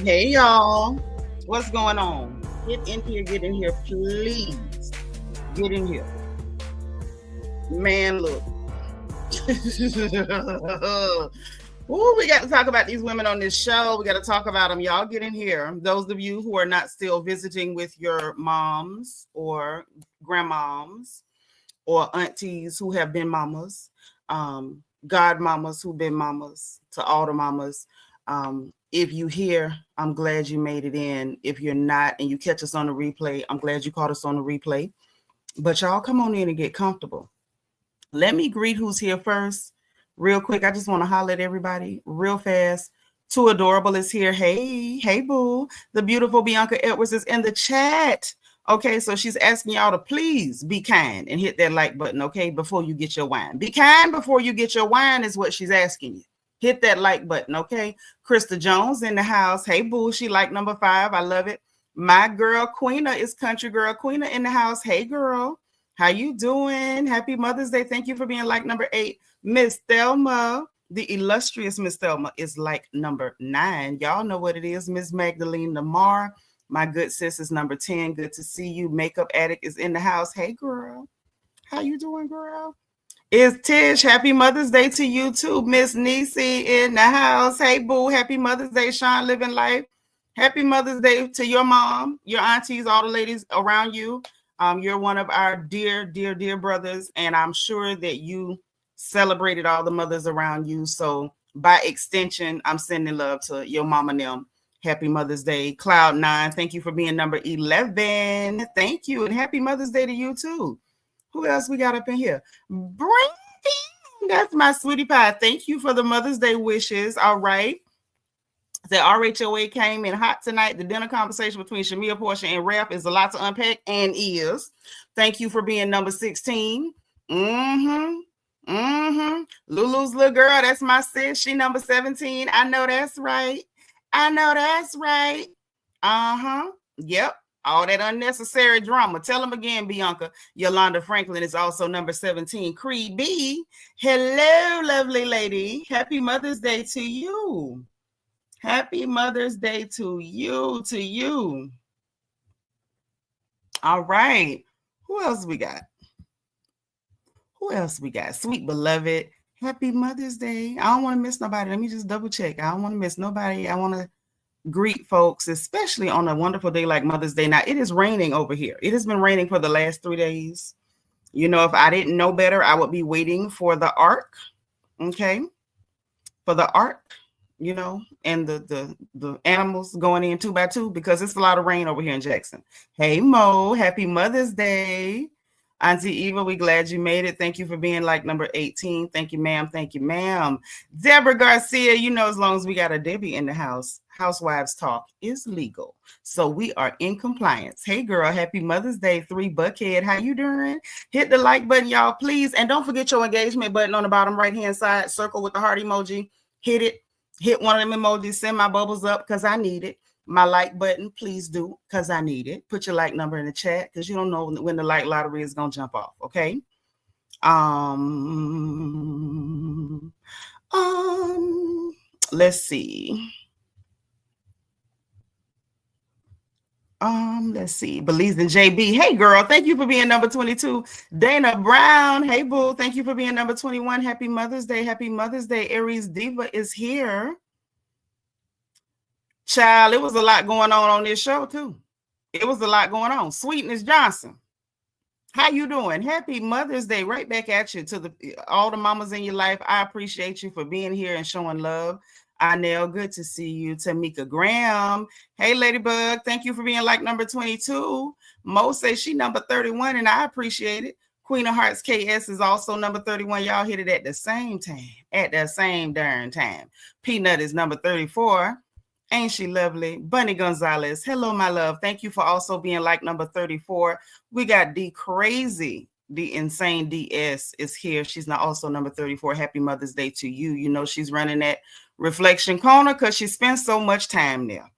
Hey y'all, what's going on? Get in here, please. Get in here. Man, look. Ooh, we got to talk about these women on this show. We got to talk about them. Y'all get in here. Those of you who are not still visiting with your moms or grandmoms or aunties who have been mamas, godmamas who've been mamas, to all the mamas. If you here, I'm glad you made it in. If you're not and you catch us on the replay, I'm glad you caught us on the replay. But y'all come on in and get comfortable. Let me greet who's here first. Real quick, I just want to holler at everybody real fast. Too Adorable is here. Hey, boo. The beautiful Bianca Edwards is in the chat. Okay, so she's asking y'all to please be kind and hit that like button, okay, before you get your wine. Be kind before you get your wine is what she's asking you. Hit that like button, okay? Krista Jones in the house. Hey, boo, she like number 5. I love it. My girl, Queena, is country girl. Queena in the house. Hey, girl. How you doing? Happy Mother's Day. Thank you for being like number 8. Miss Thelma, the illustrious Miss Thelma, is like number 9. Y'all know what it is. Miss Magdalene Lamar, my good sis, is number 10. Good to see you. Makeup Addict is in the house. Hey, girl. How you doing, girl? Is Tish. Happy Mother's Day to you, too. Miss Niecy in the house. Hey, boo. Happy Mother's Day, Sean Living Life. Happy Mother's Day to your mom, your aunties, all the ladies around you. You're one of our dear, dear, dear brothers, and I'm sure that you celebrated all the mothers around you. So by extension, I'm sending love to your mama and them. Happy Mother's Day. Cloud9, thank you for being number 11. Thank you, and happy Mother's Day to you, too. Who else we got up in here? Brandy, that's my sweetie pie. Thank you for the Mother's Day wishes. All right. The RHOA came in hot tonight. The dinner conversation between Shamea, Porsha, and Ralph is a lot to unpack and is. Thank you for being number 16. Lulu's little girl, that's my sis. She number 17. I know that's right. Yep. All that unnecessary drama. Tell them again, Bianca. Yolanda Franklin is also number 17. Creed B. Hello, lovely lady. Happy Mother's Day to you. Happy Mother's Day to you. All right. Who else we got? Sweet beloved. Happy Mother's Day. I don't want to miss nobody. Let me just double check. I don't want to miss nobody. I want to greet folks, especially on a wonderful day like Mother's Day. Now, it is raining over here. It has been raining for the last 3 days. You know, if I didn't know better, I would be waiting for the ark. Okay. For the ark. You know, and the animals going in 2 by 2 because it's a lot of rain over here in Jackson. Hey, Mo, happy Mother's Day. Auntie Eva, we glad you made it. Thank you for being like number 18. Thank you, ma'am. Deborah Garcia, you know, as long as we got a Debbie in the house, housewives talk is legal. So we are in compliance. Hey, girl, happy Mother's Day. 3 Buckhead, how you doing? Hit the like button, y'all, please. And don't forget your engagement button on the bottom right-hand side. Circle with the heart emoji. Hit it. Hit one of them emojis, send my bubbles up because I need it. My like button, please do, because I need it. Put your like number in the chat because you don't know when the like lottery is going to jump off, okay? Let's see. Let's see. Belize and JB. Hey, girl. Thank you for being number 22. Dana Brown. Hey, boo. Thank you for being number 21. Happy Mother's Day. Happy Mother's Day. Aries Diva is here. Child, it was a lot going on this show, too. It was a lot going on. Sweetness Johnson. How you doing? Happy Mother's Day. Right back at you to all the mamas in your life. I appreciate you for being here and showing love. Inell, good to see you. Tamika Graham. Hey, Ladybug. Thank you for being like number 22. Mo says she number 31, and I appreciate it. Queen of Hearts KS is also number 31. Y'all hit it at the same time. At the same darn time. Peanut is number 34. Ain't she lovely? Bunny Gonzalez. Hello, my love. Thank you for also being like number 34. We got D Crazy. The insane DS is here. She's now also number 34. Happy Mother's Day to you. You know she's running that Reflection Corner because she spends so much time there.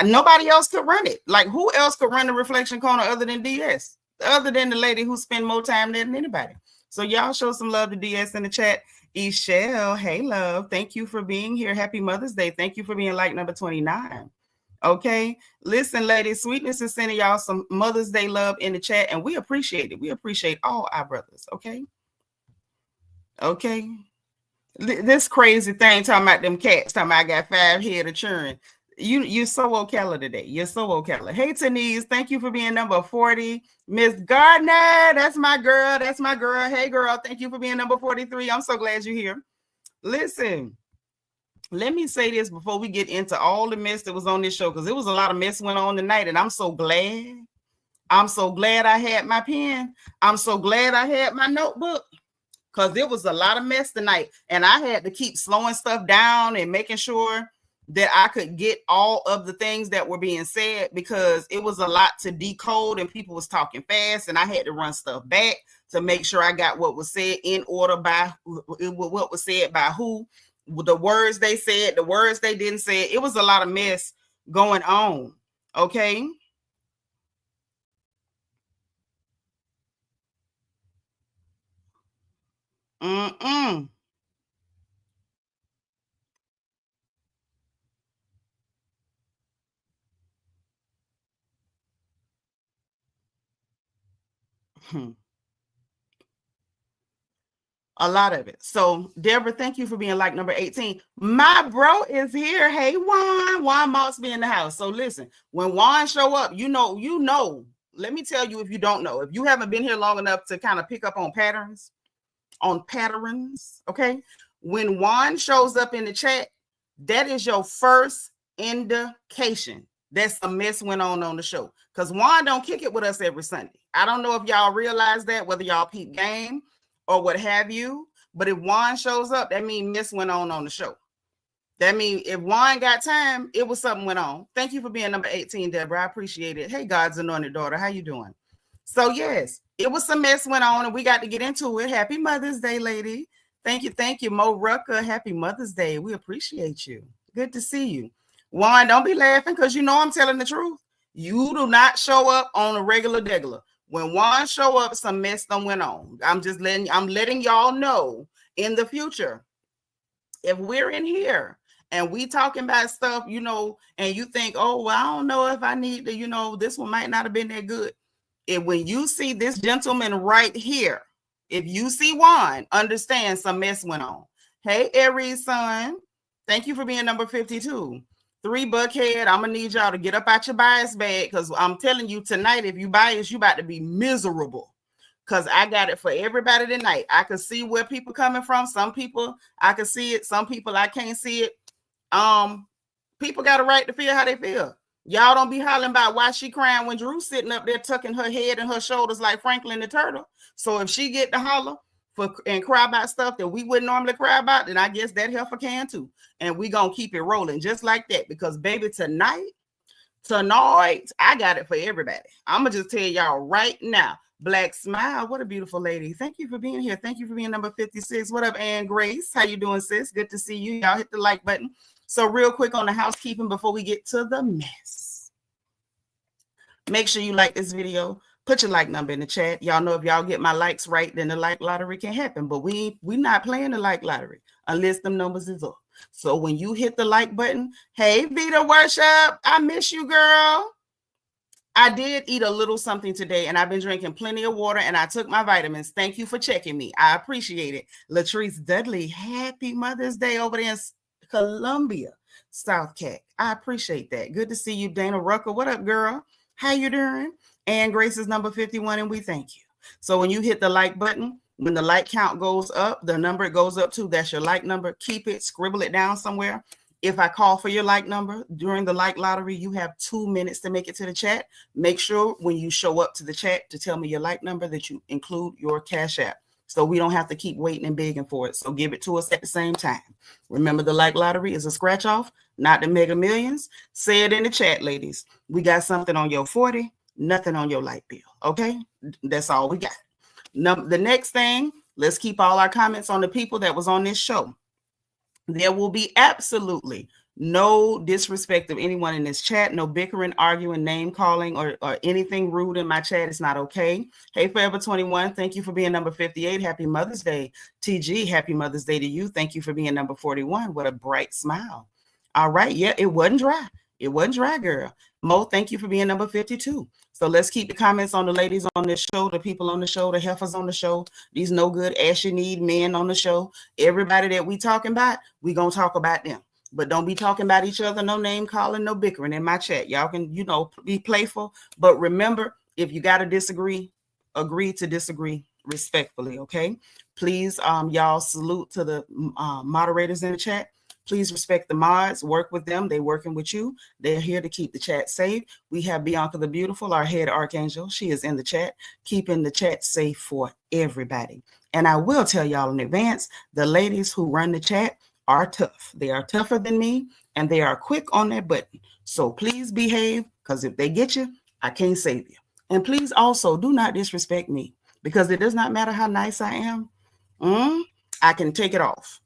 Nobody else could run it. Like, who else could run the Reflection Corner other than DS? Other than the lady who spent more time there than anybody. So y'all show some love to DS in the chat. Ishelle, hey, love. Thank you for being here. Happy Mother's Day. Thank you for being like number 29. Okay. Listen, ladies, Sweetness is sending y'all some Mother's Day love in the chat, and we appreciate it. We appreciate all our brothers. Okay. Okay. This crazy thing talking about them cats, talking about I got 5 head of children. You're so Ocala today. You're so Ocala. Hey, Tanise, thank you for being number 40. Miss Gardner, that's my girl. That's my girl. Hey, girl, thank you for being number 43. I'm so glad you're here. Listen, let me say this before we get into all the mess that was on this show, because it was a lot of mess went on tonight, and I'm so glad. I'm so glad I had my pen. I'm so glad I had my notebook, because there was a lot of mess tonight, and I had to keep slowing stuff down and making sure that I could get all of the things that were being said, because it was a lot to decode and people was talking fast, and I had to run stuff back to make sure I got what was said in order by what was said by who, the words they said, the words they didn't say. It was a lot of mess going on. Okay. A lot of it. So, Deborah, thank you for being like number 18. My bro is here. Hey, Juan Moss be in the house. So listen, when Juan show up, you know. Let me tell you, if you don't know, if you haven't been here long enough to kind of pick up on patterns, okay? When Juan shows up in the chat, that is your first indication that some mess went on the show. Because Juan don't kick it with us every Sunday. I don't know if y'all realize that, whether y'all peep game or what have you, but if Juan shows up, that means mess went on the show. That means if Juan got time, it was something went on. Thank you for being number 18, Deborah. I appreciate it. Hey, God's anointed daughter, how you doing? So yes, it was some mess went on, and we got to get into it. Happy Mother's Day, lady. Thank you, Mo Rucker. Happy Mother's Day. We appreciate you. Good to see you. Juan, don't be laughing, because you know I'm telling the truth. You do not show up on a regular degular. When Juan show up, some mess done went on. I'm letting y'all know in the future, if we're in here and we talking about stuff, and you think, oh, well, I don't know if I need to, this one might not have been that good. When you see this gentleman right here, if you see Juan, understand some mess went on. Hey, Aries son, thank you for being number 52. 3 Buckhead, I'm going to need y'all to get up out your bias bag, because I'm telling you tonight, if you bias, you about to be miserable, because I got it for everybody tonight. I can see where people coming from. Some people, I can see it. Some people, I can't see it. People got a right to feel how they feel. Y'all don't be hollering about why she crying when Drew's sitting up there tucking her head and her shoulders like Franklin the Turtle. So if she get to holler and cry about stuff that we wouldn't normally cry about, then I guess that heifer can too. And we gonna keep it rolling just like that, because baby, tonight, I got it for everybody. I'm gonna just tell y'all right now. Black Smile, what a beautiful lady. Thank you for being here. Thank you for being number 56. What up, Ann Grace? How you doing, sis? Good to see you. Y'all hit the like button. So real quick on the housekeeping before we get to the mess. Make sure you like this video. Put your like number in the chat. Y'all know if y'all get my likes right, then the like lottery can happen. But we not playing the like lottery unless them numbers is up. So when you hit the like button, hey, Vita Worship, I miss you, girl. I did eat a little something today, and I've been drinking plenty of water, and I took my vitamins. Thank you for checking me. I appreciate it. Latrice Dudley, happy Mother's Day over there in Columbia, South Cat. I appreciate that. Good to see you, Dana Rucker. What up, girl? How you doing? And Grace is number 51, and we thank you. So when you hit the like button, when the like count goes up, the number it goes up to, that's your like number. Keep it, scribble it down somewhere. If I call for your like number during the like lottery, you have 2 minutes to make it to the chat. Make sure when you show up to the chat to tell me your like number that you include your Cash App, so we don't have to keep waiting and begging for it. So give it to us at the same time. Remember, the like lottery is a scratch off, not the Mega Millions. Say it in the chat, ladies. We got something on your 40, nothing on your light bill. Okay, that's all we got. Now, the next thing, let's keep all our comments on the people that was on this show. There will be absolutely no disrespect of anyone in this chat, no bickering, arguing, name calling, or anything rude in my chat. It's not okay. Hey, Forever 21, thank you for being number 58. Happy Mother's Day. TG, happy Mother's Day to you. Thank you for being number 41. What a bright smile. All right. Yeah, it wasn't dry. It wasn't dry, girl. Mo, thank you for being number 52. So let's keep the comments on the ladies on this show, the people on the show, the heifers on the show, these no good ass you need men on the show. Everybody that we talking about, we gonna talk about them. But don't be talking about each other, no name calling, no bickering in my chat. Y'all can, be playful. But remember, if you gotta disagree, agree to disagree respectfully, okay? Please, y'all, salute to the moderators in the chat. Please respect the mods, work with them. They're working with you. They're here to keep the chat safe. We have Bianca the Beautiful, our head archangel. She is in the chat, keeping the chat safe for everybody. And I will tell y'all in advance, the ladies who run the chat are tough. They are tougher than me, and they are quick on their button. So please behave, because if they get you, I can't save you. And please also do not disrespect me, because it does not matter how nice I am. I can take it off.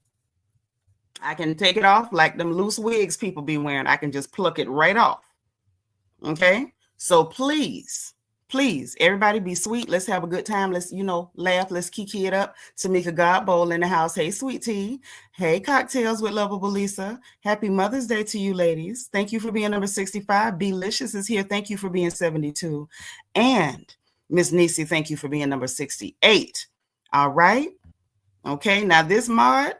I can take it off like them loose wigs people be wearing. I can just pluck it right off. Okay? So please, everybody be sweet. Let's have a good time. Let's, laugh. Let's kiki it up. Tamika Godbowl in the house. Hey, sweet tea. Hey, cocktails with lovable Lisa. Happy Mother's Day to you ladies. Thank you for being number 65. Belicious is here. Thank you for being 72. And Miss Nisi, thank you for being number 68. All right? Okay, now this mod,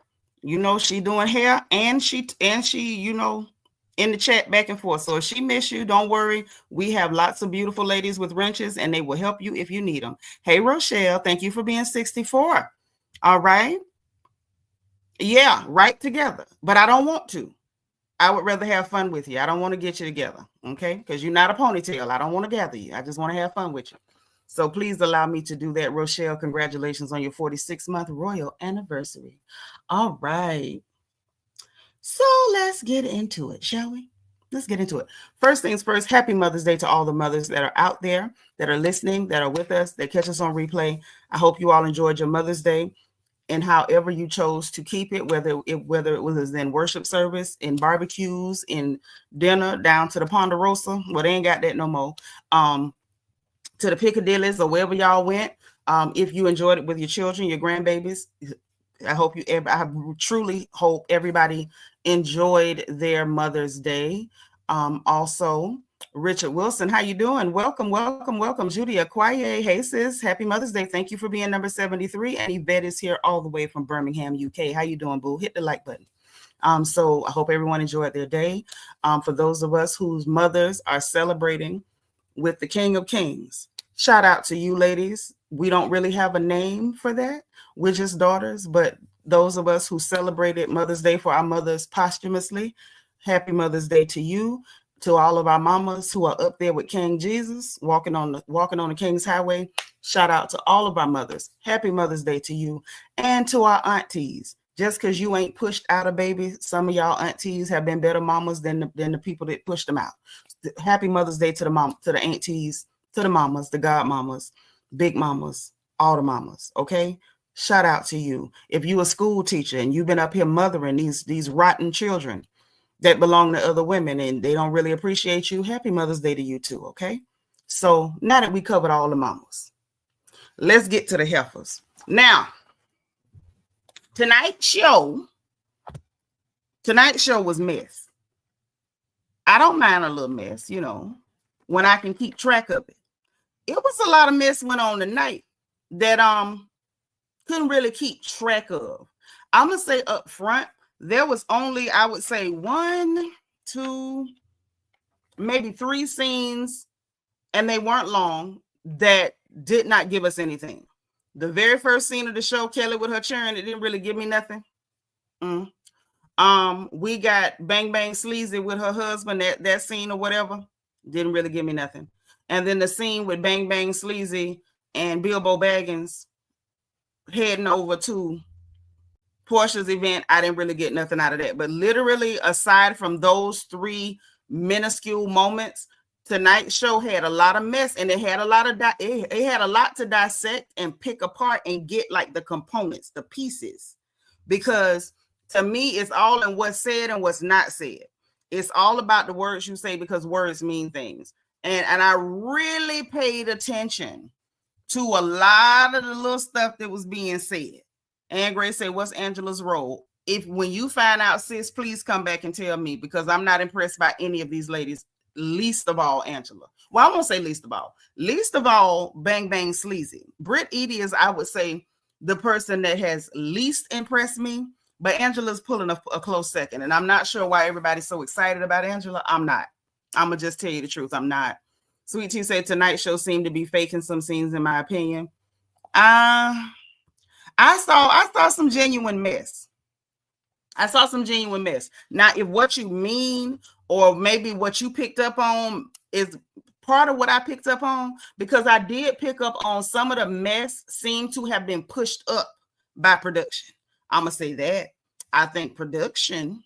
she doing hair and she, in the chat back and forth. So if she miss you, don't worry. We have lots of beautiful ladies with wrenches and they will help you if you need them. Hey, Rochelle, thank you for being 64. All right. Yeah, right together. But I don't want to. I would rather have fun with you. I don't want to get you together. Okay. Because you're not a ponytail. I don't want to gather you. I just want to have fun with you. So please allow me to do that. Rochelle, congratulations on your 46-month royal anniversary. All right. So let's get into it, shall we? Let's get into it. First things first, happy Mother's Day to all the mothers that are out there, that are listening, that are with us, that catch us on replay. I hope you all enjoyed your Mother's Day and however you chose to keep it, whether it was in worship service, in barbecues, in dinner, down to the Ponderosa. Well, they ain't got that no more. To the Piccadillys or wherever y'all went. If you enjoyed it with your children, your grandbabies, I truly hope everybody enjoyed their Mother's Day. Also, Richard Wilson, how you doing? Welcome. Judy Akwaye, hey sis, happy Mother's Day. Thank you for being number 73. And Yvette is here all the way from Birmingham, UK. How you doing, boo? Hit the like button. So I hope everyone enjoyed their day. For those of us whose mothers are celebrating with the King of Kings, shout out to you ladies. We don't really have a name for that. We're just daughters, but those of us who celebrated Mother's Day for our mothers posthumously, happy Mother's Day to you. To all of our mamas who are up there with King Jesus, walking on the King's Highway, shout out to all of our mothers. Happy Mother's Day to you. And to our aunties. Just because you ain't pushed out a baby, some of y'all aunties have been better mamas than the people that pushed them out. Happy Mother's Day to the aunties, to the mamas, the god mamas, big mamas, all the mamas. Okay, shout out to you. If you a school teacher and you've been up here mothering these rotten children that belong to other women and they don't really appreciate you, happy Mother's Day to you too. Okay, so now that we covered all the mamas, let's get to the heifers. Now, tonight's show was mess. I don't mind a little mess, when I can keep track of it. It was a lot of mess went on tonight that couldn't really keep track of. I'm gonna say up front, there was only, I would say 1, 2, maybe 3 scenes, and they weren't long, that did not give us anything. The very first scene of the show, Kelli with her churn, it didn't really give me nothing. We got Bang Bang Sleazy with her husband, that scene or whatever, didn't really give me nothing. And then the scene with Bang Bang Sleazy and Bilbo Baggins heading over to Porsha's event, I didn't really get nothing out of that. But literally, aside from those 3 minuscule moments, tonight's show had a lot of mess, and it had a lot of it had a lot to dissect and pick apart and get like the components, the pieces, because to me, it's all in what's said and what's not said. It's all about the words you say, because words mean things. And I really paid attention to a lot of the little stuff that was being said. Ann Gray said, what's Angela's role? when you find out, sis, please come back and tell me, because I'm not impressed by any of these ladies. Least of all, Angela. Well, I won't say least of all. Least of all, Bang Bang Sleazy. Brit Edie is, I would say, the person that has least impressed me. But Angela's pulling a close second. And I'm not sure why everybody's so excited about Angela. I'm not. I'm going to just tell you the truth. I'm not. Sweet Tea said Tonight's show seemed to be faking some scenes, in my opinion. I saw some genuine mess. Now, if what you mean, or maybe what you picked up on, is part of what I picked up on, because I did pick up on some of the mess seemed to have been pushed up by production. I'm going to say that. I think production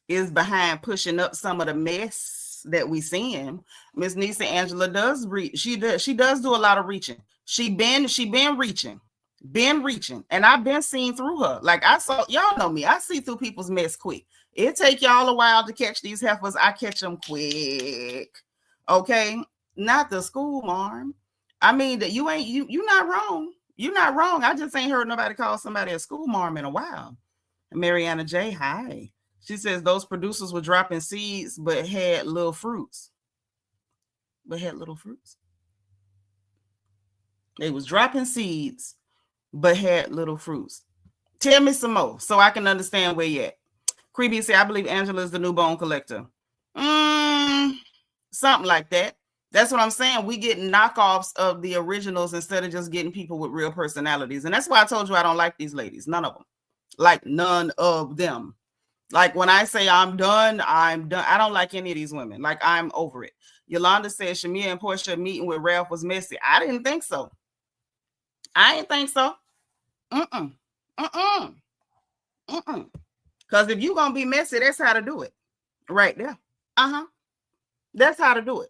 is behind pushing up some of the mess that we seeing. Miss Nisa Angela does reach. She does do a lot of reaching. She been reaching. And I've been seeing through her. Like, I saw, y'all know me, I see through people's mess quick. It take y'all a while to catch these heifers. I catch them quick. Okay, not the school marm. I mean, that you're not wrong. You're not wrong. I just ain't heard nobody call somebody a school marm in a while. Mariana J, hi. She says those producers were dropping seeds but had little fruits. They was dropping seeds but had little fruits. Tell me some more so I can understand where you at. Creepy say, I believe Angela is the new bone collector. Something like that. That's what I'm saying. We get knockoffs of the originals instead of just getting people with real personalities. And that's why I told you I don't like these ladies. None of them. Like, none of them. Like, when I say I'm done, I'm done. I don't like any of these women. Like, I'm over it. Yolanda says Shamea and Porsha meeting with Ralph was messy. I didn't think so. I didn't think so. Because if you're going to be messy, that's how to do it. Right there. That's how to do it.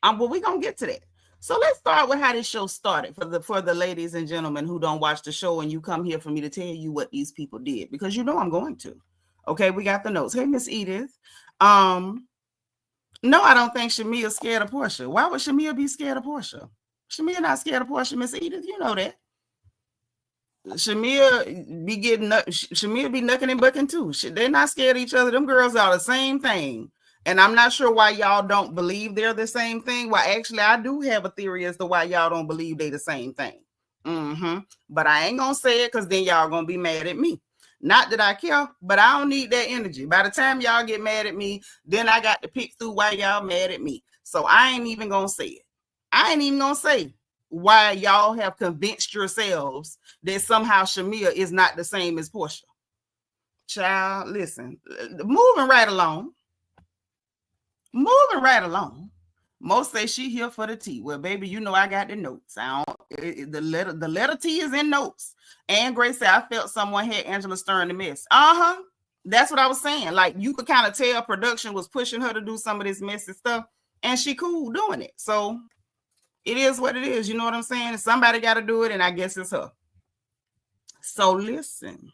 But we're going to get to that. So let's start with how this show started for the ladies and gentlemen who don't watch the show, and you come here for me to tell you what these people did, because you know I'm going to. Okay, we got the notes. Hey, Miss Edith. No, I don't think Shamea's scared of Porsha. Why would Shamea be scared of Porsha? Shamea not scared of Porsha, Miss Edith. You know that. Shamea be knucking and bucking too. They're not scared of each other. Them girls are the same thing. And I'm not sure why y'all don't believe they're the same thing. Well, actually, I do have a theory as to why y'all don't believe they the same thing. But I ain't going to say it, because then y'all going to be mad at me. Not that I care, but I don't need that energy. By the time y'all get mad at me, then I got to pick through why y'all mad at me. So I ain't even going to say it. I ain't even going to say why y'all have convinced yourselves that somehow Shamea is not the same as Porsha. Child, listen, moving right along. Most say she here for the tea. Well, baby, you know I got the notes. The letter T is in notes. And Grace said, I felt someone had Angela stirring the mess. That's what I was saying. Like, you could kind of tell production was pushing her to do some of this messy stuff, and she cool doing it. So it is what it is. You know what I'm saying? Somebody got to do it, and I guess it's her. So listen.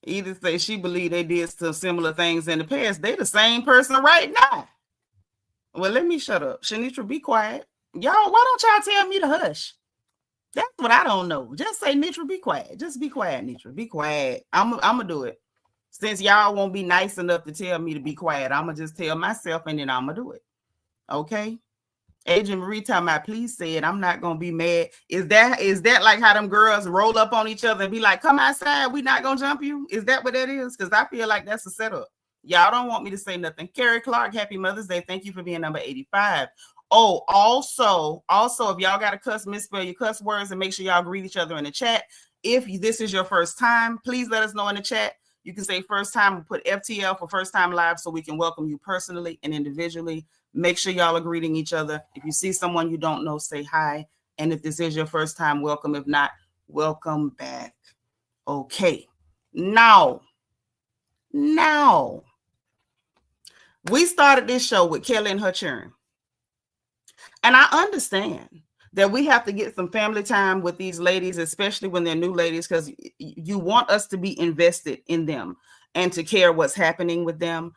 Edith say she believed they did some similar things in the past. They the same person right now. Well, let me shut up. Seanitra, be quiet. Y'all, why don't y'all tell me to hush? That's what I don't know. Just say, Nitra, be quiet. Just be quiet, Nitra. Be quiet. I'm going to do it. Since y'all won't be nice enough to tell me to be quiet, I'm going to just tell myself, and then I'm going to do it. Okay? Agent Marie talking about, please say it. I'm not going to be mad. Is that like how them girls roll up on each other and be like, come outside, we not going to jump you? Is that what that is? Because I feel like that's a setup. Y'all don't want me to say nothing. Carrie Clark, happy Mother's Day. Thank you for being number 85. Oh, also, if y'all got to misspell your cuss words, and make sure y'all greet each other in the chat. If this is your first time, please let us know in the chat. You can say first time. We'll put FTL for first time live so we can welcome you personally and individually. Make sure y'all are greeting each other. If you see someone you don't know, say hi. And if this is your first time, welcome. If not, welcome back. Okay. Now, we started this show with Kelli and her churn. And I understand that we have to get some family time with these ladies, especially when they're new ladies, because you want us to be invested in them and to care what's happening with them.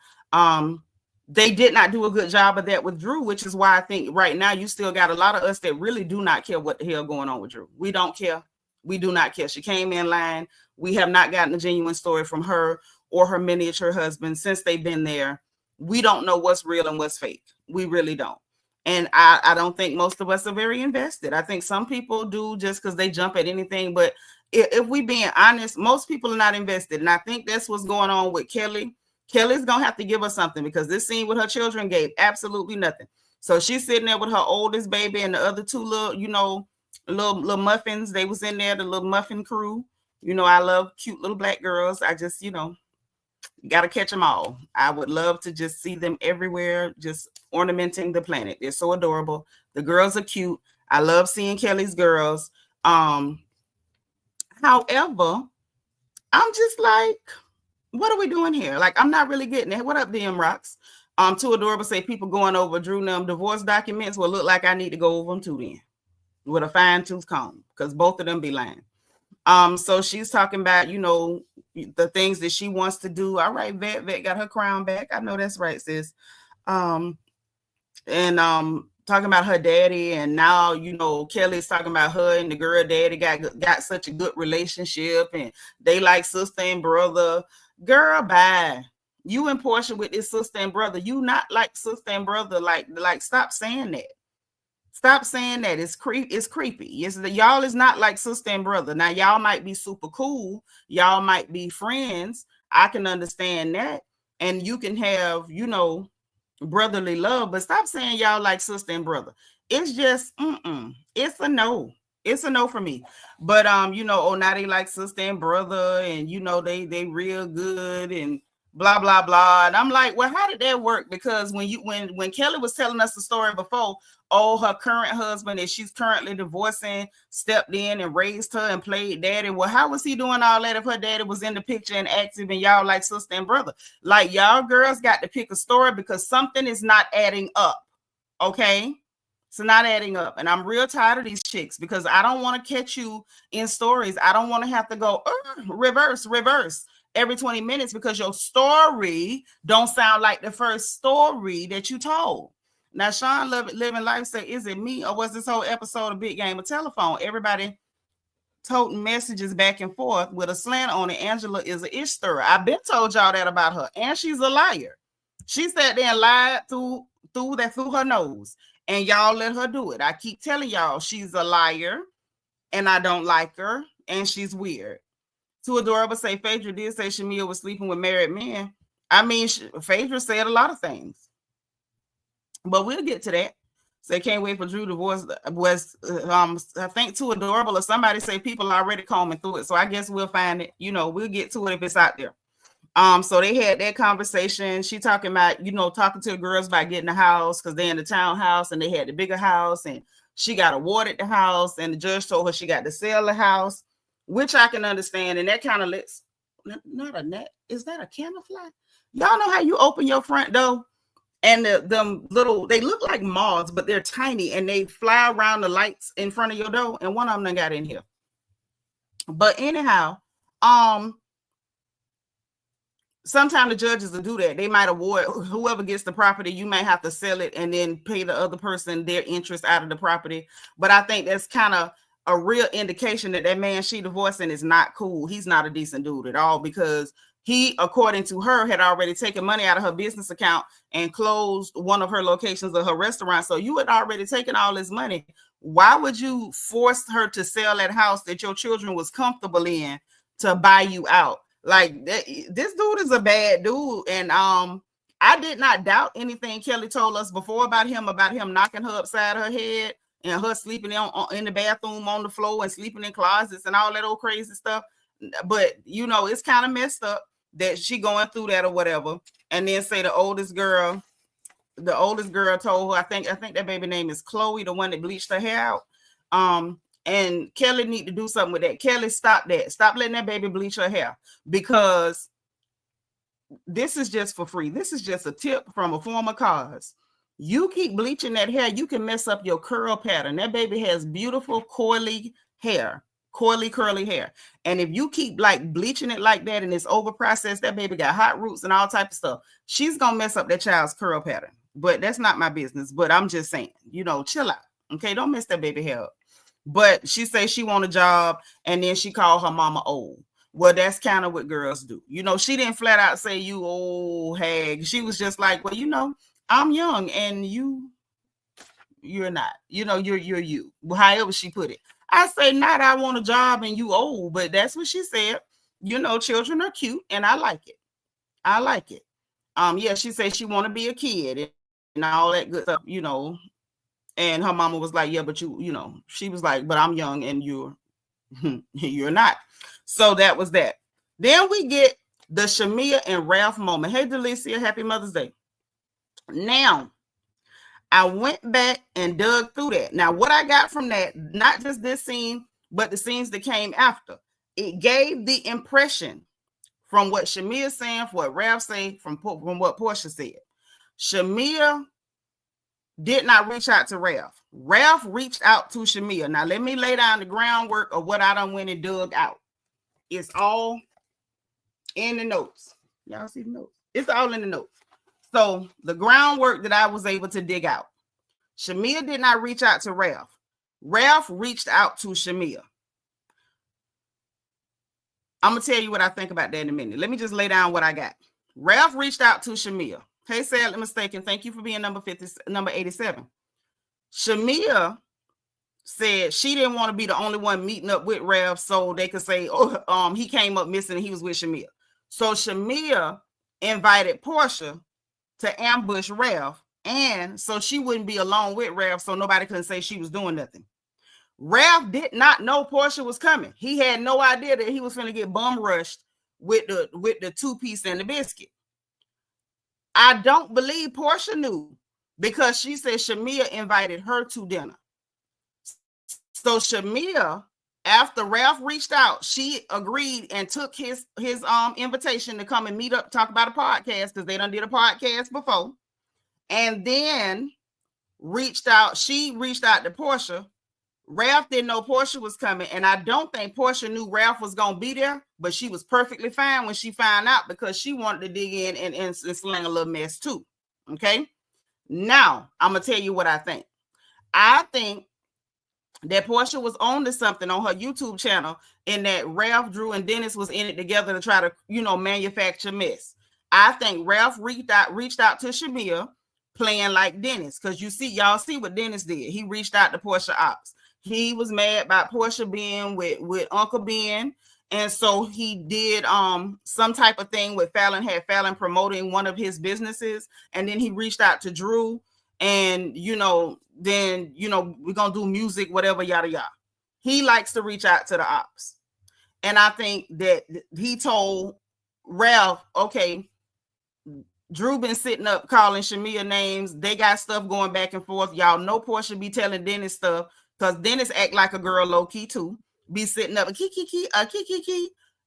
They did not do a good job of that with Drew, which is why I think right now you still got a lot of us that really do not care what the hell going on with Drew. We don't care. We do not care. She came in line. We have not gotten a genuine story from her or her miniature husband since they've been there. We don't know what's real and what's fake. We really don't. And I don't think most of us are very invested. I think some people do just because they jump at anything. But if we being honest, most people are not invested. And I think that's what's going on with Kelli. Kelly's going to have to give us something because this scene with her children gave absolutely nothing. So she's sitting there with her oldest baby and the other two little, little muffins. They was in there, the little muffin crew. I love cute little black girls. I just, got to catch them all. I would love to just see them everywhere, just ornamenting the planet. They're so adorable. The girls are cute. I love seeing Kelly's girls. However, I'm just like, what are we doing here? Like, I'm not really getting it. What up, DM Rocks? Too adorable say people going over Drew them divorce documents will look like I need to go over them too then with a fine tooth comb because both of them be lying. So she's talking about, the things that she wants to do. All right, Vet got her crown back. I know that's right, sis. And talking about her daddy, and now, Kelly's talking about her and the girl daddy got such a good relationship, and they like sister and brother. Girl, bye. You and Porsha with this sister and brother. You not like sister and brother. Like stop saying that. Stop saying that. It's creepy. Yes, y'all is not like sister and brother. Now, y'all might be super cool. Y'all might be friends. I can understand that. And you can have, brotherly love, but stop saying y'all like sister and brother. It's just, it's a no. It's a no for me. But, now they like sister and brother and, they real good and blah, blah, blah. And I'm like, well, how did that work? Because when Kelly was telling us the story before, her current husband that she's currently divorcing stepped in and raised her and played daddy. Well, how was he doing all that if her daddy was in the picture and active and y'all like sister and brother? Like, y'all girls got to pick a story because something is not adding up. Okay? It's not adding up. And I'm real tired of these chicks because I don't want to catch you in stories. I don't want to have to go reverse every 20 minutes because your story don't sound like the first story that you told. Now, Sean Living Life said, is it me or was this whole episode a big game of telephone? Everybody toting messages back and forth with a slant on it. Angela is an ish stirrer. I've been told y'all that about her. And she's a liar. She sat there and lied through her nose. And y'all let her do it. I keep telling y'all she's a liar. And I don't like her. And she's weird. Too adorable say Phaedra did say Shamea was sleeping with married men. I mean, Phaedra said a lot of things. But we'll get to that. So can't wait for Drew divorce was I think Too Adorable or somebody say people are already combing through it. So I guess we'll find it. We'll get to it if it's out there. So they had that conversation. She talking about, talking to the girls about getting a house because they're in the townhouse and they had the bigger house and she got awarded the house and the judge told her she got to sell the house, which I can understand. And that kind of lets not a net. Is that a camouflage? Y'all know how you open your front door? And them little, they look like moths, but they're tiny and they fly around the lights in front of your door. And one of them got in here. But anyhow, sometimes the judges will do that. They might award whoever gets the property. You might have to sell it and then pay the other person their interest out of the property. But I think that's kind of a real indication that man she divorcing is not cool. He's not a decent dude at all because he, according to her, had already taken money out of her business account and closed one of her locations of her restaurant. So you had already taken all this money. Why would you force her to sell that house that your children was comfortable in to buy you out? Like, this dude is a bad dude. And I did not doubt anything Kelly told us before about him knocking her upside her head and her sleeping in the bathroom on the floor and sleeping in closets and all that old crazy stuff. But, it's kind of messed up that she going through that or whatever. And then say the oldest girl told her, I think that baby name is Chloe, the one that bleached her hair out. And Kelly need to do something with that. Kelly, stop that. Stop letting that baby bleach her hair because this is just for free. This is just a tip from a former cause. You keep bleaching that hair, you can mess up your curl pattern. That baby has beautiful curly curly hair. And if you keep like bleaching it like that and it's over processed, that baby got hot roots and all type of stuff. She's going to mess up that child's curl pattern. But that's not my business. But I'm just saying, chill out. Okay, don't mess that baby hair up. But she say she want a job, and then she called her mama old. Well, that's kind of what girls do. You know, she didn't flat out say you old hag. She was just like, well, you know, I'm young and you're not. You know, you're you. However she put it. I say not I want a job and you old, but that's what she said. You know, children are cute and I like it. I like it. Yeah, she said she want to be a kid and all that good stuff, you know. And her mama was like, yeah, but you know, she was like, but I'm young and you're not. So that was that. Then we get the Shamea and Ralph moment. Hey, Delicia, happy Mother's Day. Now, I went back and dug through that. Now, what I got from that, not just this scene, but the scenes that came after, it gave the impression from what Shamea saying, from what Ralph said, from what Porsha said. Shamea did not reach out to Ralph. Ralph reached out to Shamea. Now, let me lay down the groundwork of what I done went and dug out. It's all in the notes. Y'all see the notes? It's all in the notes. So the groundwork that I was able to dig out. Shamea did not reach out to Ralph. Ralph reached out to Shamea. I'm going to tell you what I think about that in a minute. Let me just lay down what I got. Ralph reached out to Shamea. Hey, sadly mistaken. Thank you for being number 87. Shamea said she didn't want to be the only one meeting up with Ralph so they could say, oh, he came up missing and he was with Shamea. So Shamea invited Porsha to ambush Ralph, and so she wouldn't be alone with Ralph so nobody couldn't say she was doing nothing. Ralph did not know Porsha was coming. He had no idea that he was going to get bum rushed with the two-piece and the biscuit. I don't believe Porsha knew because she said Shamea invited her to dinner. So Shamea, after Ralph reached out, she agreed and took his invitation to come and meet up, talk about a podcast because they done did a podcast before, and then she reached out to Porsha. Ralph didn't know Porsha was coming, and I don't think Porsha knew Ralph was going to be there, but she was perfectly fine when she found out because she wanted to dig in and slang a little mess too. Okay? Now, I'm going to tell you what I think. I think that Porsha was on to something on her YouTube channel and that Ralph, Drew, and Dennis was in it together to try to, manufacture mess. I think Ralph reached out to Shamea playing like Dennis because y'all see what Dennis did. He reached out to Porsha Ops. He was mad about Porsha being with Uncle Ben. And so he did some type of thing with Fallon promoting one of his businesses. And then he reached out to Drew and, then, we're going to do music, whatever, yada, yada. He likes to reach out to the ops. And I think that he told Ralph, okay, Drew been sitting up calling Shamea names. They got stuff going back and forth. Y'all know Porsha be telling Dennis stuff because Dennis act like a girl low key too. Be sitting up kiki.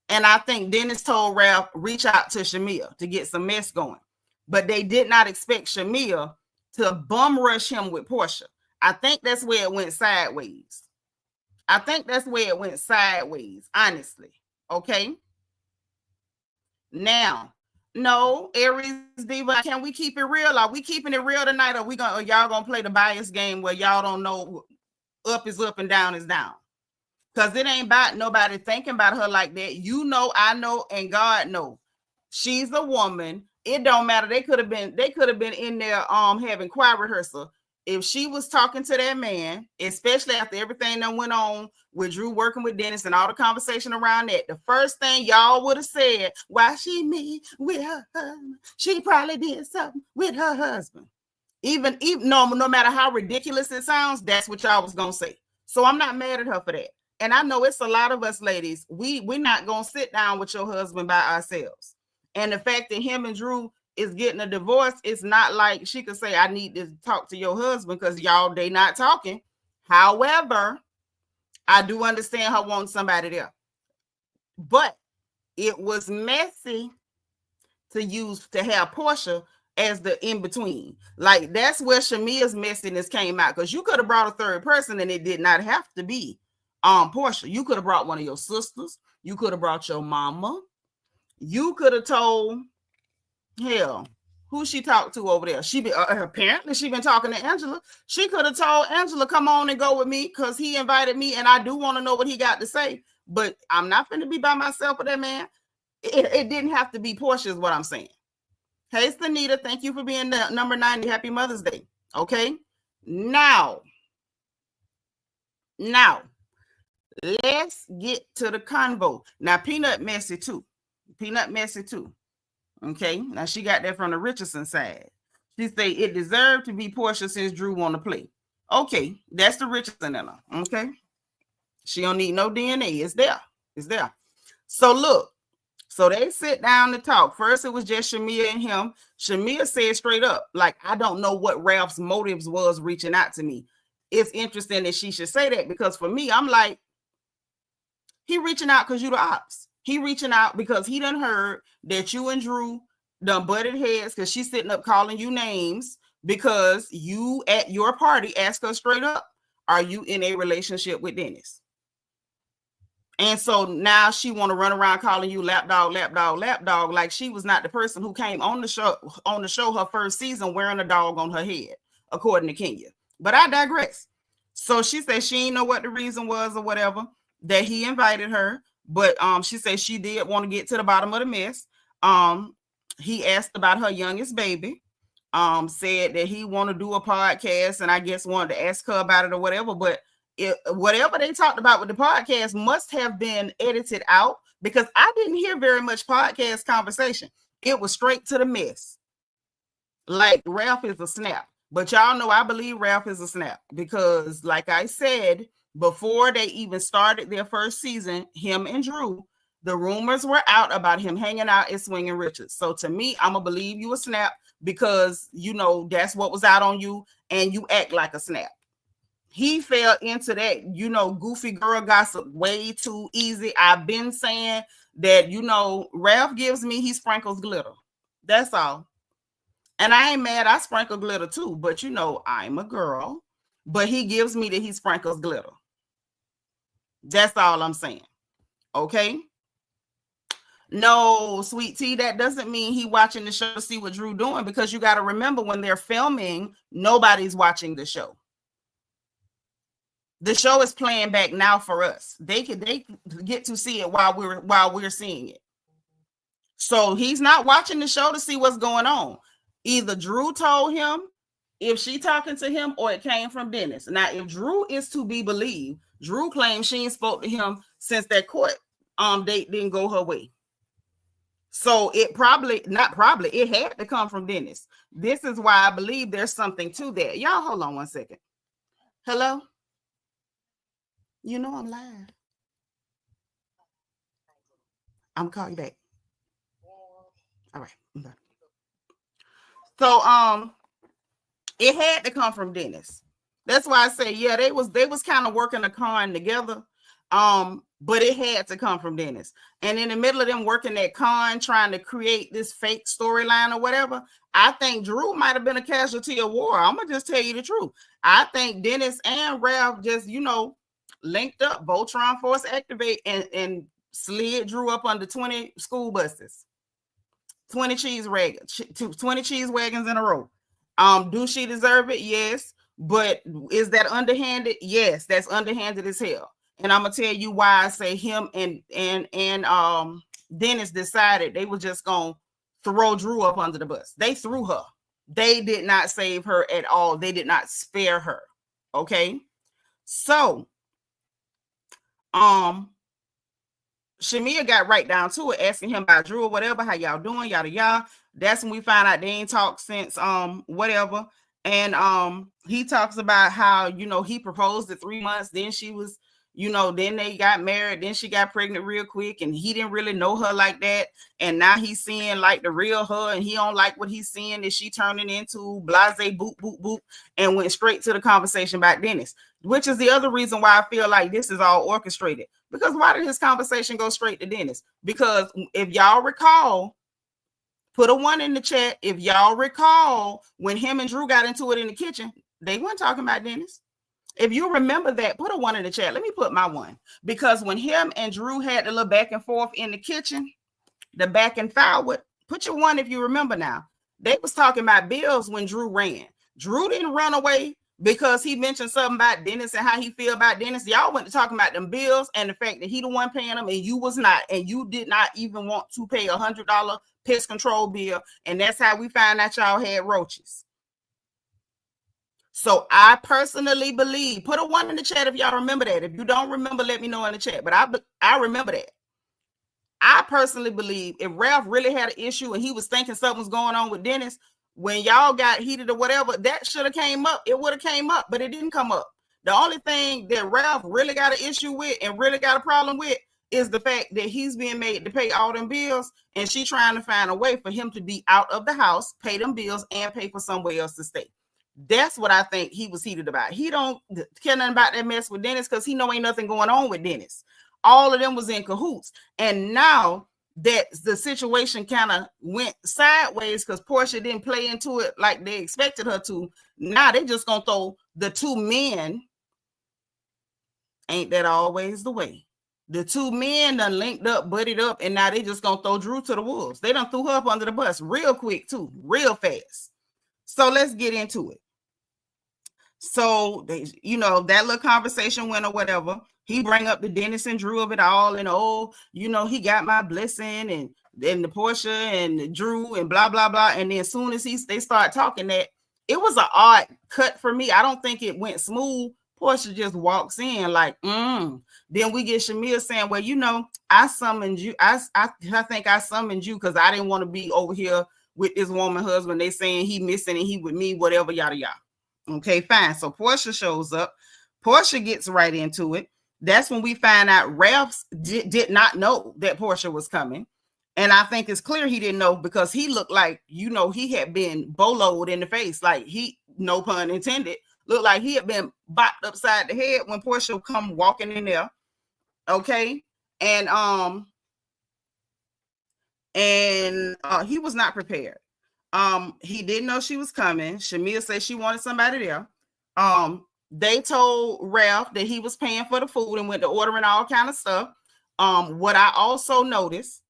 And I think Dennis told Ralph reach out to Shamea to get some mess going. But they did not expect Shamea to bum rush him with Porsha. I think that's where it went sideways. Honestly. Okay. Now, no, Aries Diva, can we keep it real? Are we keeping it real tonight? Or y'all gonna play the bias game where y'all don't know up is up and down is down? Because it ain't about nobody thinking about her like that. You know, I know, and God know. She's a woman. It don't matter. They could have been in there having choir rehearsal. If she was talking to that man, especially after everything that went on with Drew working with Dennis and all the conversation around that, the first thing y'all would have said, why she me with her husband? She probably did something with her husband. Even no matter how ridiculous it sounds, that's what y'all was gonna say. So I'm not mad at her for that. And I know it's a lot of us ladies, we're not gonna sit down with your husband by ourselves. And the fact that him and Drew is getting a divorce, it's not like she could say, I need to talk to your husband because they not talking. However, I do understand her wanting somebody there. But it was messy to have Porsha as the in-between. Like, that's where Shamea's messiness came out because you could have brought a third person and it did not have to be Porsha. You could have brought one of your sisters. You could have brought your mama. You could have told, hell, Who she talked to over there? She apparently she been talking to Angela. She could have told Angela, come on and go with me because he invited me and I do want to know what he got to say. But I'm not going to be by myself with that man. It didn't have to be Porsha is what I'm saying. Hey, Seanitra, thank you for being the number 90. Happy Mother's Day. Okay. Now, let's get to the convo. Now, Peanut messy too. Okay. Now she got that from the Richardson side. She say it deserved to be Porsha since Drew want to play. Okay, that's the Richardson in her. Okay. She don't need no DNA. It's there. So look. So they sit down to talk. First, it was just Shamea and him. Shamea said straight up, like, I don't know what Ralph's motives was reaching out to me. It's interesting that she should say that because for me, I'm like, he reaching out because you the ops. He reaching out because he done heard that you and Drew done butted heads because she's sitting up calling you names because you at your party asked her straight up, are you in a relationship with Dennis? And so now she want to run around calling you lapdog, like she was not the person who came on the show her first season wearing a dog on her head, according to Kenya. But I digress. So she said she didn't know what the reason was or whatever that he invited her. But she said she did want to get to the bottom of the mess. He asked about her youngest baby. Said that he want to do a podcast and I guess wanted to ask her about it or whatever. But whatever they talked about with the podcast must have been edited out because I didn't hear very much podcast conversation. It was straight to the mess. Like Ralph is a snap. But y'all know I believe Ralph is a snap because like I said, before they even started their first season, him and Drew, the rumors were out about him hanging out at Swinging Richards. So to me, I'm going to believe you a snap because, you know, that's what was out on you and you act like a snap. He fell into that, you know, goofy girl gossip way too easy. I've been saying that, you know, Ralph gives me, he sprinkles glitter. That's all. And I ain't mad. I sprinkle glitter too. But, you know, I'm a girl. But he gives me that he sprinkles glitter. That's all I'm saying. Okay? No, sweet tea, that doesn't mean he watching the show to see what Drew doing because you got to remember when they're filming, nobody's watching the show. The show is playing back now for us. They get to see it while we're seeing it. So he's not watching the show to see what's going on. Either Drew told him if she talking to him or it came from Dennis. Now, if Drew is to be believed, Drew claims she ain't spoke to him since that court date didn't go her way. So it it had to come from Dennis. This is why I believe there's something to that. Y'all hold on one second. Hello? You know I'm live. I'm calling you back. All right. Okay. So it had to come from Dennis. That's why I say, yeah, they was kind of working a con together. But it had to come from Dennis. And in the middle of them working that con, trying to create this fake storyline or whatever, I think Drew might have been a casualty of war. I'm gonna just tell you the truth. I think Dennis and Ralph just, you know, linked up, Voltron Force activate, and slid Drew up under 20 school buses, 20 cheese wagons in a row. Do she deserve it? Yes. But is that underhanded? Yes, that's underhanded as hell. And I'm gonna tell you why I say him and Dennis decided they were just gonna throw Drew up under the bus. They threw her. They did not save her at all. They did not spare her. Okay. So Shamea got right down to it, asking him about Drew or whatever, how y'all doing, yada yada. That's when we find out they ain't talked since whatever. And he talks about how, you know, he proposed at 3 months, then she was, you know, then they got married, then she got pregnant real quick, and he didn't really know her like that. And now he's seeing like the real her, and he don't like what he's seeing that she turning into blase boop boop boop, and went straight to the conversation about Dennis, which is the other reason why I feel like this is all orchestrated. Because why did his conversation go straight to Dennis? Because if y'all recall, put a 1 in the chat. If y'all recall, when him and Drew got into it in the kitchen, they weren't talking about Dennis. If you remember that, put a 1 in the chat. Let me put my 1. Because when him and Drew had the little back and forth in the kitchen, the back and forward, put your 1 if you remember now. They was talking about bills when Drew ran. Drew didn't run away because he mentioned something about Dennis and how he feel about Dennis. Y'all went to talking about them bills and the fact that he the one paying them and you was not, and you did not even want to pay $100 pest control bill. And that's how we found out y'all had roaches. So I personally believe, put a 1 in the chat if y'all remember that. If you don't remember, let me know in the chat. But I remember that. I personally believe if Ralph really had an issue and he was thinking something was going on with Dennis, when y'all got heated or whatever, that should have came up. It would have came up, but it didn't come up. The only thing that Ralph really got an issue with and really got a problem with is the fact that he's being made to pay all them bills, and she trying to find a way for him to be out of the house, pay them bills, and pay for somewhere else to stay. That's what I think he was heated about. He don't care nothing about that mess with Dennis because he know ain't nothing going on with Dennis. All of them was in cahoots. And now that the situation kind of went sideways because Porsha didn't play into it like they expected her to, now they just going to throw the two men. Ain't that always the way? The two men done linked up, buddied up, and now they just going to throw Drew to the wolves. They done threw her up under the bus real quick too, real fast. So let's get into it. So, they, you know, that little conversation went or whatever. He bring up the Dennis and Drew of it all, and oh, you know, he got my blessing, and then the Porsha and the Drew and blah blah blah. And then as soon as they start talking that, it was an odd cut for me. I don't think it went smooth. Porsha just walks in like, Then we get Shamea saying, well, you know, I summoned you. I think I summoned you because I didn't want to be over here with this woman husband. They saying he missing and he with me, whatever, yada yada. Okay, fine. So Porsha shows up. Porsha gets right into it. That's when we find out Ralph did not know that Porsha was coming. And I think it's clear he didn't know because he looked like, you know, he had been boloed in the face. Like he, no pun intended, looked like he had been bopped upside the head when Porsha come walking in there. Okay. And he was not prepared. He didn't know she was coming. Shamea said she wanted somebody there. They told Ralph that he was paying for the food and went to ordering all kind of stuff. What I also noticed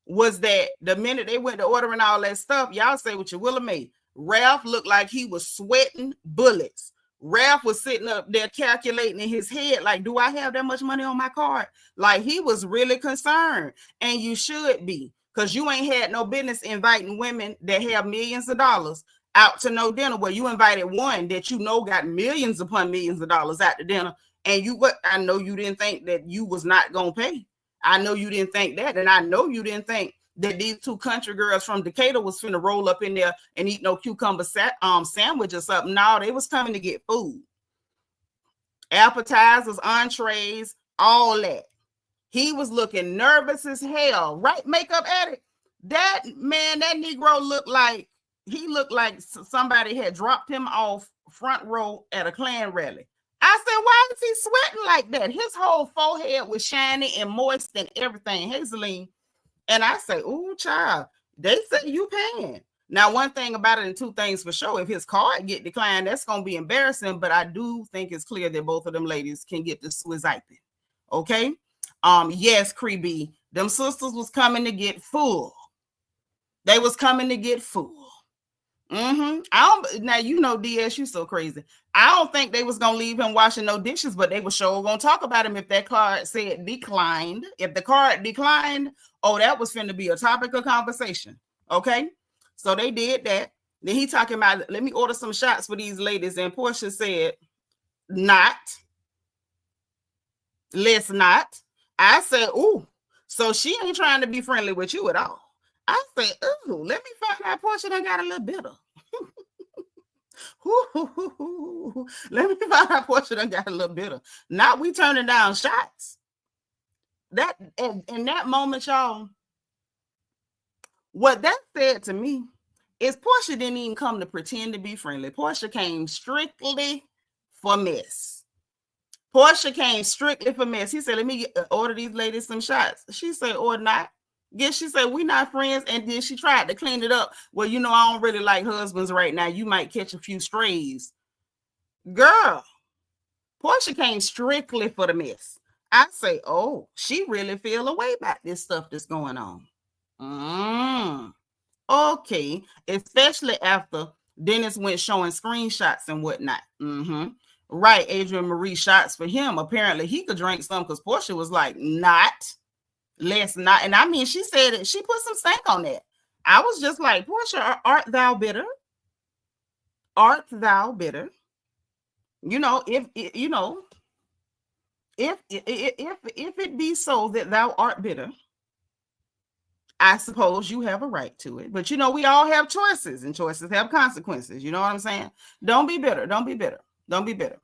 was that the minute they went to ordering all that stuff, y'all say what you will of me, Ralph looked like he was sweating bullets. Ralph was sitting up there calculating in his head, like, do I have that much money on my card? Like he was really concerned, and you should be. Because you ain't had no business inviting women that have millions of dollars out to no dinner where you invited one that you know got millions upon millions of dollars out to dinner. And I know you didn't think that you was not going to pay. I know you didn't think that. And I know you didn't think that these two country girls from Decatur was finna roll up in there and eat no cucumber sandwich or something. No, they was coming to get food. Appetizers, entrees, all that. He was looking nervous as hell, right? Makeup addict. That man, that Negro looked like somebody had dropped him off front row at a Klan rally. I said, why is he sweating like that? His whole forehead was shiny and moist and everything, Hazeline. And I say, ooh, child, they say you paying. Now, one thing about it, and two things for sure, if his card get declined, that's going to be embarrassing. But I do think it's clear that both of them ladies can get the Swizziping. Okay? Yes, Creepy. Them sisters was coming to get full. They was coming to get full. Now you know DS, you so crazy. I don't think they was gonna leave him washing no dishes, but they were sure gonna talk about him if that card said declined. If the card declined, oh, that was finna be a topic of conversation. Okay, so they did that. Then he talking about, let me order some shots for these ladies, and Porsha said, not. Let's not. I said, ooh, so she ain't trying to be friendly with you at all. I said, ooh, let me find out Porsha done got a little bitter. Let me find out Porsha done got a little bitter. Now we turning down shots. That in that moment, y'all, what that said to me is Porsha didn't even come to pretend to be friendly. Porsha came strictly for mess. Porsha came strictly for mess. He said, let me order these ladies some shots. She said, or not. Yes, she said, we not friends. And then she tried to clean it up. Well, you know, I don't really like husbands right now. You might catch a few strays. Girl, Porsha came strictly for the mess. I say, oh, she really feel a way about this stuff that's going on. Okay, especially after Dennis went showing screenshots and whatnot. Right, Adrian Marie shots for him. Apparently, he could drink some because Porsha was like, not, let's not. And I mean, she said it. She put some stank on that. I was just like, Porsha, art thou bitter? Art thou bitter? You know, if it be so that thou art bitter, I suppose you have a right to it. But you know, we all have choices, and choices have consequences. You know what I'm saying? Don't be bitter. Don't be bitter. Don't be bitter.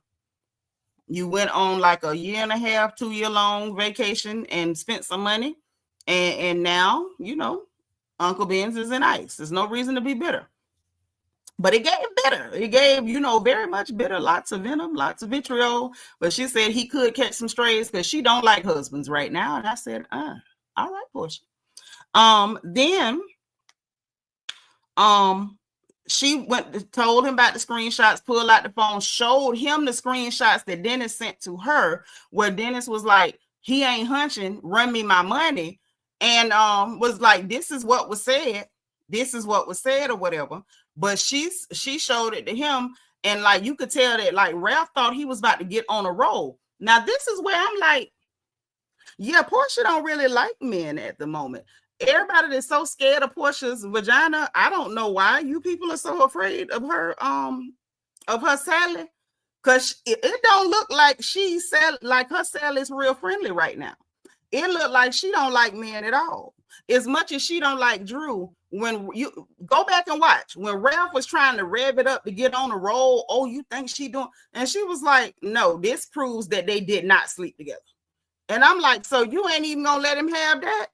You went on like a 1.5, 2 year long vacation and spent some money, and now, you know, Uncle Ben's is in ice. There's no reason to be bitter. But it gave bitter. It gave, you know, very much bitter, lots of venom, lots of vitriol. But she said he could catch some strays because she don't like husbands right now. And I said, all right, Porsha. Then she went, told him about the screenshots, pulled out the phone, showed him the screenshots that Dennis sent to her, where Dennis was like, he ain't hunching, run me my money. And was like, this is what was said. This is what was said or whatever. But she showed it to him, and like you could tell that like Ralph thought he was about to get on a roll. Now this is where I'm like, yeah, Porsha don't really like men at the moment. Everybody that's so scared of Porsha's vagina, I don't know why you people are so afraid of her Sally, because it don't look like her Sally is real friendly right now. It looked like she don't like men at all. As much as she don't like Drew. When you go back and watch, when Ralph was trying to rev it up to get on a roll, oh, you think she doing? And she was like, no, this proves that they did not sleep together. And I'm like, so you ain't even gonna let him have that?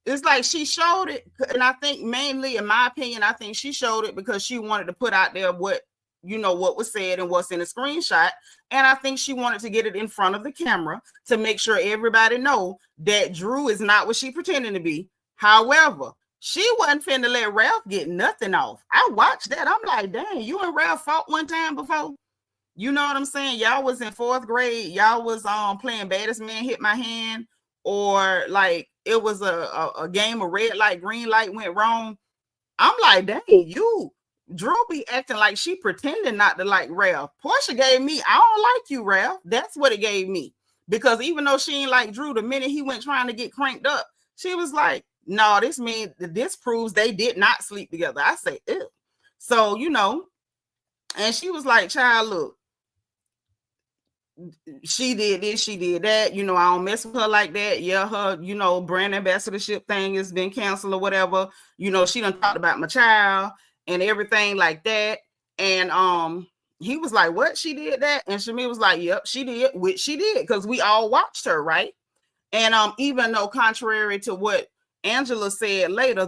It's like she showed it. And I think mainly, in my opinion, I think she showed it because she wanted to put out there what, you know, what was said and what's in the screenshot. And I think she wanted to get it in front of the camera to make sure everybody know that Drew is not what she pretending to be. However, she wasn't finna let Ralph get nothing off. I watched that. I'm like, dang, you and Ralph fought one time before? You know what I'm saying? Y'all was in 4th grade. Y'all was playing Baddest Man Hit My Hand, or like it was a game of red light, green light went wrong. I'm like, dang, Drew be acting like she pretending not to like Ralph. Porsha gave me, I don't like you, Ralph. That's what it gave me. Because even though she ain't like Drew, the minute he went trying to get cranked up, she was like, no, this proves they did not sleep together. I say, ew. So, you know, and she was like, child, look, she did this, she did that. You know, I don't mess with her like that. Yeah, her, you know, brand ambassadorship thing has been canceled or whatever. You know, she done talked about my child and everything like that. And he was like, what? She did that? And Shamea was like, yep, she did, which she did, because we all watched her, right? And even though contrary to what Angela said later,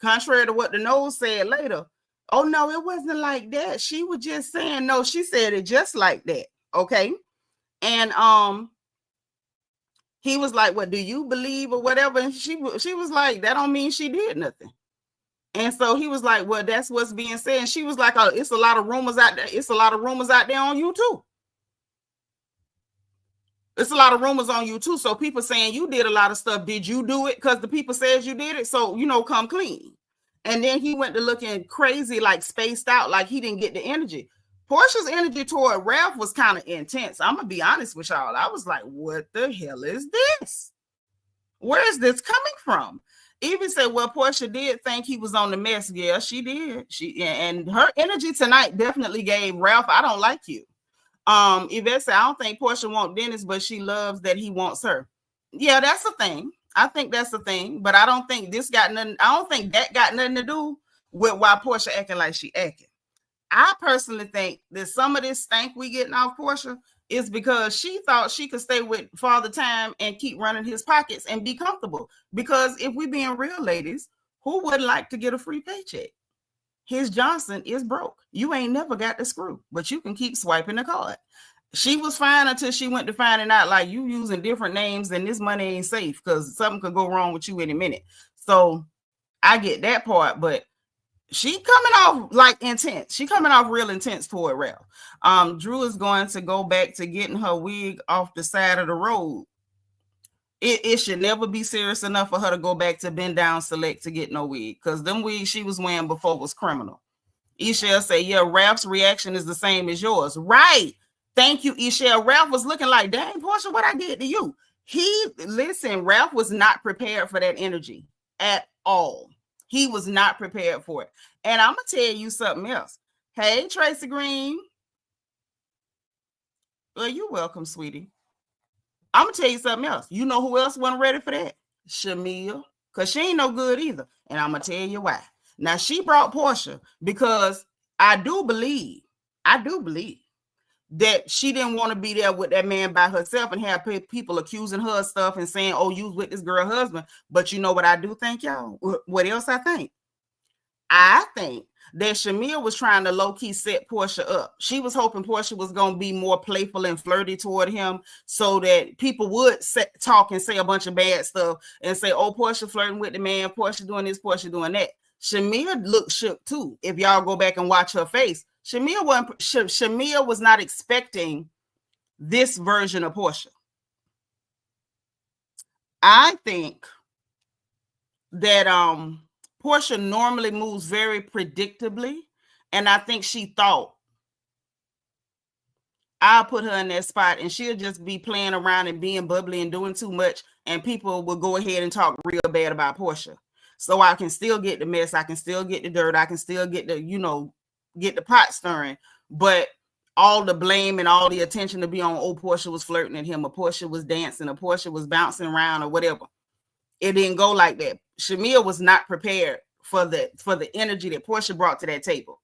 contrary to what the nose said later, oh no, it wasn't like that. She was just saying, no, she said it just like that. Okay. And he was like, what do you believe or whatever? And she was like, that don't mean she did nothing. And so he was like, well, that's what's being said. And she was like, oh, it's a lot of rumors out there. It's a lot of rumors out there on you too. It's a lot of rumors on you too. So people saying you did a lot of stuff. Did you do it? Because the people says you did it. So, you know, come clean. And then he went to looking crazy, like spaced out, like he didn't get the energy. Porsha's energy toward Ralph was kind of intense. I'm going to be honest with y'all. I was like, what the hell is this? Where is this coming from? Even said, well, Porsha did think he was on the mess. Yeah, she did. And her energy tonight definitely gave Ralph, I don't like you. Yvette said, I don't think Porsha wants Dennis, but she loves that he wants her. Yeah, that's the thing. I think that's the thing, but I don't think that got nothing to do with why Porsha acting like she acting. I personally think that some of this stank we getting off Porsha is because she thought she could stay with Father Time and keep running his pockets and be comfortable. Because if we being real, ladies, who would like to get a free paycheck? His Johnson is broke. You ain't never got the screw, but you can keep swiping the card. She was fine until she went to finding out like you using different names and this money ain't safe because something could go wrong with you in a minute. So I get that part, but she coming off like intense. She coming off real intense toward Ralph. Drew is going to go back to getting her wig off the side of the road. It should never be serious enough for her to go back to Bend Down Select to get no wig, because them wigs she was wearing before was criminal. Ishel say, yeah, Ralph's reaction is the same as yours. Right. Thank you, Ishel. Ralph was looking like, dang, Porsha, what I did to you? Ralph was not prepared for that energy at all. He was not prepared for it. And I'm going to tell you something else. Hey, Tracy Green. Well, you're welcome, sweetie. I'm going to tell you something else. You know who else wasn't ready for that? Shamea. Because she ain't no good either. And I'm going to tell you why. Now, she brought Porsha because I do believe that she didn't want to be there with that man by herself and have people accusing her of stuff and saying, oh, you was with this girl husband. But you know what I do think, y'all? What else I think? I think that Shamea was trying to low-key set Porsha up. She was hoping Porsha was going to be more playful and flirty toward him so that people would talk and say a bunch of bad stuff and say, oh, Porsha flirting with the man, Porsha doing this, Porsha doing that. Shamea looked shook too. If y'all go back and watch her face, Shamea was not expecting this version of Porsha. I think that Porsha normally moves very predictably, and I think she thought I'll put her in that spot and she'll just be playing around and being bubbly and doing too much, and people will go ahead and talk real bad about Porsha. So I can still get the mess, I can still get the dirt, I can still get the, get the pot stirring, but all the blame and all the attention to be on, oh, Porsha was flirting at him, or Porsha was dancing, or Porsha was bouncing around, or whatever. It didn't go like that. Shamea was not prepared for the energy that Porsha brought to that table.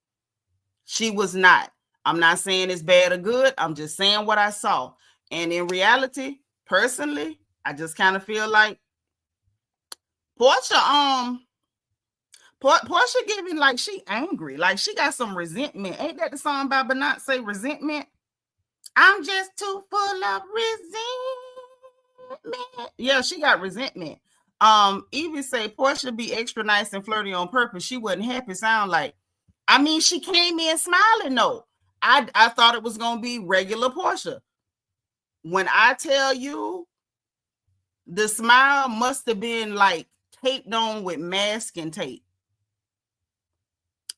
She was not. I'm not saying it's bad or good. I'm just saying what I saw. And in reality, personally, I just kind of feel like Porsha giving like she angry, like she got some resentment. Ain't that the song by Bernat say resentment? I'm just too full of resentment. Yeah, she got resentment. Even say Porsha be extra nice and flirty on purpose. She wasn't happy. Sound like, I mean, she came in smiling though. I thought it was gonna be regular Porsha. When I tell you, the smile must have been like taped on with masking tape.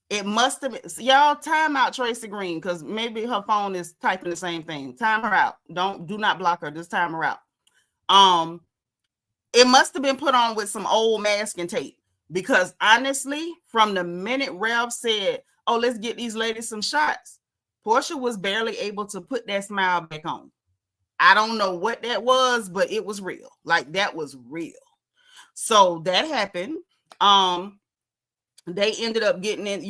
It must have been. Y'all time out Tracy Green, because maybe her phone is typing the same thing. Time her out. Do not block her. Just time her out. It must have been put on with some old masking tape, because honestly, from the minute Ralph said, oh, let's get these ladies some shots, Porsha was barely able to put that smile back on. I don't know what that was, but it was real. Like, that was real. So that happened. They ended up getting in,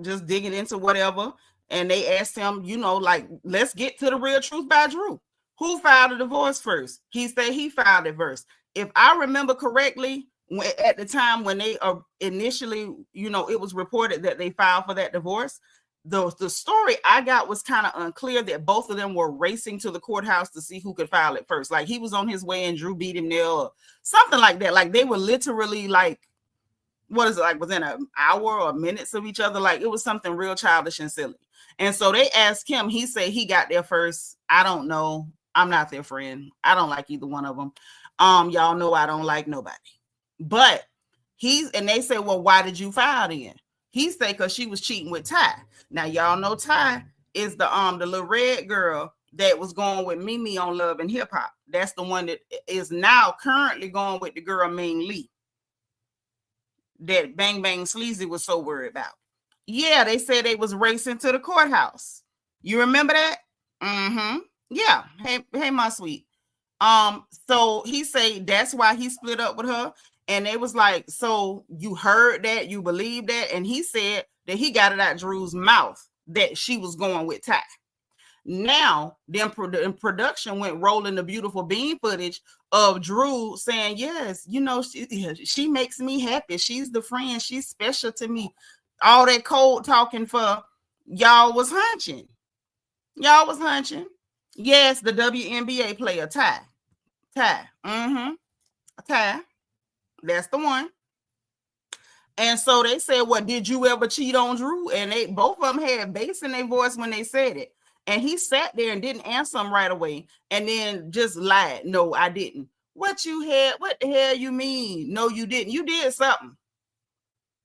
just digging into whatever. And they asked him, like, let's get to the real truth by Drew. Who filed a divorce first? He said he filed it first. If I remember correctly, at the time when they initially, it was reported that they filed for that divorce, the story I got was kind of unclear, that both of them were racing to the courthouse to see who could file it first. Like, he was on his way and Drew beat him there, or something like that. Like, they were literally like, what is it, like within an hour or minutes of each other? Like, it was something real childish and silly. And so they asked him, he said he got there first. I don't know. I'm not their friend. I don't like either one of them. Y'all know I don't like nobody. But and they said, well, why did you file then? He said, because she was cheating with Ty. Now, y'all know Ty is the little red girl that was going with Mimi on Love and Hip Hop. That's the one that is now currently going with the girl Ming Lee that Bang Bang Sleazy was so worried about. Yeah, they said they was racing to the courthouse. You remember that? Mm-hmm. Yeah. Hey, my sweet. So he said that's why he split up with her. And they was like, so you heard that, you believe that? And he said that he got it out Drew's mouth that she was going with Ty. Now, then production went rolling the beautiful bean footage of Drew saying, yes, she makes me happy. She's the friend. She's special to me. All that cold talking for y'all was hunching. Yes, the WNBA player, Ty. Mm-hmm. Ty. That's the one. And so they said, well, did you ever cheat on Drew? And they both of them had bass in their voice when they said it. And he sat there and didn't answer them right away, and then just lied. No, I didn't. What you had? What the hell you mean? No, you didn't. You did something.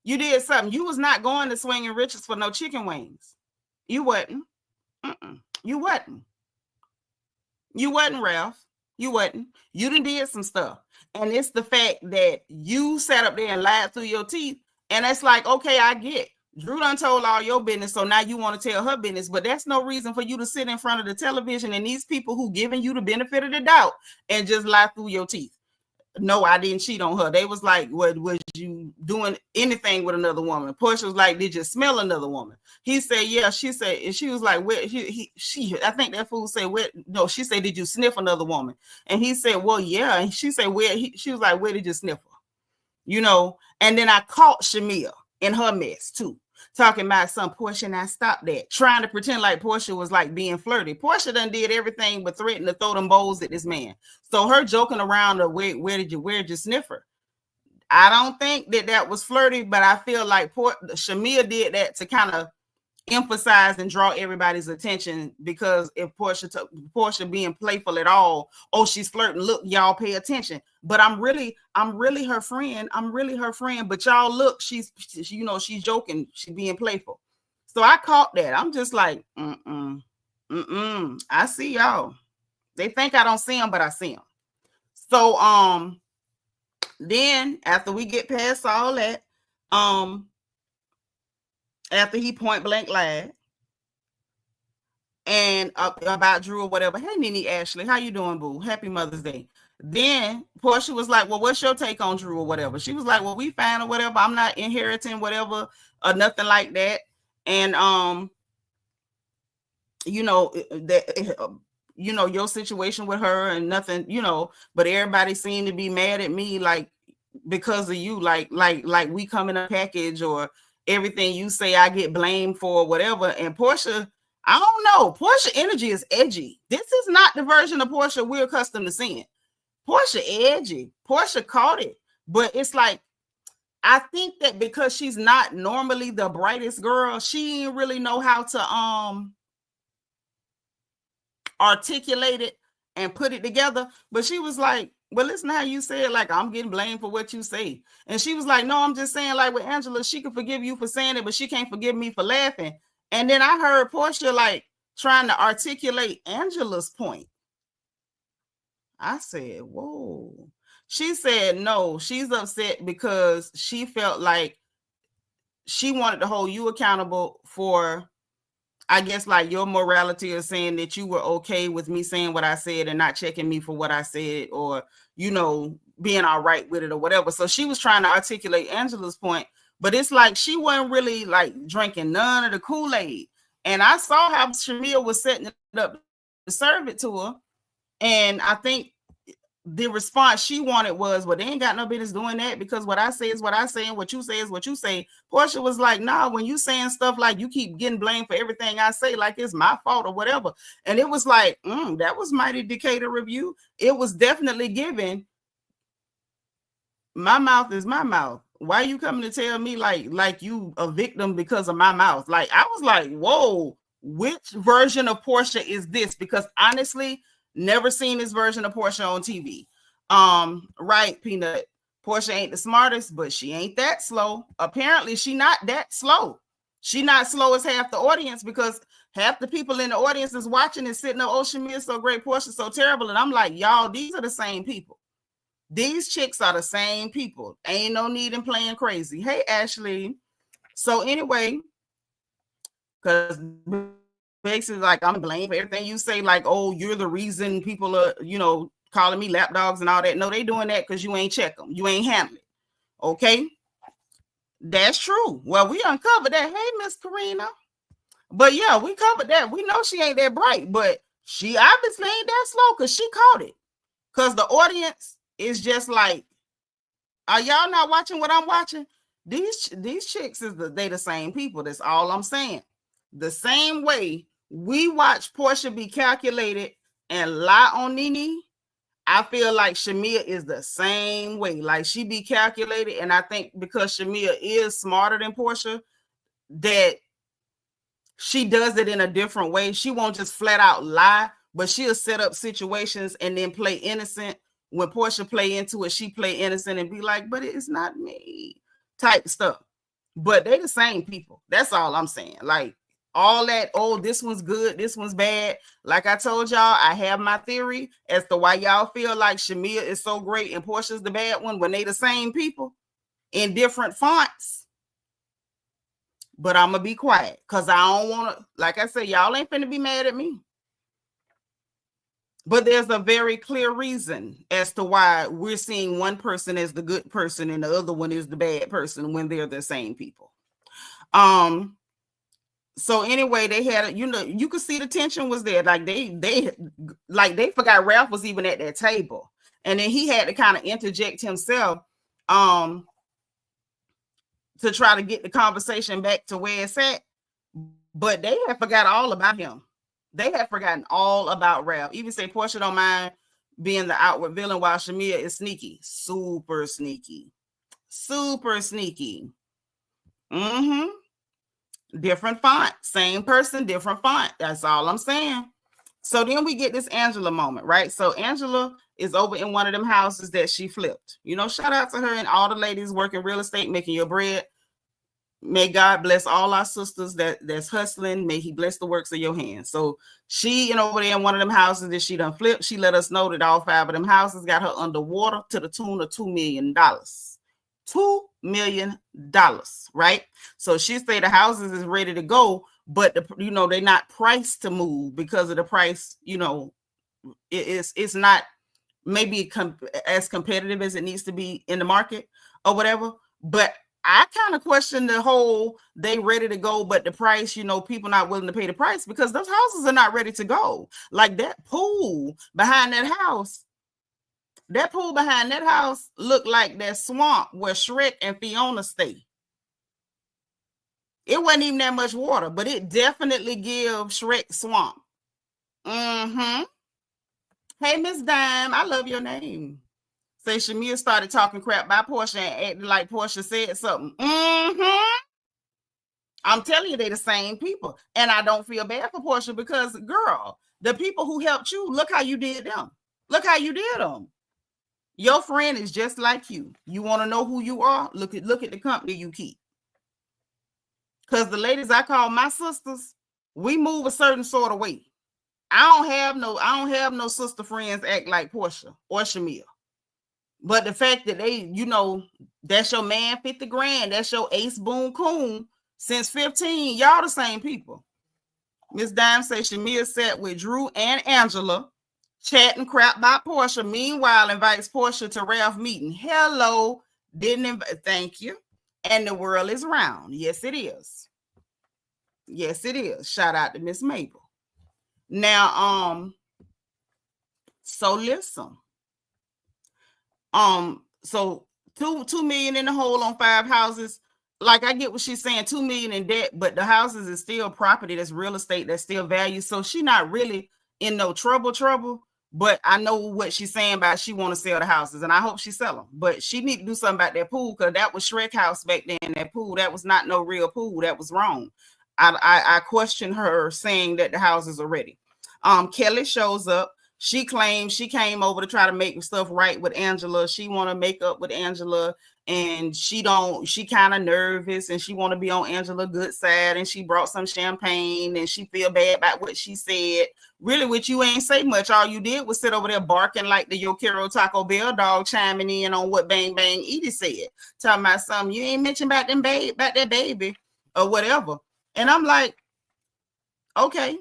You did something. You was not going to Swinging Riches for no chicken wings. You wasn't. You wasn't. You wasn't, Ralph. You wasn't. You done did some stuff. And it's the fact that you sat up there and lied through your teeth. And it's like, okay, I get. Drew done told all your business, so now you want to tell her business, but that's no reason for you to sit in front of the television and these people who giving you the benefit of the doubt and just lie through your teeth. No, I didn't cheat on her. They was like, what was you doing anything with another woman? Porsha was like, did you smell another woman? He said, yeah. She said, and she was like, where I think that fool said, where? No, she said, did you sniff another woman? And he said, well, yeah. And she said, where? She was like, where did you sniff her? You know, and then I caught Shamea in her mess too, talking about some Porsha, and I stopped that, trying to pretend like Porsha was like being flirty. Porsha done did everything but threaten to throw them bowls at this man. So her joking around, where did you sniff her? I don't think that was flirty, but I feel like Shamea did that to kind of emphasize and draw everybody's attention, because if Porsha being playful at all, oh, she's flirting, look, y'all pay attention. But I'm really her friend. I'm really her friend. But y'all look, she's joking, she's being playful. So I caught that. I'm just like, I see y'all. They think I don't see them, but I see them. So then after we get past all that, after he point blank lied and about Drew or whatever. Hey, Nene Ashley, how you doing, boo? Happy Mother's Day. Then Porsha was like, well, what's your take on Drew or whatever? She was like, well, we fine or whatever. I'm not inheriting whatever or nothing like that. And your situation with her and nothing, but everybody seemed to be mad at me, like, because of you, like we come in a package, or everything you say I get blamed for, whatever. And Porsha, I don't know. Porsha energy is edgy. This is not the version of Porsha we're accustomed to seeing. Porsha edgy. Porsha caught it. But it's like, I think that because she's not normally the brightest girl, she didn't really know how to articulate it and put it together. But she was like, well, listen how you say it, like, I'm getting blamed for what you say. And she was like, no, I'm just saying, like with Angela, she can forgive you for saying it, but she can't forgive me for laughing. And then I heard Porsha like trying to articulate Angela's point. I said, whoa. She said, no, she's upset because she felt like she wanted to hold you accountable for, I guess, like your morality of saying that you were okay with me saying what I said and not checking me for what I said, or, being all right with it or whatever. So she was trying to articulate Angela's point, but it's like she wasn't really like drinking none of the Kool-Aid. And I saw how Shamea was setting it up to serve it to her. And I think the response she wanted was, well, they ain't got no business doing that, because what I say is what I say and what you say is what you say. Porsha was like, nah, when you saying stuff like you keep getting blamed for everything I say, like it's my fault or whatever. And it was like, that was mighty Decatur review. It was definitely given, my mouth is my mouth. Why are you coming to tell me like you a victim because of my mouth? Like, I was like, whoa, which version of Porsha is this? Because honestly, never seen this version of Porsha on TV. Right, Peanut. Porsha ain't the smartest, but she ain't that slow. Apparently, she not that slow. She not slow as half the audience, because half the people in the audience is watching and sitting up, oh, Shamea is so great, Porsha so terrible. And I'm like, y'all, these are the same people. These chicks are the same people. Ain't no need in playing crazy. Hey, Ashley. So anyway, because basically, like, I'm blamed for everything you say, like, oh, you're the reason people are, calling me lapdogs and all that. No, they doing that because you ain't check them. You ain't handle it. Okay? That's true. Well, we uncovered that. Hey, Miss Karina. But yeah, we covered that. We know she ain't that bright, but she obviously ain't that slow, because she caught it. Because the audience is just like, are y'all not watching what I'm watching? These chicks they the same people. That's all I'm saying. The same way we watch Porsha be calculated and lie on Nene, I feel like Shamea is the same way. Like, she be calculated, and I think because Shamea is smarter than Porsha, that she does it in a different way. She won't just flat out lie, but she'll set up situations and then play innocent when Porsha play into it, she play innocent and be like, but it's not me type stuff. But they the same people. That's all I'm saying. Like all that, oh, this one's good, this one's bad. Like I told y'all, I have my theory as to why y'all feel like Shamea is so great and Porsha's the bad one when they the same people in different fonts. But I'm gonna be quiet because I don't want to, like I said, y'all ain't finna be mad at me. But there's a very clear reason as to why we're seeing one person as the good person and the other one is the bad person when they're the same people. So anyway, they had, you could see the tension was there. Like they forgot Ralph was even at that table. And then he had to kind of interject himself to try to get the conversation back to where it's at. But they had forgot all about him. They had forgotten all about Ralph. Even say Porsha don't mind being the outward villain while Shamea is sneaky. Super sneaky. Super sneaky. Different font. Same person, different font. That's all I'm saying. So then we get this Angela moment, right? So Angela is over in one of them houses that she flipped. Shout out to her and all the ladies working real estate, making your bread. May God bless all our sisters that's hustling. May he bless the works of your hands. So she, over there in one of them houses that she done flipped, she let us know that all 5 of them houses got her underwater to the tune of $2 million. $2 million, right? So she said the houses is ready to go, but they're not priced to move because of the price. It's not maybe as competitive as it needs to be in the market or whatever. But I kind of question the whole they ready to go, but the price, people not willing to pay the price because those houses are not ready to go. Like that pool behind that house. That pool behind that house looked like that swamp where Shrek and Fiona stay. It wasn't even that much water, but it definitely gives Shrek swamp. Hey, Miss Dime, I love your name. Say Shamea started talking crap by Porsha and acting like Porsha said something. I'm telling you, they the same people. And I don't feel bad for Porsha because, girl, the people who helped you, look how you did them. Look how you did them. Your friend is just like you. You want to know who you are? Look at the company you keep. Because the ladies I call my sisters, we move a certain sort of way. I don't have no sister friends act like Porsha or Shamea. But the fact that they, that's your man 50 grand, that's your ace boom coon since 15, y'all the same people. Miss Dime says Shamea sat with Drew and Angela chatting crap about Porsha. Meanwhile, invites Porsha to Ralph meeting. Hello, thank you. And the world is round. Yes, it is. Yes, it is. Shout out to Miss Mabel. Now, so listen. So $2 million in the hole on 5 houses. Like I get what she's saying, $2 million in debt, but the houses is still property, that's real estate, that's still value. So she not really in no trouble. But I know what she's saying about she want to sell the houses, and I hope she sell them. But she need to do something about that pool because that was Shrek house back then. That pool, that was not no real pool. That was wrong. I question her saying that the houses are ready. Kelli shows up. She claims she came over to try to make stuff right with Angela. She want to make up with Angela, and she kind of nervous, and she want to be on Angela's good side, and she brought some champagne, and she feel bad about what she said. Really, what you ain't say much. All you did was sit over there barking like the Yokero Taco Bell dog, chiming in on what Bang Bang Edie said, talking about something you ain't mentioned about that baby or whatever. And I'm like, okay.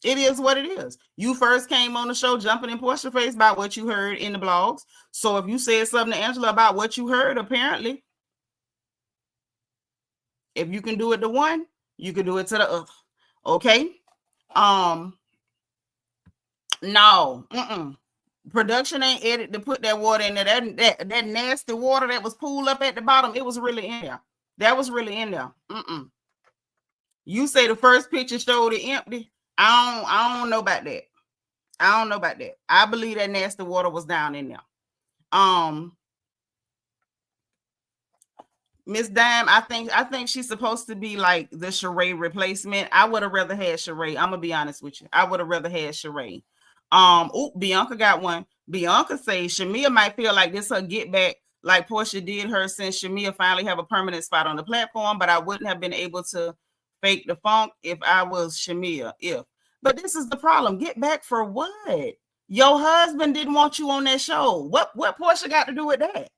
It is what it is. You first came on the show jumping in Porsha's face about what you heard in the blogs. So if you said something to Angela about what you heard, apparently, if you can do it to one, you can do it to the other. Okay? No. Production ain't edited to put that water in there. That nasty water that was pooled up at the bottom, it was really in there. That was really in there. You say the first picture showed it empty. I don't know about that. I don't know about that. I believe that nasty water was down in there. Miss Dime, I think she's supposed to be like the Sheree replacement. I would have rather had Sheree. I'm gonna be honest with you. I would have rather had Sheree. Bianca got one. Bianca says Shamea might feel like this her get back, like Porsha did her, since Shamea finally have a permanent spot on the platform. But I wouldn't have been able to fake the funk if I was Shamea. But this is the problem. Get back for what? Your husband didn't want you on that show. What Porsha got to do with that?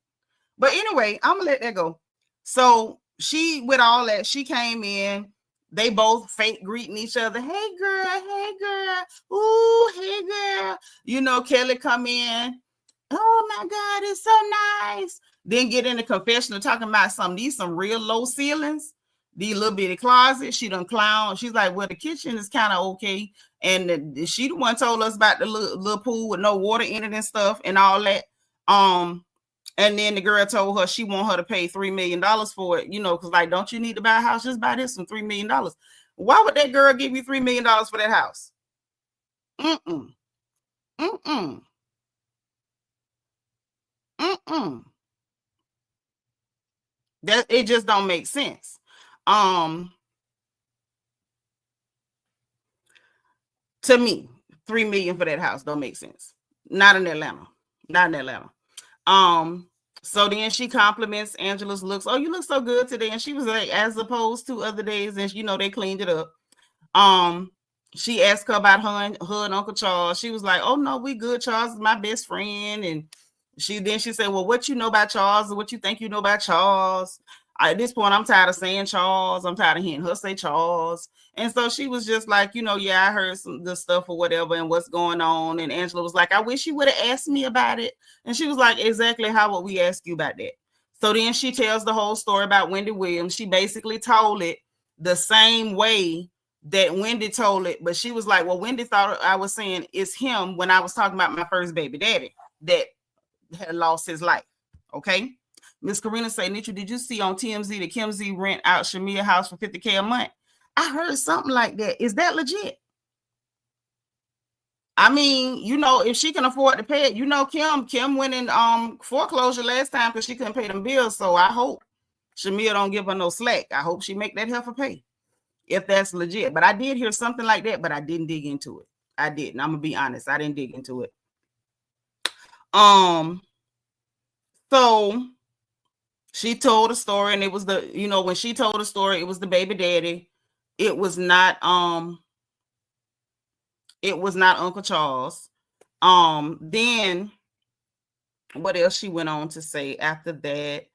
But anyway, I'm gonna let that go. So she, with all that, she came in. They both fake greeting each other. Hey girl. Ooh, hey girl. You know, Kelli come in. Oh my God, it's so nice. Then get in the confessional talking about some real low ceilings, these little bitty closets. She done clown. She's like, well, the kitchen is kind of okay. And she the one told us about the little pool with no water in it and stuff and all that. And then the girl told her she want her to pay $3 million for it, you know, because like, don't you need to buy a house? Just buy this from $3 million. Why would that girl give you $3 million for that house? That it just don't make sense. To me, $3 million for that house don't make sense. Not in Atlanta. So then she compliments Angela's looks. Oh, you look so good today. And she was like, as opposed to other days, and you know, they cleaned it up. She asked her about her and Uncle Charles. She was like, oh no, we good. Charles is my best friend. And she said, well, what you know about Charles, or what you think you know about Charles? At this point, I'm tired of saying Charles. I'm tired of hearing her say Charles. And so she was just like, you know, yeah, I heard some the stuff or whatever and what's going on. And Angela was like, I wish you would have asked me about it. And she was like, exactly how would we ask you about that? So then she tells the whole story about Wendy Williams. She basically told it the same way that Wendy told it. But she was like, well, Wendy thought I was saying it's him when I was talking about my first baby daddy that had lost his life. Okay. Miss Karina say, Nitra, did you see on TMZ that Kim Z rent out Shamea house for $50K a month? I heard something like that. Is that legit? I mean, you know, if she can afford to pay it, you know, Kim went in foreclosure last time because she couldn't pay them bills. So I hope Shamea don't give her no slack. I hope she make that heifer pay if that's legit. But I did hear something like that, but I didn't dig into it. I didn't. I'm gonna be honest. I didn't dig into it. So she told a story, and it was the, you know, when she told a story, it was the baby daddy. It was not Uncle Charles. Then what else she went on to say after that?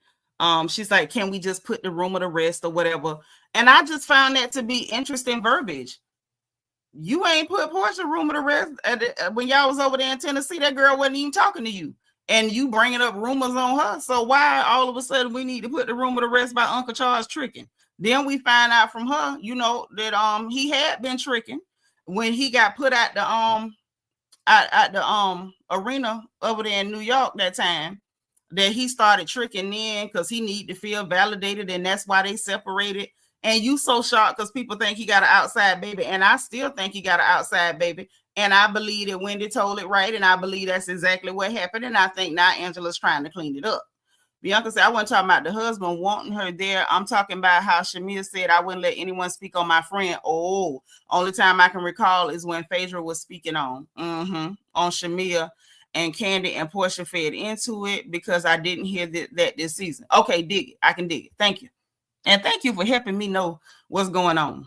She's like, can we just put the rumor to rest or whatever? And I just found that to be interesting verbiage. You ain't put Porsha rumor to rest when y'all was over there in Tennessee. That girl wasn't even talking to you, and you bringing up rumors on her. So why all of a sudden we need to put the rumor to rest by Uncle Charles tricking? Then we find out from her, you know, that he had been tricking when he got put at the arena over there in New York that time. That he started tricking then because he needed to feel validated, and that's why they separated. And you so shocked because people think he got an outside baby, and I still think he got an outside baby. And I believe that Wendy told it right, and I believe that's exactly what happened. And I think now Angela's trying to clean it up. Bianca said, I wasn't talking about the husband wanting her there. I'm talking about how Shamea said, I wouldn't let anyone speak on my friend. Oh, only time I can recall is when Phaedra was speaking on Shamea, and Candy and Porsha fed into it because I didn't hear that this season. Okay, dig it. I can dig it. Thank you. And thank you for helping me know what's going on.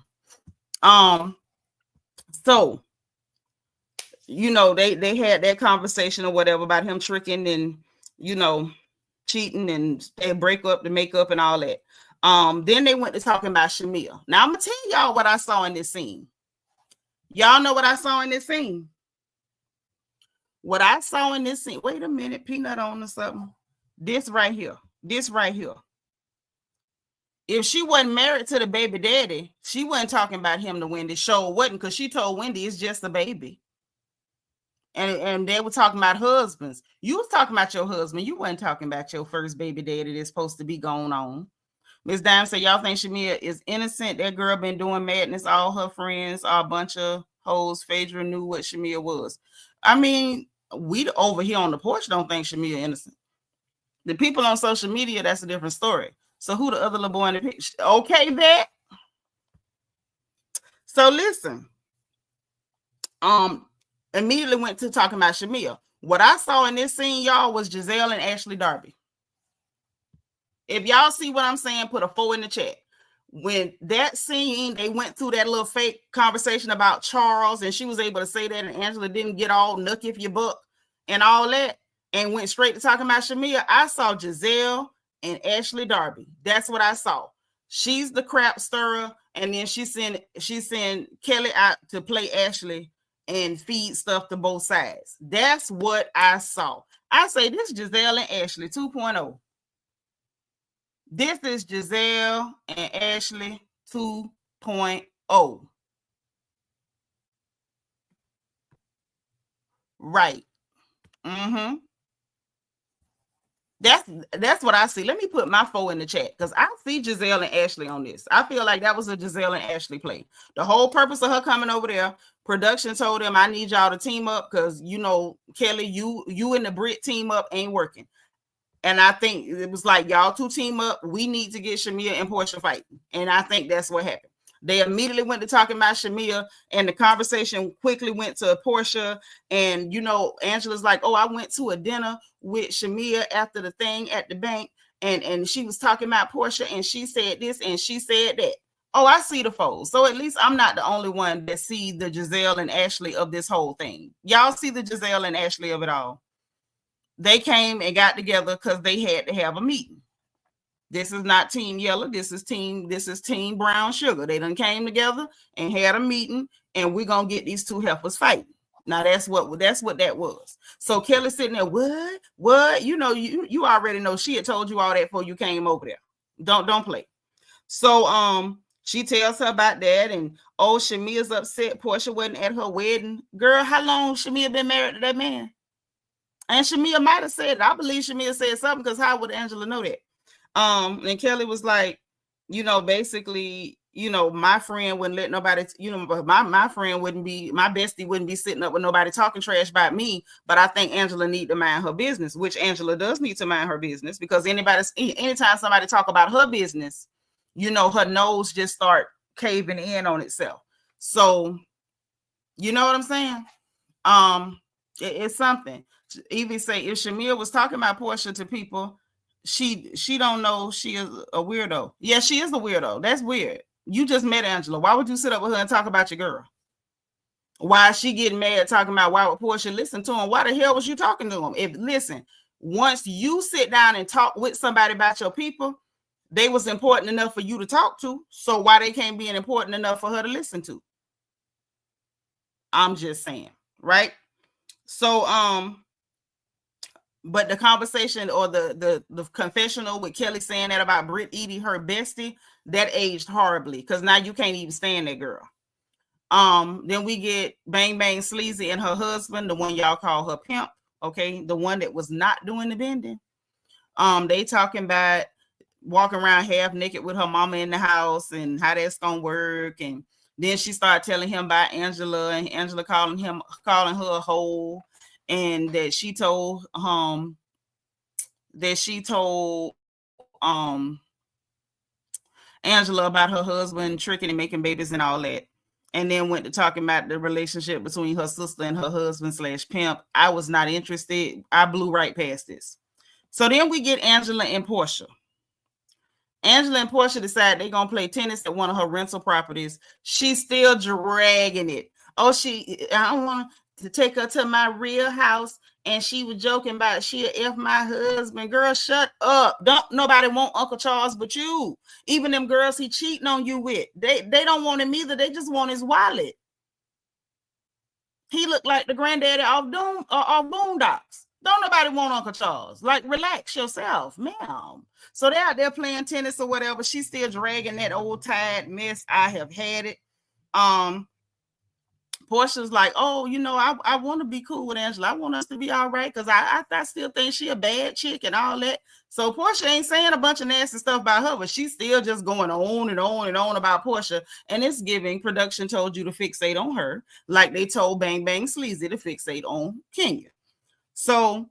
So, you know, they had that conversation or whatever about him tricking and, you know, cheating, and they break up to make up and all that. Then they went to talking about Shamea. Now I'm gonna tell y'all what I saw in this scene. Y'all know what I saw in this scene. What I saw in this scene. Wait a minute, peanut on or something. This right here. If she wasn't married to the baby daddy, she wasn't talking about him to Wendy. Sure wasn't, because she told Wendy it's just a baby. And they were talking about husbands. You was talking about your husband. You wasn't talking about your first baby daddy that's supposed to be going on. Miss Dime said, y'all think Shamea is innocent? That girl been doing madness. All her friends are a bunch of hoes. Phaedra knew what Shamea was. I mean, we over here on the porch don't think Shamea innocent. The people on social media, that's a different story. So who the other little boy in the picture? Okay, that. So listen. immediately went to talking about Shamea. What I saw in this scene, y'all, was Giselle and Ashley Darby. If y'all see what I'm saying, put a 4 in the chat. When that scene, they went through that little fake conversation about Charles, and she was able to say that, and Angela didn't get all nuck if you buck and all that, and went straight to talking about Shamea. I saw Giselle and Ashley Darby. That's what I saw. She's the crap stirrer, and then she sent Kelli out to play Ashley and feed stuff to both sides. That's what I saw. I say this Giselle and Ashley 2.0. This is Giselle and Ashley 2.0. Right. Mm-hmm. That's what I see. Let me put my 4 in the chat because I see Giselle and Ashley on this. I feel like that was a Giselle and Ashley play. The whole purpose of her coming over there, production told them, I need y'all to team up because, you know, Kelli, you and the Brit team up ain't working. And I think it was like, y'all two team up. We need to get Shamea and Porsha fighting. And I think that's what happened. They immediately went to talking about Shamea, and the conversation quickly went to Porsha. And, you know, Angela's like, oh, I went to a dinner with Shamea after the thing at the bank. And she was talking about Porsha, and she said this and she said that. Oh, I see the foes. So at least I'm not the only one that see the Giselle and Ashley of this whole thing. Y'all see the Giselle and Ashley of it all. They came and got together because they had to have a meeting. This is not Team Yellow. This is Team Brown Sugar. They done came together and had a meeting, and we're gonna get these two heifers fighting. Now that's what that was. So Kelli sitting there, what? You know, you already know she had told you all that before you came over there. Don't play. So she tells her about that, and oh, Shamea's upset Porsha wasn't at her wedding. Girl, how long Shamea been married to that man? And Shamea might have said it. I believe Shamea said something, because how would Angela know that? And Kelli was like, you know, basically, you know, my friend wouldn't let nobody, you know, my friend wouldn't be, my bestie wouldn't be sitting up with nobody talking trash about me. But I think Angela need to mind her business, which Angela does need to mind her business, because anytime somebody talk about her business, you know, her nose just start caving in on itself. So, you know what I'm saying? It's something. Evie say if Shamea was talking about Porsha to people, she don't know she is a weirdo. Yeah, she is a weirdo. That's weird. You just met Angela. Why would you sit up with her and talk about your girl? Why is she getting mad talking about why would Porsha listen to him? Why the hell was you talking to him? Listen, once you sit down and talk with somebody about your people, they was important enough for you to talk to. So why they can't be important enough for her to listen to? I'm just saying, right? So but the conversation or the confessional with Kelli saying that about Brit eating her bestie, that aged horribly, because now you can't even stand that girl. Then we get Bang Bang Sleazy and her husband, the one y'all call her pimp, okay, the one that was not doing the bending. They talking about walking around half naked with her mama in the house and how that's gonna work. And then she started telling him about Angela, and Angela calling her a hoe. And that she told Angela about her husband tricking and making babies and all that. And then went to talking about the relationship between her sister and her husband / pimp. I was not interested. I blew right past this. So then we get Angela and Porsha. Angela and Porsha decide they're going to play tennis at one of her rental properties. She's still dragging it. Oh, I don't want to take her to my real house, and she was joking about she'll F my husband. Girl, shut up. Don't nobody want Uncle Charles but you. Even them girls he cheating on you with, they don't want him either. They just want his wallet. He looked like the granddaddy of Boondocks. Don't nobody want Uncle Charles. Like, relax yourself, ma'am. So they're out there playing tennis or whatever. She's still dragging that old tired mess. I have had it. Porsha's like, oh, you know, I want to be cool with Angela. I want us to be all right, because I still think she a bad chick and all that. So Porsha ain't saying a bunch of nasty stuff about her, but she's still just going on and on and on about Porsha. And it's giving production told you to fixate on her, like they told Bang Bang Sleazy to fixate on Kenya. So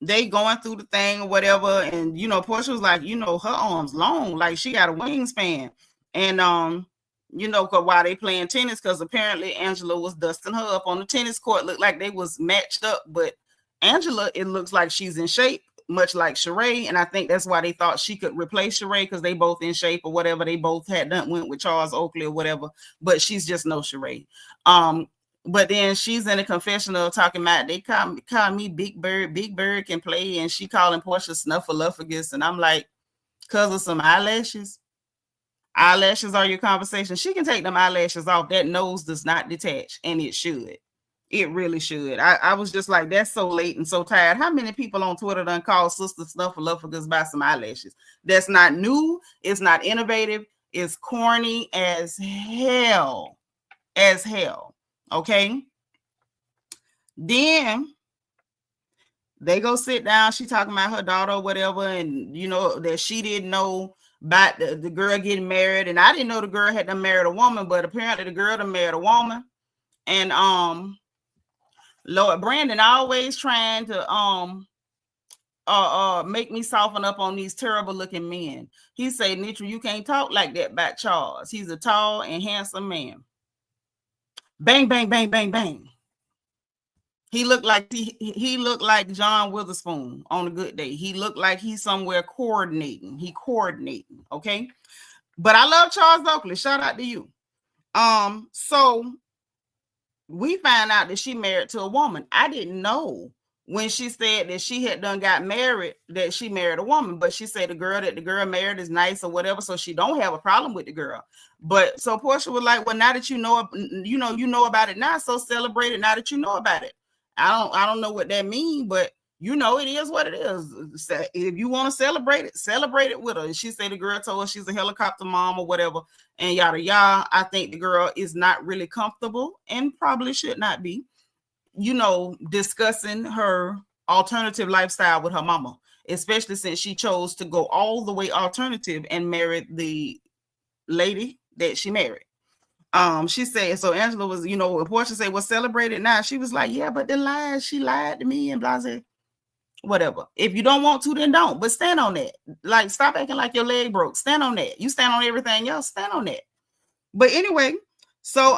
they going through the thing or whatever. And, you know, Porsha was like, you know, her arms long, like she got a wingspan. And you know, while they playing tennis, because apparently Angela was dusting her up on the tennis court. Looked like they was matched up, but Angela, it looks like she's in shape, much like Sheree, and I think that's why they thought she could replace Sheree, because they both in shape or whatever. They both had done went with Charles Oakley or whatever, but she's just no Sheree. But then she's in a confessional talking about they call me Big Bird. Big Bird can play, and she calling Porsha Snuffleupagus, and I'm like, because of some eyelashes. Eyelashes are your conversation. She can take them eyelashes off. That nose does not detach, and it should. It really should. I was just like, that's so late and so tired. How many people on Twitter done called Sister Snuffleupagus by some eyelashes? That's not new. It's not innovative. It's corny as hell. As hell. Okay? Then they go sit down. She talking about her daughter or whatever, and you know that she didn't know about the girl getting married, and I didn't know the girl had done married a woman, but apparently the girl done married a woman. And Lord, Brandon always trying to make me soften up on these terrible looking men. He said, Nitra, you can't talk like that about Charles. He's a tall and handsome man. Bang, bang, bang, bang, bang. He looked like he looked like John Witherspoon on a good day. He looked like he's somewhere coordinating. He coordinating, okay? But I love Charles Oakley. Shout out to you. So we found out that she married to a woman. I didn't know when she said that she had done got married that she married a woman, but she said the girl that the girl married is nice or whatever, so she don't have a problem with the girl. But so Porsha was like, well, now that you know about it now, so celebrate it now that you know about it. I don't know what that means, but you know it is what it is. If you want to celebrate it with her. And she said the girl told her she's a helicopter mom or whatever, and yada yada. I think the girl is not really comfortable and probably should not be, you know, discussing her alternative lifestyle with her mama, especially since she chose to go all the way alternative and married the lady that she married. She said, so Angela was, you know, Porsha said, well, celebrate it now. She was like, yeah, but then she lied to me and blah, whatever. If you don't want to, then don't, but stand on that. Like, stop acting like your leg broke. Stand on that. You stand on everything else, stand on that. But anyway, so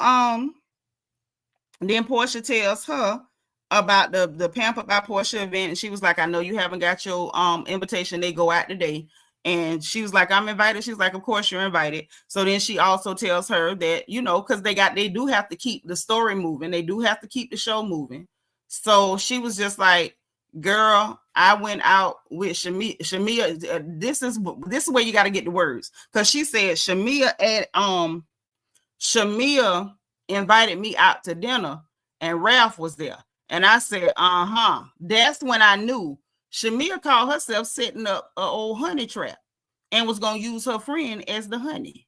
then Porsha tells her about the Pampered by Porsha event, and she was like, I know you haven't got your invitation. They go out today. And she was like, I'm invited. She's like, of course you're invited. So then she also tells her that, you know, because they do have to keep the story moving. They do have to keep the show moving. So she was just like, girl, I went out with Shamea. This is where you got to get the words. Because she said Shamea invited me out to dinner and Ralph was there. And I said, that's when I knew Shamea called herself setting up an old honey trap and was going to use her friend as the honey.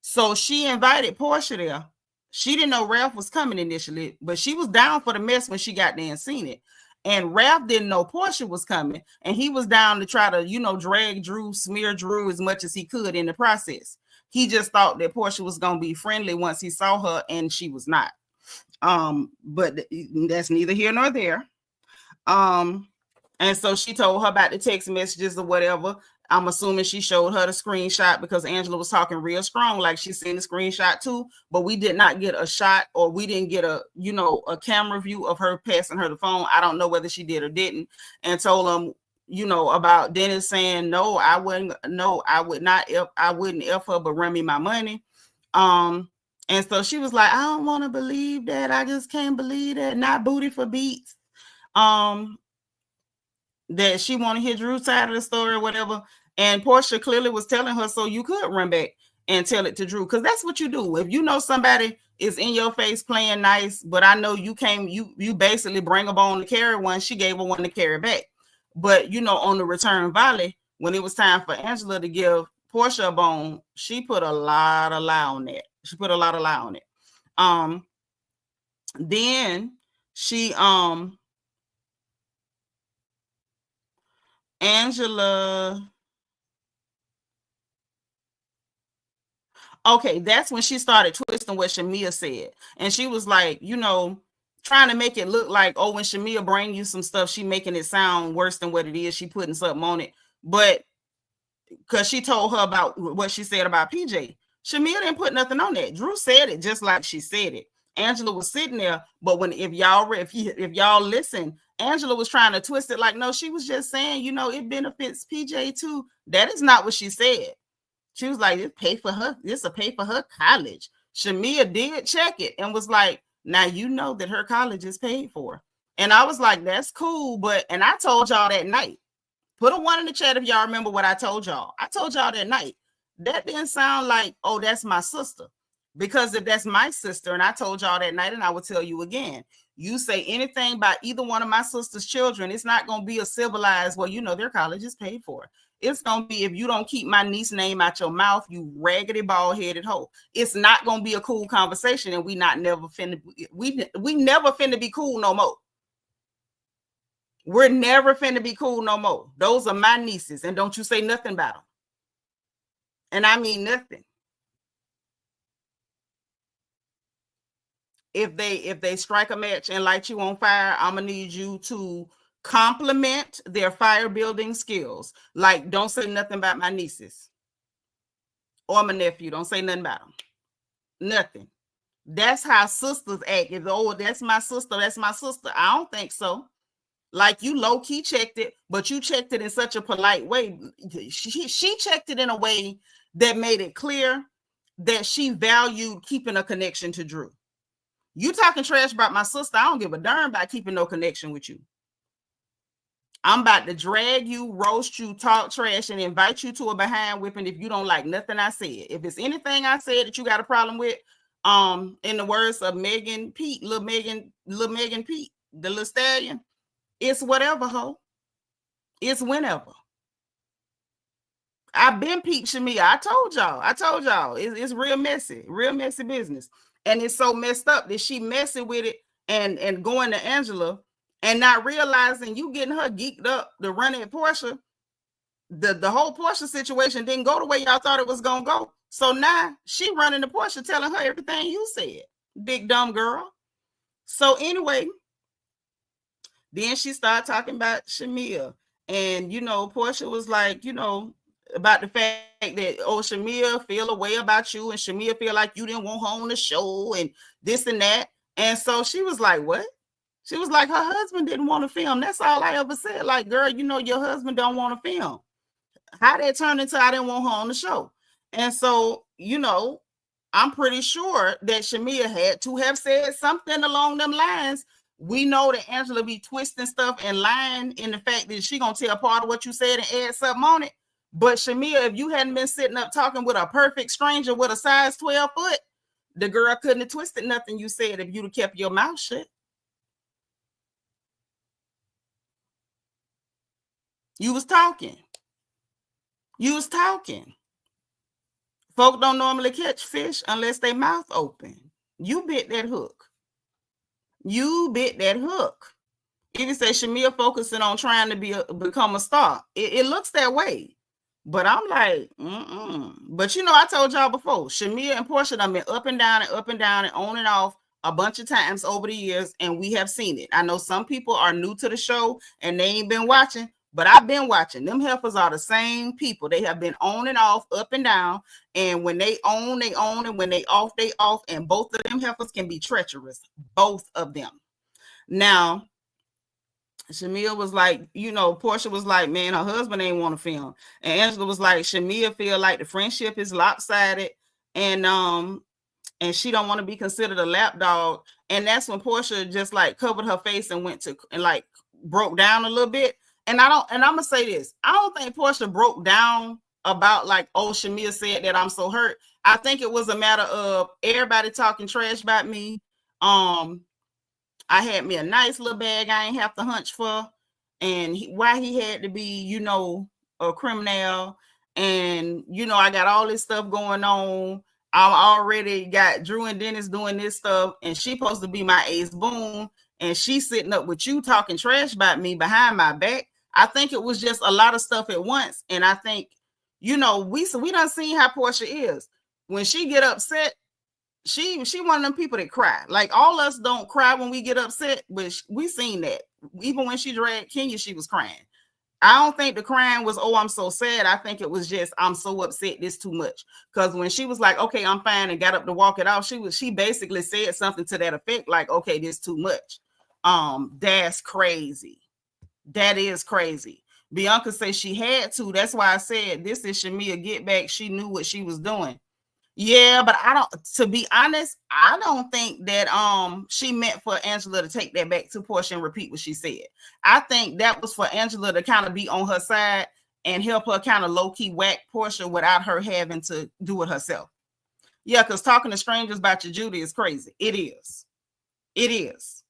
So she invited Porsha there. She didn't know Ralph was coming initially, but she was down for the mess when she got there and seen it. And Ralph didn't know Porsha was coming, and he was down to try to, you know, drag Drew, smear Drew as much as he could in the process. He just thought that Porsha was going to be friendly once he saw her, and she was not. But that's neither here nor there. And so she told her about the text messages or whatever. I'm assuming she showed her the screenshot because Angela was talking real strong, like she's seen the screenshot too, but we did not get a shot, or we didn't get a camera view of her passing her the phone. I don't know whether she did or didn't. And told them, you know, about Dennis saying, no, I wouldn't F her, but run me my money. And so she was like, I don't want to believe that. I just can't believe that. Not booty for beats. That she want to hear Drew's side of the story or whatever. And Porsha clearly was telling her so you could run back and tell it to Drew, because that's what you do. If you know somebody is in your face playing nice, but I know you basically bring a bone to carry one. She gave her one to carry back. But, you know, on the return volley, when it was time for Angela to give Porsha a bone, she put a lot of lie on that. Then she Angela. Okay, that's when she started twisting what Shamea said. And she was like, you know, trying to make it look like, oh, when Shamea bring you some stuff, she making it sound worse than what it is. She putting something on it. But because she told her about what she said about PJ. Shamea didn't put nothing on that. Drew said it just like she said it. Angela was sitting there, but if y'all listen, Angela was trying to twist it like, no, she was just saying, you know, it benefits PJ too. That is not what she said. She was like, this will pay for her college. Shamea did check it and was like, now you know that her college is paid for. And I was like, that's cool. And I told y'all that night. Put a 1 in the chat if y'all remember what I told y'all. I told y'all that night. That didn't sound like, oh, that's my sister. Because if that's my sister, and I told y'all that night, and I will tell you again, you say anything about either one of my sister's children, it's not going to be a civilized, well, you know, their college is paid for. It's going to be, if you don't keep my niece name out your mouth, you raggedy bald-headed hoe. It's not going to be a cool conversation, and we never finna be cool no more. We're never finna be cool no more. Those are my nieces, and don't you say nothing about them. And I mean nothing. If they strike a match and light you on fire, I'm gonna need you to compliment their fire building skills. Like, don't say nothing about my nieces or my nephew. Don't say nothing about them. Nothing. That's how sisters act. If, oh, that's my sister, that's my sister. I don't think so. Like, you low-key checked it, but you checked it in such a polite way. She checked it in a way that made it clear that she valued keeping a connection to Drew. You talking trash about my sister, I don't give a darn about keeping no connection with you. I'm about to drag you, roast you, talk trash, and invite you to a behind whipping if you don't like nothing I said. If it's anything I said that you got a problem with, in the words of Megan Pete, little Megan Pete, the little stallion, it's whatever, ho. It's whenever. I've been Pete Shamea. I told y'all. It's real messy business. And it's so messed up that she messing with it and going to Angela and not realizing you getting her geeked up to run at Porsha. The whole Porsha situation didn't go the way y'all thought it was going to go. So now she running to Porsha telling her everything you said. Big dumb girl. So anyway, then she started talking about Shamea. And, you know, Porsha was like, you know, about the fact that, oh, Shamea feel a way about you and Shamea feel like you didn't want her on the show and this and that. And so she was like, what? She was like, her husband didn't want to film. That's all I ever said. Like, girl, you know, your husband don't want to film. How that turned into I didn't want her on the show. And so, you know, I'm pretty sure that Shamea had to have said something along them lines. We know that Angela be twisting stuff and lying in the fact that she gonna tell part of what you said and add something on it. But Shamea, if you hadn't been sitting up talking with a perfect stranger with a size 12 foot, the girl couldn't have twisted nothing you said if you'd have kept your mouth shut. You was talking. Folk don't normally catch fish unless they mouth open. You bit that hook. If you say Shamea focusing on trying to become a star, it looks that way. But I'm like, But you know, I told y'all before, Shamea and Porsha done been up and down and on and off a bunch of times over the years, and we have seen it. I know some people are new to the show and they ain't been watching, but I've been watching. Them heifers are the same people. They have been on and off, up and down, and when they own, and when they off, and both of them heifers can be treacherous, both of them. Now, Shamea was like, you know, Porsha was like, man, her husband ain't want to film. And Angela was like, Shamea feel like the friendship is lopsided and she don't want to be considered a lapdog. And that's when Porsha just like covered her face and like broke down a little bit. And I'm gonna say this. I don't think Porsha broke down about like, oh, Shamea said that I'm so hurt. I think it was a matter of everybody talking trash about me. I had me a nice little bag I ain't have to hunch for. And why he had to be, you know, a criminal. And, you know, I got all this stuff going on. I already got Drew and Dennis doing this stuff. And she supposed to be my ace boom. And she's sitting up with you talking trash about me behind my back. I think it was just a lot of stuff at once. And I think, you know, we done seen how Porsha is. When she get upset, she one of them people that cry. Like, all us don't cry when we get upset, but we seen that. Even when she dragged Kenya, she was crying. I don't think the crying was, oh, I'm so sad. I think it was just, I'm so upset, this too much. Because when she was like, okay, I'm fine, and got up to walk it off, she basically said something to that effect, like, okay, this too much. That's crazy. That is crazy. Bianca says she had to. That's why I said this is Shamea get back. She knew what she was doing. Yeah, but I don't, to be honest, I don't think that she meant for Angela to take that back to Porsha and repeat what she said. I think that was for Angela to kind of be on her side and help her kind of low-key whack Porsha without her having to do it herself. Yeah, because talking to strangers about your Judy is crazy. It is. It is.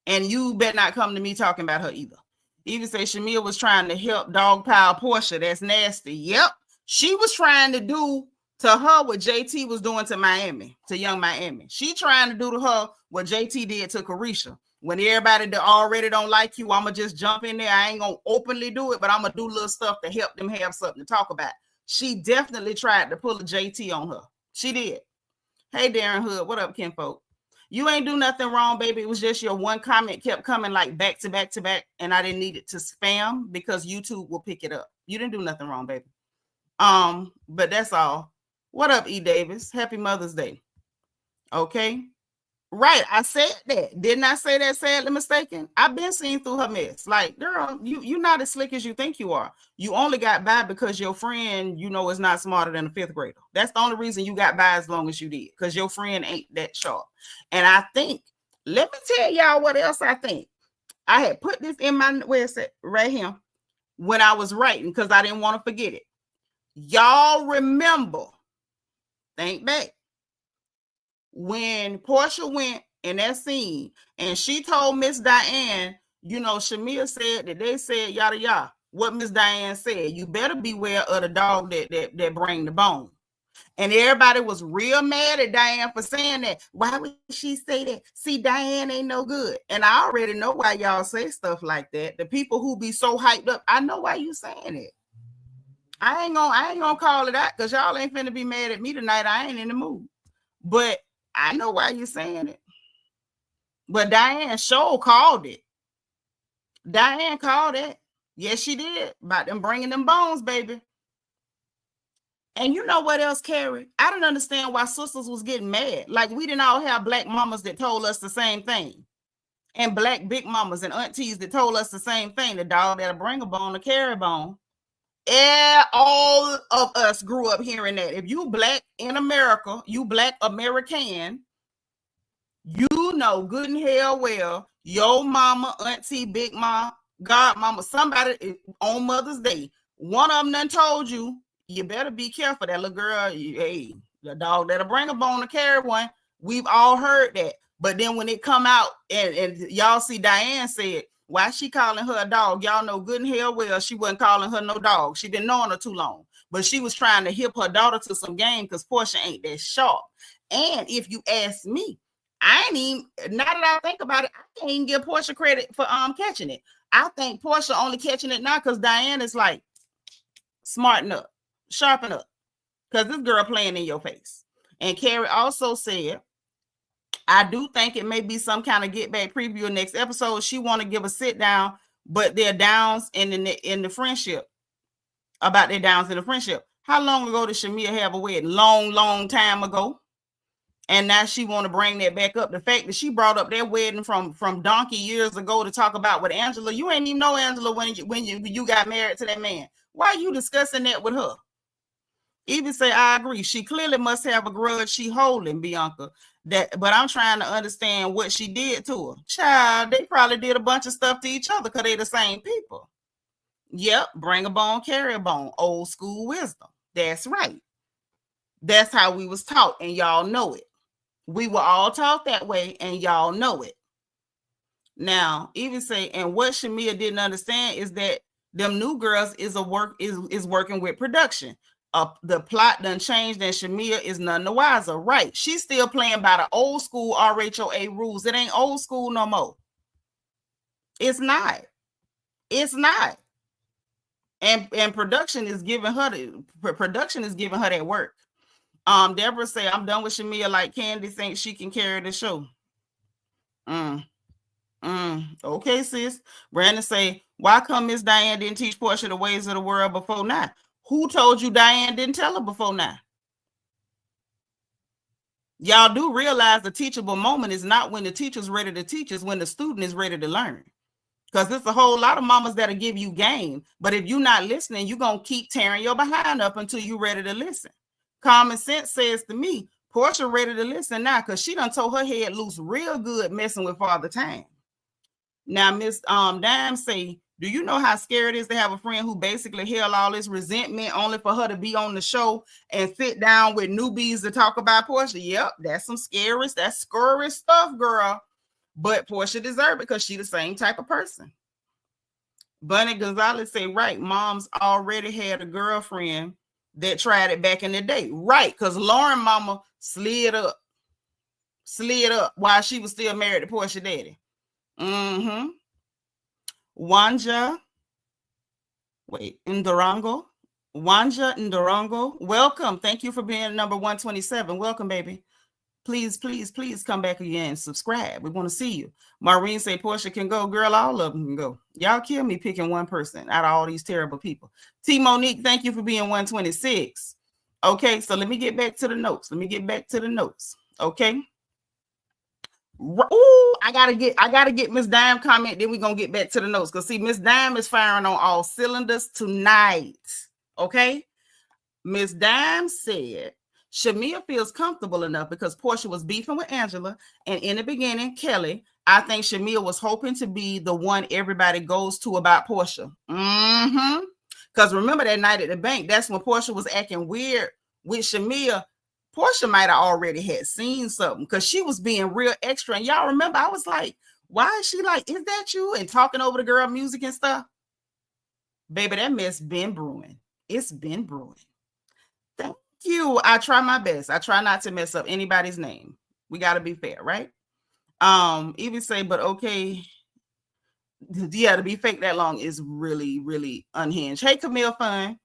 And you better not come to me talking about her either. Even say Shamea was trying to help dogpile Porsha. That's nasty. Yep. She was trying to do to her what JT was doing to Miami, to Young Miami. She trying to do to her what JT did to Carisha. When everybody that already don't like you, I'm going to just jump in there. I ain't going to openly do it, but I'm going to do little stuff to help them have something to talk about. She definitely tried to pull a JT on her. She did. Hey, Darren Hood. What up, kinfolk? You ain't do nothing wrong, baby. It was just your one comment kept coming like back to back to back, and I didn't need it to spam because YouTube will pick it up. You didn't do nothing wrong, baby. But that's all. What up, E. Davis? Happy Mother's Day. Okay. Right. I said that. Didn't I say that sadly mistaken? I've been seeing through her mess. Like, girl, you're not as slick as you think you are. You only got by because your friend, is not smarter than a fifth grader. That's the only reason you got by as long as you did, because your friend ain't that sharp. And I think, let me tell y'all what else I think. I had put this in my, where is it? Right here. When I was writing, because I didn't want to forget it. Y'all remember, think back, when Porsha went in that scene and she told Miss Diane, Shamea said that they said yada yada. What Miss Diane said, you better beware of the dog that bring the bone. And everybody was real mad at Diane for saying that. Why would she say that? See, Diane ain't no good. And I already know why y'all say stuff like that. The people who be so hyped up, I know why you saying it. I ain't gonna call it out because y'all ain't finna be mad at me tonight. I ain't in the mood. But I know why you're saying it. But Diane sure called it. Diane called it. Yes, she did. About them bringing them bones, baby. And you know what else, Carrie? I don't understand why sisters was getting mad. Like, we didn't all have black mamas that told us the same thing. And black big mamas and aunties that told us the same thing. The dog that'll bring a bone to carry a bone. Yeah, all of us grew up hearing that. If you black in America, you black American, you know good and hell well, your mama, auntie, big mom, godmama, somebody on Mother's Day, one of them done told you, you better be careful. That little girl, hey, the dog that'll bring a bone to carry one. We've all heard that. But then when it come out and y'all see Diane said, why she calling her a dog? Y'all know good and hell well she wasn't calling her no dog. She been knowing her too long. But she was trying to hip her daughter to some game because Porsha ain't that sharp. And if you ask me, I ain't even, now that I think about it, I can't even give Porsha credit for catching it. I think Porsha only catching it now because Diane is like, smarten up, sharpen up, because this girl playing in your face. And Carrie also said, I do think it may be some kind of get back preview of next episode. She want to give a sit down, but they're downs in the friendship, about their downs in the friendship. How long ago did Shamea have a wedding? Long time ago. And now she want to bring that back up. The fact that she brought up their wedding from donkey years ago to talk about with Angela. You ain't even know Angela when you got married to that man. Why are you discussing that with her? Even say, I agree. She clearly must have a grudge she holding, Bianca. But I'm trying to understand what she did to her. Child, they probably did a bunch of stuff to each other because they the same people. Yep, bring a bone, carry a bone. Old school wisdom. That's right. That's how we was taught, and y'all know it. We were all taught that way, and y'all know it. Now, even say, and what Shamea didn't understand is that them new girls is working with production. The plot done changed, and Shamea is none the wiser. Right. She's still playing by the old school RHOA rules. It ain't old school no more. It's not. It's not. And production is giving her that work. Deborah say, I'm done with Shamea like Candy thinks she can carry the show. Okay, sis. Brandon say, Why come Miss Diane didn't teach Porsha the ways of the world before now? Who told you Diane didn't tell her before now? Y'all do realize the teachable moment is not when the teacher's ready to teach, it's when the student is ready to learn. Because there's a whole lot of mamas that'll give you game, but if you're not listening, you're going to keep tearing your behind up until you're ready to listen. Common sense says to me, Porsha ready to listen now because she done told her head loose real good messing with Father Time. Now, Miss Dime say, do you know how scary it is to have a friend who basically held all this resentment only for her to be on the show and sit down with newbies to talk about Porsha? Yep, that's some scary stuff, girl. But Porsha deserves it because she's the same type of person. Bunny Gonzalez say, right, mom's already had a girlfriend that tried it back in the day. Right, because Lauren mama slid up while she was still married to Porsha daddy. Wanja Ndorango, welcome. Thank you for being number 127. Welcome, baby. Please come back again and subscribe. We want to see you. Maureen say Porsha can go. Girl, all of them can go. Y'all kill me picking one person out of all these terrible people. T Monique, thank you for being 126. Okay, so let me get back to the notes. Okay. Ooh, I gotta get Miss Dime comment, then we're gonna get back to the notes. Because see, Miss Dime is firing on all cylinders tonight. Okay. Miss Dime said Shamea feels comfortable enough because Porsha was beefing with Angela, and in the beginning, Kelli, I think Shamea was hoping to be the one everybody goes to about Porsha. Because remember that night at the bank, that's when Porsha was acting weird with Shamea. Porsha might have already had seen something because she was being real extra. And y'all remember, I was like, why is she like, is that you? And talking over the girl music and stuff. Baby, that mess been brewing. It's been brewing. Thank you. I try my best. I try not to mess up anybody's name. We got to be fair, right? Even say, but okay. Yeah, to be fake that long is really, really unhinged. Hey, Camille Fun.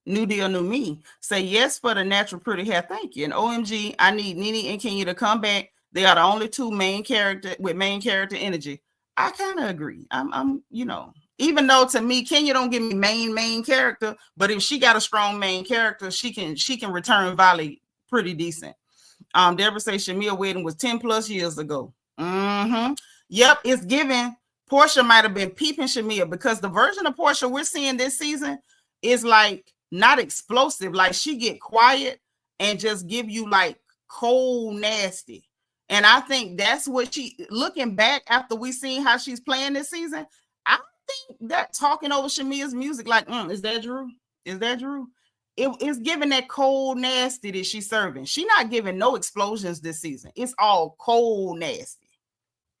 New Deal, New Me. Say yes for the natural pretty hair. Thank you. And OMG, I need Nene and Kenya to come back. They are the only two main character with main character energy. I kind of agree. I'm, even though to me, Kenya don't give me main character, but if she got a strong main character, she can return volley pretty decent. Deborah say Shamea wedding was 10 plus years ago. Yep, it's given. Porsha might have been peeping Shamea because the version of Porsha we're seeing this season is like not explosive. Like she get quiet and just give you like cold nasty. And I think that's what she, looking back after we seen how she's playing this season, I think that talking over Shamea's music, like, is that Drew? Is that Drew? It's giving that cold nasty that she's serving. She not giving no explosions this season. It's all cold nasty.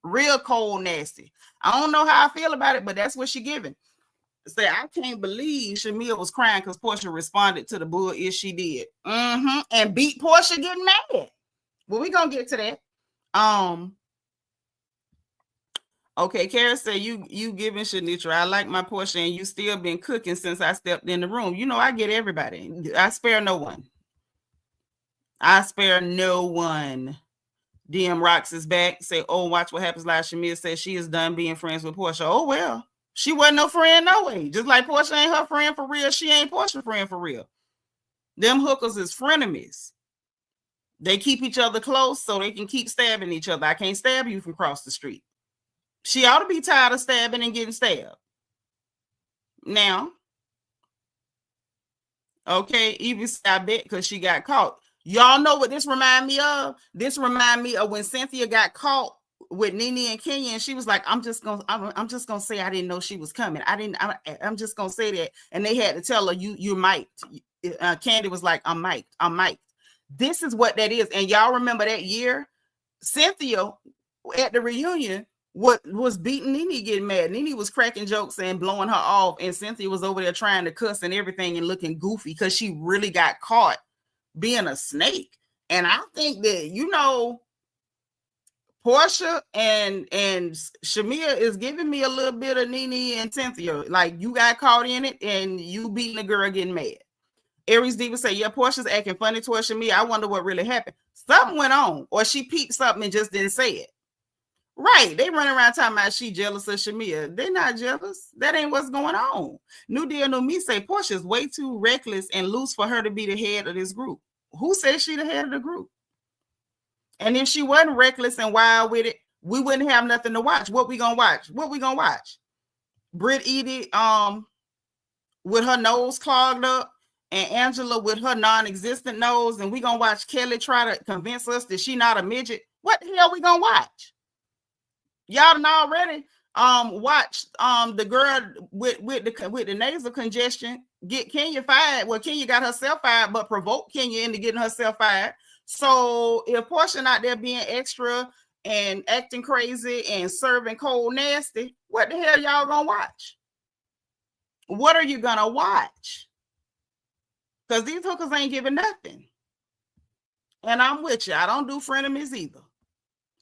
Real cold nasty. I don't know how I feel about it, but that's what she giving. Say, I can't believe Shamea was crying because Porsha responded to the bull-ish she did. And beat Porsha getting mad. Well, we're gonna get to that. Okay, Kara said you giving Seanitra. I like my Porsha, and you still been cooking since I stepped in the room. You know, I get everybody. I spare no one. DM Rocks is back. Say, oh, watch what happens live. Shamea says she is done being friends with Porsha. Oh, well. She wasn't no friend no way. Just like Porsha ain't her friend for real, she ain't Porsha friend for real. Them hookers is frenemies. They keep each other close so they can keep stabbing each other. I can't stab you from across the street. She ought to be tired of stabbing and getting stabbed. Now, okay, even I bet because she got caught. Y'all know what this remind me of? This remind me of when Cynthia got caught with Nene and Kenya, and she was like, I'm just gonna say I didn't know she was coming. I'm just gonna say that. And they had to tell her, you're mic'd. Candy was like, I'm mic'd. This is what that is. And y'all remember that year? Cynthia at the reunion was beating Nene, getting mad. Nene was cracking jokes and blowing her off, and Cynthia was over there trying to cuss and everything and looking goofy because she really got caught being a snake. And I think that, Porsha and Shamea is giving me a little bit of Nene and Cynthia. Like, you got caught in it and you beating the girl getting mad. Aries Diva say, yeah, Portia's acting funny towards Shamea. I wonder what really happened. Something went on, or she peeped something and just didn't say it. Right. They run around talking about she jealous of Shamea. They're not jealous. That ain't what's going on. New Deal, New Me say Porsha's way too reckless and loose for her to be the head of this group. Who says she the head of the group? And if she wasn't reckless and wild with it, we wouldn't have nothing to watch. What we gonna watch? What we gonna watch? Brit Edie with her nose clogged up, and Angela with her non-existent nose, and we gonna watch Kelli try to convince us that she not a midget. What the hell we gonna watch? Y'all done already watched the girl with the nasal congestion get Kenya fired. Well, Kenya got herself fired, but provoked Kenya into getting herself fired. So if Porsha not there being extra and acting crazy and serving cold nasty, what the hell y'all gonna watch? What are you gonna watch? Because these hookers ain't giving nothing. And I'm with you. I don't do frenemies either.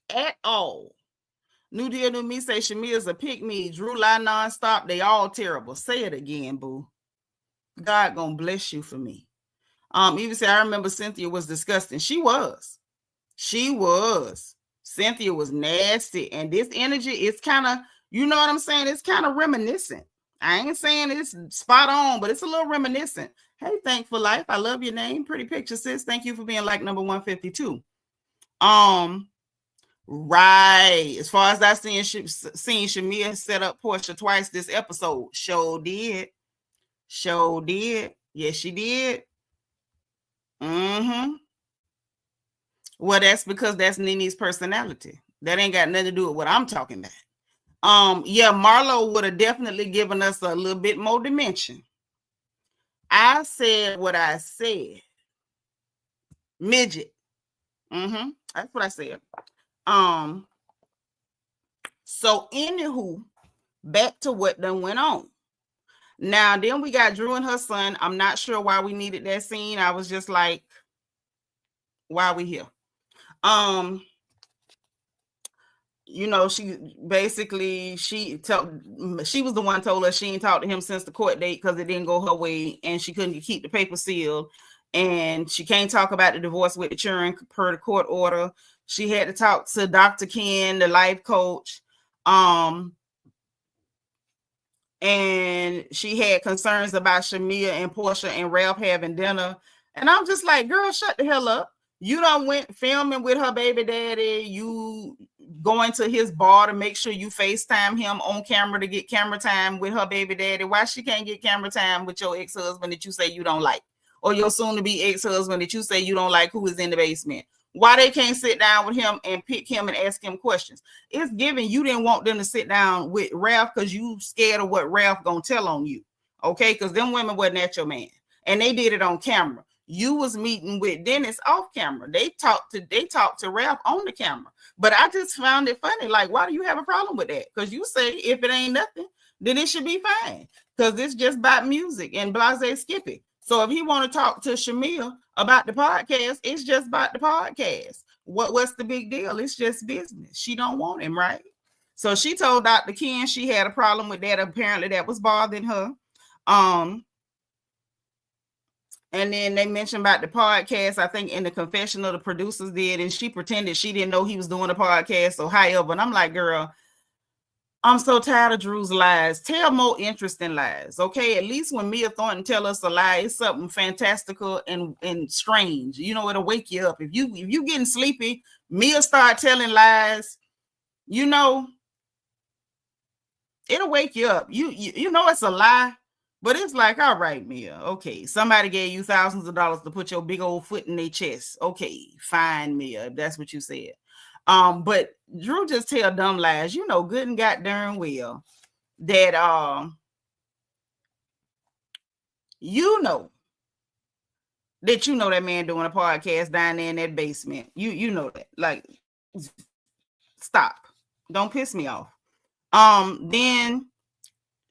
At all. New Deal, New Me say Shamea's a pick-me. Drew lie nonstop. They all terrible. Say it again, boo. God gonna bless you for me. Even say I remember Cynthia was disgusting. She was. Cynthia was nasty. And this energy is kind of, you know what I'm saying? It's kind of reminiscent. I ain't saying it's spot on, but it's a little reminiscent. Hey, Thankful Life. I love your name. Pretty picture, sis. Thank you for being like number 152. Right. As far as I seen Shamea set up Porsha twice this episode. Sure did. Yes, she did. Well, that's because that's Nene's personality. That ain't got nothing to do with what I'm talking about. Yeah, Marlo would have definitely given us a little bit more dimension. I said what I said. Midget. That's what I said. So anywho, back to what done went on. Now, then we got Drew and her son. I'm not sure why we needed that scene. I was just like, why are we here? You know, she basically, she was the one told us she ain't talked to him since the court date because it didn't go her way and she couldn't keep the paper sealed. And she can't talk about the divorce with the children per the court order. She had to talk to Dr. Ken, the life coach. And she had concerns about Shamea and Porsha and Ralph having dinner. And I'm just like, girl, shut the hell up. You done went filming with her baby daddy. You going to his bar to make sure you FaceTime him on camera to get camera time with her baby daddy. Why she can't get camera time with your ex-husband that you say you don't like? Or your soon-to-be ex-husband that you say you don't like, who is in the basement? Why they can't sit down with him and pick him and ask him questions? It's given you didn't want them to sit down with Ralph because you scared of what Ralph gonna tell on you. Okay, because them women wasn't at your man. And they did it on camera. You was meeting with Dennis off camera. They talked to Ralph on the camera. But I just found it funny. Like, why do you have a problem with that? Because you say if it ain't nothing, then it should be fine. Because it's just about music and blase Skippy. So if he want to talk to Shamea about the podcast, it's just about the podcast. What's the big deal? It's just business. She don't want him, right? So she told Dr. Ken she had a problem with that. Apparently that was bothering her. And then they mentioned about the podcast, I think in the confessional the producers did, and she pretended she didn't know he was doing a podcast. So however, and I'm like, girl, I'm so tired of Drew's lies. Tell more interesting lies, okay? At least when Mia Thornton tell us a lie, it's something fantastical and strange. You know, it'll wake you up. If you getting sleepy, Mia start telling lies, you know, it'll wake you up. You know it's a lie. But it's like, all right, Mia, okay, somebody gave you thousands of dollars to put your big old foot in their chest. Okay, fine, Mia, if that's what you said. But Drew just tell dumb lies. You know good and goddamn well that you know that man doing a podcast down there in that basement. You know that. Like, stop. Don't piss me off. Then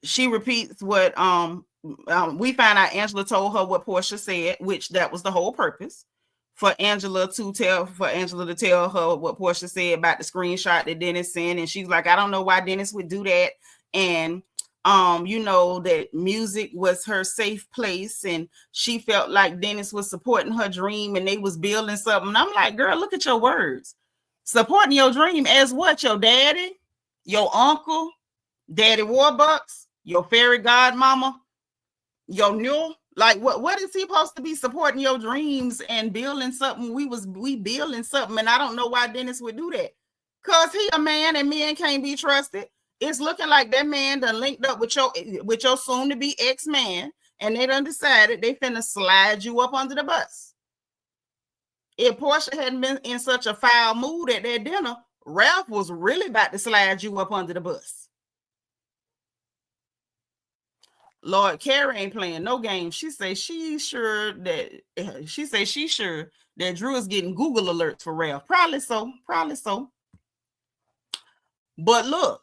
she repeats what we find out Angela told her what Porsha said, which that was the whole purpose for Angela to tell her what Porsha said about the screenshot that Dennis sent. And she's like, I don't know why Dennis would do that. And you know, that music was her safe place, and she felt like Dennis was supporting her dream and they was building something. And I'm like, girl, look at your words. Supporting your dream as what? Your daddy, your uncle, Daddy Warbucks, your fairy godmama, your new. Like what is he supposed to be supporting your dreams and building something? We building something, and I don't know why Dennis would do that. Cause he a man and men can't be trusted. It's looking like that man done linked up with your soon-to-be ex-man, and they done decided they finna slide you up under the bus. If Porsha hadn't been in such a foul mood at that dinner, Ralph was really about to slide you up under the bus. Lord, Carrie ain't playing no game. She say she's sure that Drew is getting Google alerts for Ralph. Probably so. But look,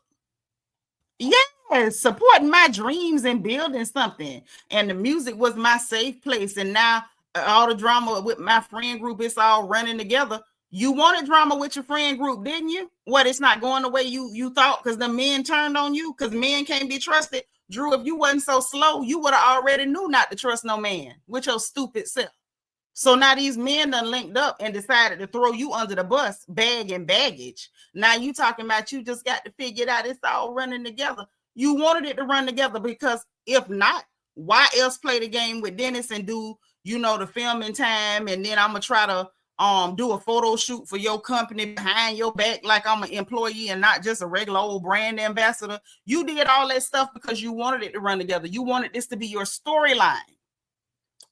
yes, supporting my dreams and building something. And the music was my safe place. And now all the drama with my friend group, it's all running together. You wanted drama with your friend group, didn't you? What, it's not going the way you thought because the men turned on you because men can't be trusted. Drew, if you wasn't so slow, you would have already knew not to trust no man with your stupid self. So now these men done linked up and decided to throw you under the bus, bag and baggage. Now you talking about you just got to figure it out. It's all running together. You wanted it to run together because if not, why else play the game with Dennis and do, the filming time, and then I'm going to try to do a photo shoot for your company behind your back like I'm an employee and not just a regular old brand ambassador. You did all that stuff because you wanted it to run together. You wanted this to be your storyline.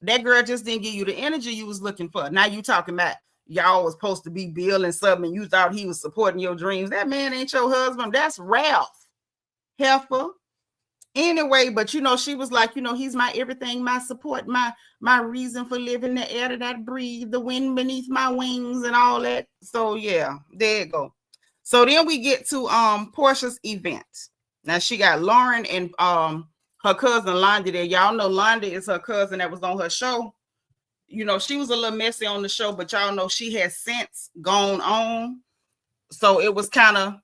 That girl just didn't give you the energy you was looking for. Now you talking about y'all was supposed to be building something and you thought he was supporting your dreams. That man ain't your husband. That's Ralph. Heifer. Anyway, but she was like, he's my everything, my support, my reason for living, the air that I breathe, the wind beneath my wings and all that. So yeah, there you go. So then we get to Porsha's event. Now she got Lauren and her cousin Londa there. Y'all know Londa is her cousin that was on her show. She was a little messy on the show, but y'all know she has since gone on. So it was kind of,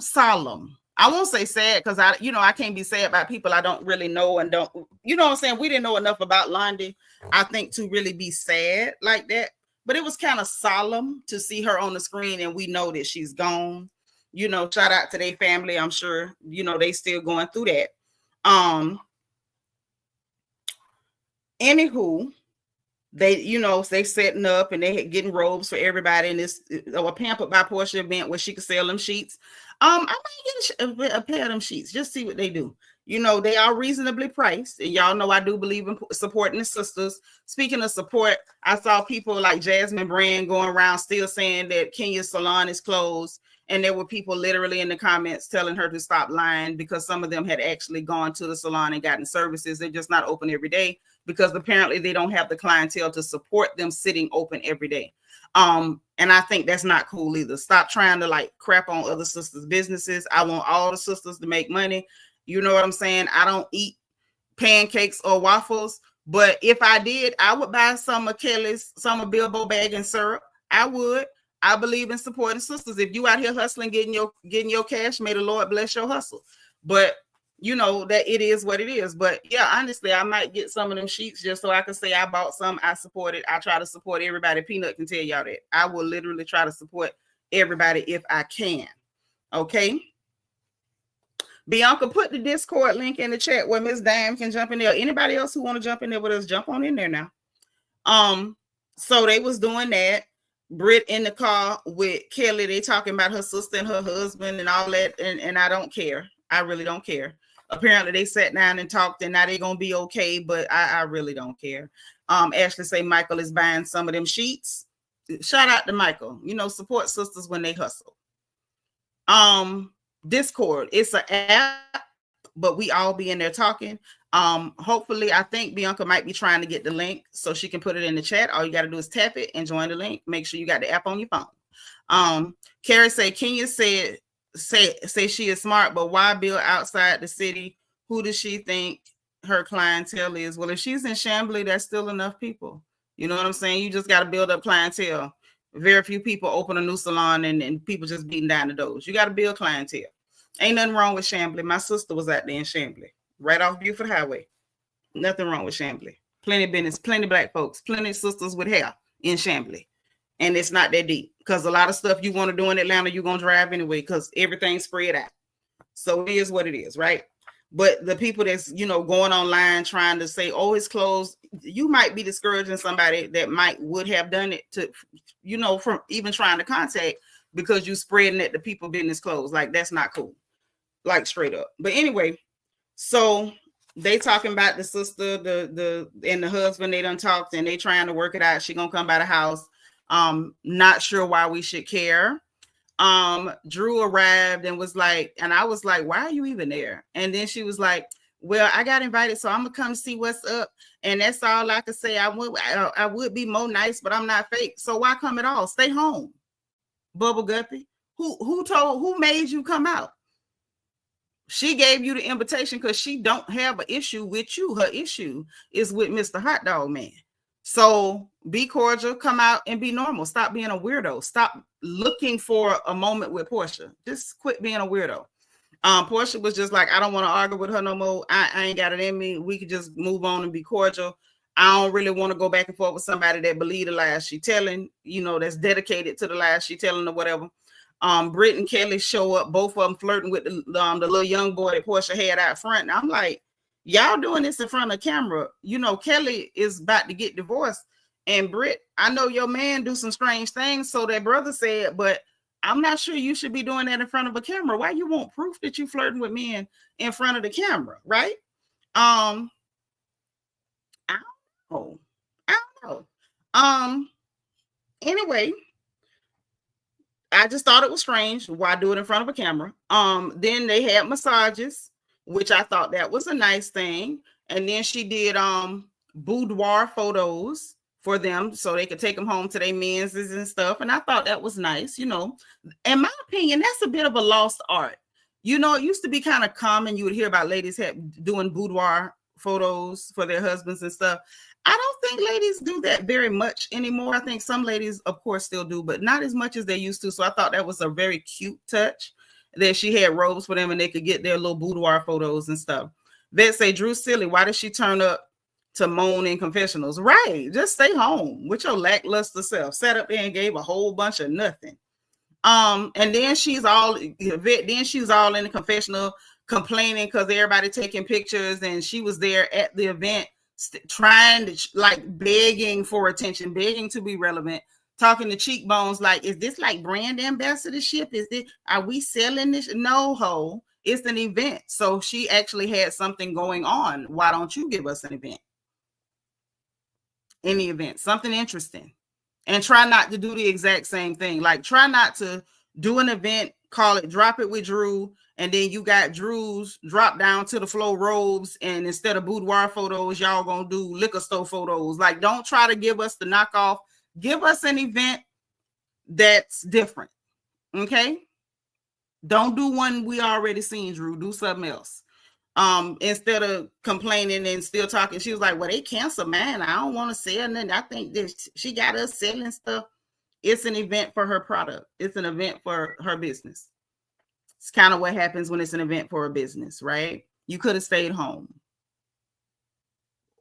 solemn. I won't say sad because I can't be sad about people I don't really know and don't, what I'm saying? We didn't know enough about Londa, I think, to really be sad like that. But it was kind of solemn to see her on the screen and we know that she's gone. Shout out to their family. I'm sure, they still going through that. Anywho, they setting up and they getting robes for everybody in this a Pampered by Porsha event where she could sell them sheets. I might get a pair of them sheets, just see what they do. They are reasonably priced, and y'all know I do believe in supporting the sisters. Speaking of support, I saw people like Jasmine Brand going around still saying that Kenya's salon is closed, and there were people literally in the comments telling her to stop lying because some of them had actually gone to the salon and gotten services. They're just not open every day because apparently they don't have the clientele to support them sitting open every day. And I think that's not cool either. Stop trying to crap on other sisters' businesses. I want all the sisters to make money. You know what I'm saying? I don't eat pancakes or waffles, but if I did, I would buy some of Kelli's, some of Bilbo bag and syrup. I would. I believe in supporting sisters. If you out here hustling, getting your cash, may the Lord bless your hustle. But that it is what it is. But yeah, honestly, I might get some of them sheets just so I can say I bought some. I support it. I try to support everybody. Peanut can tell y'all that. I will literally try to support everybody if I can. Okay. Bianca, put the Discord link in the chat where Miss Dime can jump in there. Anybody else who want to jump in there with us, jump on in there now. So they was doing that. Brit in the car with Kelli. They talking about her sister and her husband and all that. And I don't care. I really don't care. Apparently they sat down and talked and now they're going to be okay, but I really don't care. Ashley say Michael is buying some of them sheets. Shout out to Michael. Support sisters when they hustle. Discord, it's an app, but we all be in there talking. Hopefully, I think Bianca might be trying to get the link so she can put it in the chat. All you got to do is tap it and join the link. Make sure you got the app on your phone. Carrie say Kenya say she is smart, but why build outside the city? Who does she think her clientele is? Well, if she's in Chamblee, that's still enough people. You know what I'm saying? You just got to build up clientele. Very few people open a new salon and people just beating down the doors. You got to build clientele. Ain't nothing wrong with Chamblee. My sister was out there in Chamblee, right off Buford Highway. Nothing wrong with Chamblee. Plenty of business, plenty of black folks, plenty of sisters with hair in Chamblee. and it's not that deep, because a lot of stuff you want to do in Atlanta, you're going to drive anyway, because everything's spread out. So it is what it is, right? But the people that's, you know, going online trying to say, oh, it's closed, you might be discouraging somebody that would have done it to, you know, from even trying to contact, because you spreading that the people business closed. Like, that's not cool, like straight up. But anyway, so they talking about the sister, and the husband, they done talked and they trying to work it out. She gonna come by the house. Not sure why we should care. Drew arrived and was like, and I was like, why are you even there? And then she was like, well, I got invited, so I'm gonna come see what's up. And that's all I could say. I would be more nice, but I'm not fake. So why come at all? Stay home. Bubble Guppy. Who made you come out? She gave you the invitation because she don't have an issue with you. Her issue is with Mr. Hot Dog Man. So be cordial, come out and be normal. Stop being a weirdo. Stop looking for a moment with Porsha. Just quit being a weirdo. Porsha was just like, I don't want to argue with her no more. I ain't got it in me. We could just move on and be cordial. I don't really want to go back and forth with somebody that believe the lies she telling, you know, that's dedicated to the lies she telling or whatever. Brit and Kelli show up, both of them flirting with the little young boy that Porsha had out front. And I'm like, y'all doing this in front of camera. You know, Kelli is about to get divorced. And Brit, I know your man do some strange things, so that brother said, but I'm not sure you should be doing that in front of a camera. Why you want proof that you flirting with men in front of the camera, right? I don't know. Anyway, I just thought it was strange. Why do it in front of a camera? Then they had massages, which I thought that was a nice thing. And then she did boudoir photos for them so they could take them home to their men's and stuff. And I thought that was nice. You know, in my opinion, that's a bit of a lost art. You know, it used to be kind of common. You would hear about ladies doing boudoir photos for their husbands and stuff. I don't think ladies do that very much anymore. I think some ladies, of course, still do, but not as much as they used to. So I thought that was a very cute touch that she had robes for them and they could get their little boudoir photos and stuff. They say, Drew silly. Why did she turn up to moan in confessionals? Right. Just stay home with your lackluster self. Sat up there and gave a whole bunch of nothing. And then she's all in the confessional complaining because everybody taking pictures, and she was there at the event trying to, like, begging for attention, begging to be relevant, talking to cheekbones like, is this like brand ambassadorship? Are we selling this? No, ho, it's an event. So she actually had something going on. Why don't you give us an event? Any event, something interesting, and try not to do the exact same thing. Like, try not to do an event, call it Drop It with Drew, and then you got Drew's drop down to the floor robes, and instead of boudoir photos, y'all gonna do liquor store photos. Like, don't try to give us the knockoff. Give us an event that's different, okay? Don't do one we already seen, Drew. Do something else. Instead of complaining and still talking, she was like, well, they cancel mine. I don't want to sell nothing. I think that she got us selling stuff. It's an event for her product. It's an event for her business. It's kind of what happens when it's an event for a business, right? You could have stayed home,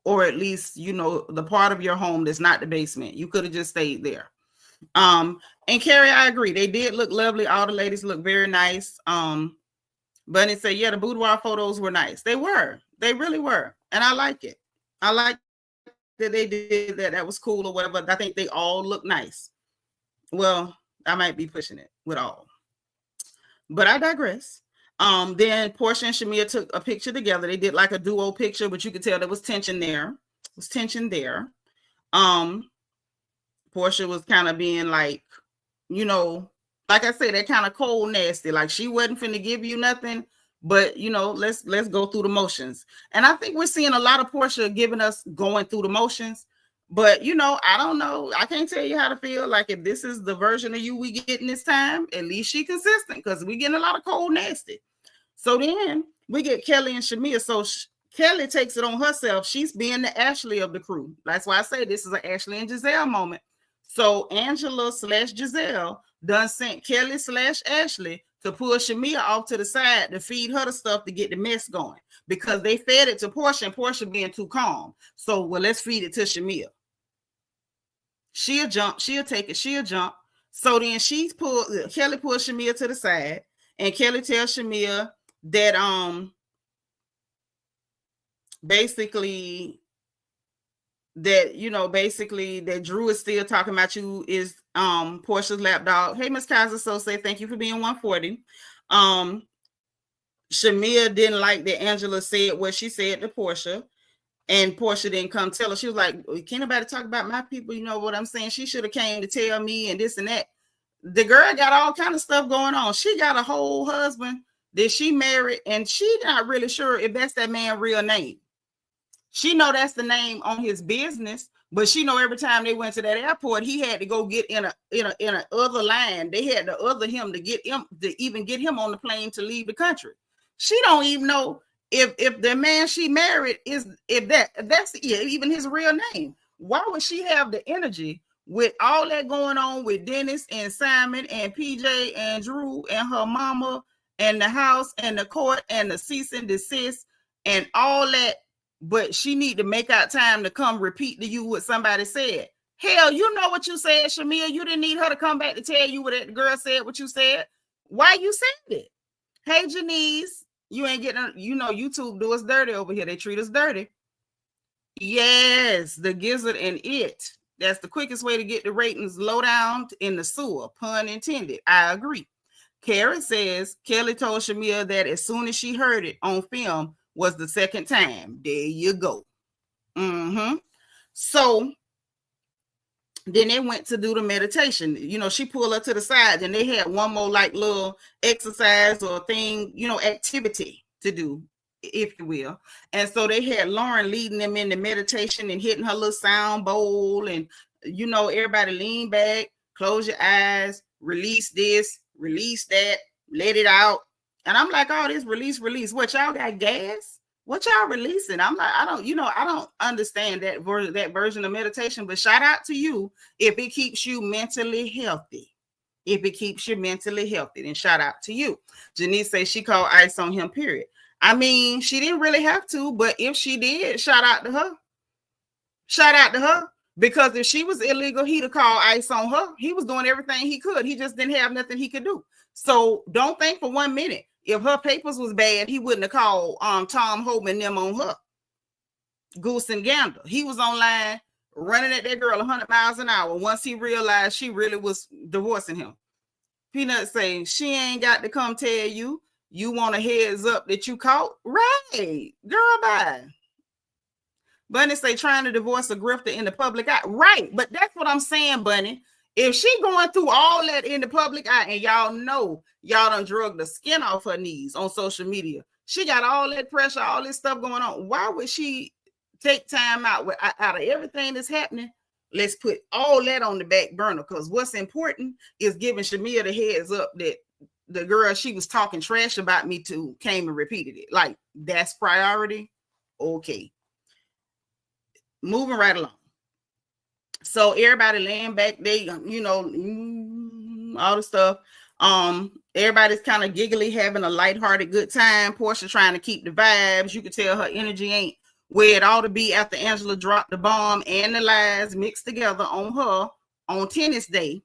or at least, you know, the part of your home that's not the basement. You could have just stayed there. And Carrie, I agree. They did look lovely. All the ladies look very nice. Bunny said, yeah, the boudoir photos were nice. They were. They really were. And I like it. I like that they did that. That was cool or whatever. I think they all look nice. Well, I might be pushing it with all. But I digress. Then Porsha and Shamea took a picture together. They did like a duo picture, but you could tell there was tension there. It was tension there. Porsha was kind of being like, you know, like I said, that kind of cold, nasty. Like, she wasn't finna give you nothing, but, you know, let's go through the motions. And I think we're seeing a lot of Porsha giving us going through the motions. But, you know, I don't know. I can't tell you how to feel. Like, if this is the version of you we getting this time, at least she consistent, because we getting a lot of cold, nasty. So then we get Kelli and Shamea. So Kelli takes it on herself. She's being the Ashley of the crew. That's why I say this is an Ashley and Giselle moment. So Angela / Giselle done sent Kelli / Ashley to pull Shamea off to the side to feed her the stuff to get the mess going, because they fed it to Porsha and Porsha being too calm. So, well, let's feed it to Shamea. She'll jump. She'll take it. She'll jump. So then Kelli pulls Shamea to the side, and Kelli tells Shamea that basically that Drew is still talking about you is Porsha's lapdog. Hey, Miss Kaiser, so say thank you for being 140. Shamea didn't like that Angela said what she said to Porsha, and Porsha didn't come tell her. She was like, can't nobody talk about my people, you know what I'm saying? She should have came to tell me and this and that. The girl got all kind of stuff going on. She got a whole husband that she married, and she not really sure if that's that man's real name. She know that's the name on his business, but she know every time they went to that airport, he had to go get in a other line. They had to other him to even get him on the plane to leave the country. She don't even know if the man she married is that's even his real name. Why would she have the energy with all that going on with Dennis and Simon and PJ and Drew and her mama and the house and the court and the cease and desist and all that? But she need to make out time to come repeat to you what somebody said. Hell, you know what you said, Shamea. You didn't need her to come back to tell you what that girl said, what you said. Why you said it? Hey, Janice, you ain't getting, YouTube do us dirty over here. They treat us dirty. Yes, the gizzard and it. That's the quickest way to get the ratings low down in the sewer, pun intended. I agree. Karen says, Kelli told Shamea that as soon as she heard it on film, was the second time. There you go. So then they went to do the meditation. She pulled her to the side, and they had one more like little exercise or thing, activity to do, if you will. And so they had Lauren leading them in the meditation and hitting her little sound bowl, and everybody lean back, close your eyes, release this, release that, let it out. And I'm like, oh, this release. What, y'all got gas? What y'all releasing? I'm like, I don't understand that version of meditation, but shout out to you if it keeps you mentally healthy. If it keeps you mentally healthy, then shout out to you. Janice says she called ice on him, period. I mean, she didn't really have to, but if she did, shout out to her. Shout out to her. Because if she was illegal, he'd have called ice on her. He was doing everything he could. He just didn't have nothing he could do. So don't think for 1 minute, if her papers was bad, he wouldn't have called Tom Hope and them on her. Goose and Gander. He was online running at that girl 100 miles an hour once he realized she really was divorcing him. Peanut saying, she ain't got to come tell you. You want a heads up that you caught? Right. Girl, bye. Bunny say trying to divorce a grifter in the public eye. Right. But that's what I'm saying, Bunny. If she going through all that in the public eye, and y'all know y'all done drug the skin off her knees on social media, she got all that pressure, all this stuff going on. Why would she take time out of everything that's happening? Let's put all that on the back burner, because what's important is giving Shamea the heads up that the girl she was talking trash about me to came and repeated it. Like, that's priority. Okay. Moving right along. So everybody laying back, they, all the stuff. Everybody's kind of giggly, having a lighthearted good time. Porsha trying to keep the vibes. You could tell her energy ain't where it ought to be after Angela dropped the bomb and the lies mixed together on her on tennis day.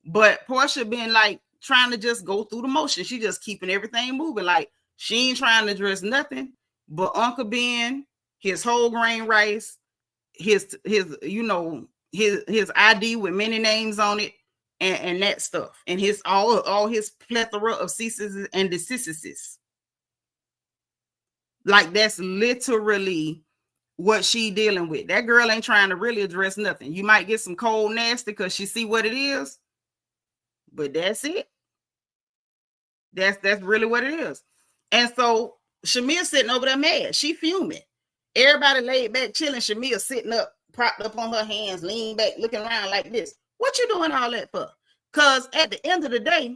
But Porsha been like trying to just go through the motion. She just keeping everything moving. Like, she ain't trying to address nothing but Uncle Ben, his whole grain rice, his ID with many names on it, and that stuff, and his all his plethora of ceases and desists. Like, that's literally what she dealing with. That girl ain't trying to really address nothing. You might get some cold nasty because she see what it is, but that's it. That's really what it is. And so Shamea sitting over there mad. She fuming. Everybody laid back, chilling. Shamea sitting up, propped up on her hands, leaning back, looking around like this. What you doing all that for? Because at the end of the day,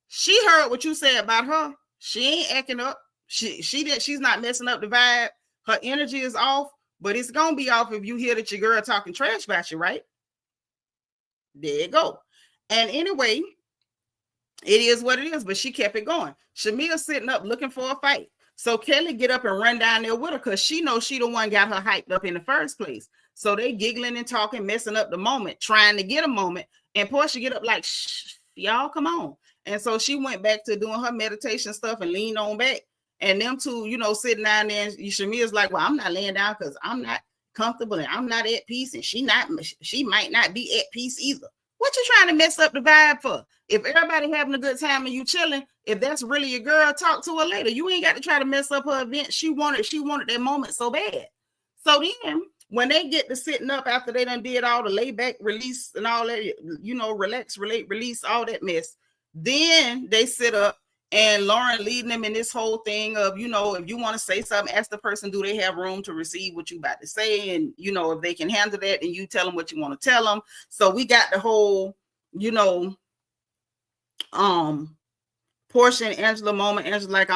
she heard what you said about her. She ain't acting up. She's not messing up the vibe. Her energy is off, but it's gonna be off if you hear that your girl talking trash about you, right? There you go. And anyway, it is what it is, but she kept it going. Shamea sitting up looking for a fight. So Kelli get up and run down there with her because she knows she the one got her hyped up in the first place. So they giggling and talking, messing up the moment, trying to get a moment. And Porsha get up like, shh, y'all, come on. And so she went back to doing her meditation stuff and leaned on back. And them two, you know, sitting down there, and Shamea's like, well, I'm not laying down because I'm not comfortable and I'm not at peace. And she might not be at peace either. What you trying to mess up the vibe for? If everybody having a good time and you chilling, if that's really your girl, talk to her later. You ain't got to try to mess up her event. She wanted that moment so bad. So then when they get to sitting up after they done did all the layback release and all that, you know, relax, relate, release, all that mess, then they sit up and Lauren leading them in this whole thing of, you know, if you want to say something, ask the person, do they have room to receive what you about to say? And, you know, if they can handle that, then you tell them what you want to tell them. So we got the whole, you know, Porsha and Angela moment. Angela like,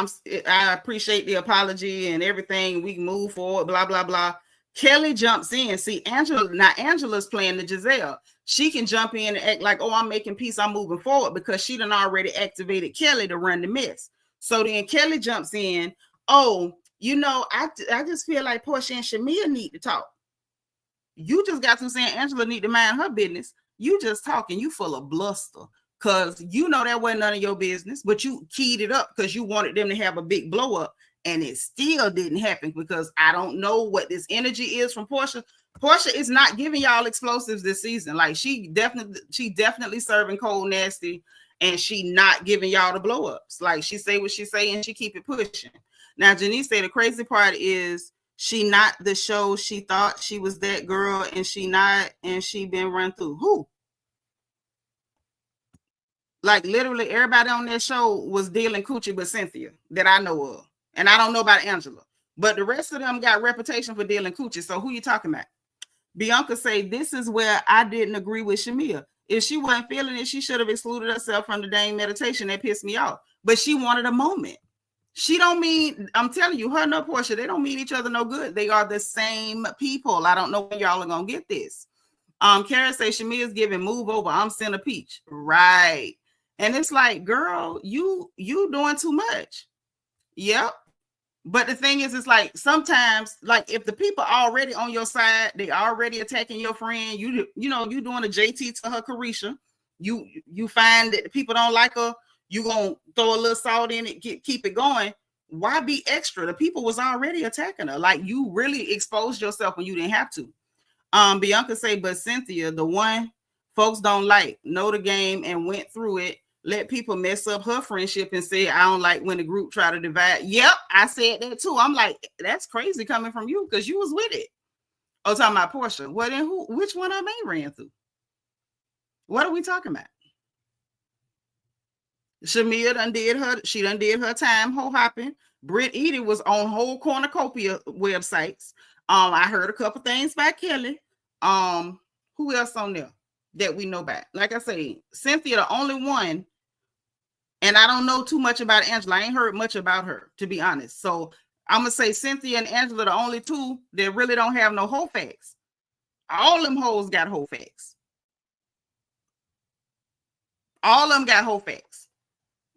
I appreciate the apology and everything. We can move forward, blah, blah, blah. Kelli jumps in. See, Angela's playing the Giselle. She can jump in and act like, oh, I'm making peace, I'm moving forward, because she done already activated Kelli to run the mess. So then Kelli jumps in. Oh, you know, I just feel like Porsha and Shamea need to talk. You just got to saying Angela need to mind her business. You just talking. You full of bluster. Because you know that wasn't none of your business, but you keyed it up because you wanted them to have a big blow up. And it still didn't happen because I don't know what this energy is from Porsha. Porsha is not giving y'all explosives this season. Like she definitely serving cold nasty, and she not giving y'all the blow ups. Like she say what she say and she keep it pushing. Now Janice said the crazy part is she not the show she thought she was that girl, and she not, and she been run through. Who? Like literally everybody on that show was dealing coochie but Cynthia that I know of. And I don't know about Angela, but the rest of them got reputation for dealing coochie. So who you talking about? Bianca say, this is where I didn't agree with Shamea. If she wasn't feeling it, she should have excluded herself from the dang meditation. That pissed me off. But she wanted a moment. She don't mean, I'm telling you, her and Porsha, they don't mean each other no good. They are the same people. I don't know when y'all are going to get this. Karen say, Shamea's giving move over. I'm Center Peach. Right. And it's like, girl, you doing too much. Yep. But the thing is, it's like sometimes, like if the people already on your side, they already attacking your friend. You know, you doing a JT to her Carisha. You find that the people don't like her. You gonna throw a little salt in it, keep it going. Why be extra? The people was already attacking her. Like you really exposed yourself when you didn't have to. Bianca say, but Cynthia, the one folks don't like, know the game and went through it. Let people mess up her friendship and say, I don't like when the group try to divide. Yep, I said that too. I'm like, that's crazy coming from you because you was with it. Oh, talking about Porsha. Well, then which one of them ain't ran through? What are we talking about? Shamea done did her time whole hopping. Brit Edie was on whole cornucopia websites. I heard a couple things by Kelli. Who else on there that we know about? Like I say, Cynthia, the only one. And I don't know too much about Angela. I ain't heard much about her, to be honest. So I'm going to say Cynthia and Angela, the only two that really don't have no whole facts. All them hoes got whole facts. All of them got whole facts.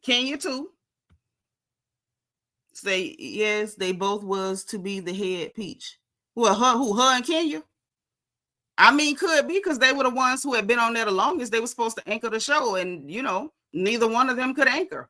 Kenya too. Say, yes, they both was to be the head peach. Well, her and Kenya? I mean, could be because they were the ones who had been on there the longest. They were supposed to anchor the show, and you know, neither one of them could anchor.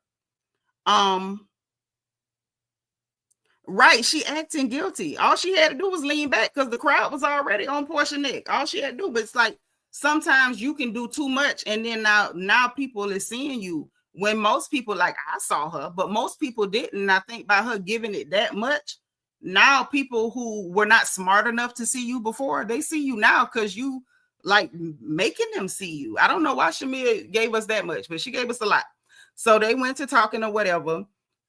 Right, she acting guilty. All she had to do was lean back because the crowd was already on Porsha neck. All she had to do, but it's like sometimes you can do too much, and then now people are seeing you when most people, like I saw her, but most people didn't. And I think by her giving it that much, now people who were not smart enough to see you before, they see you now because you like making them see you. I don't know why Shamea gave us that much, but she gave us a lot. So they went to talking or whatever,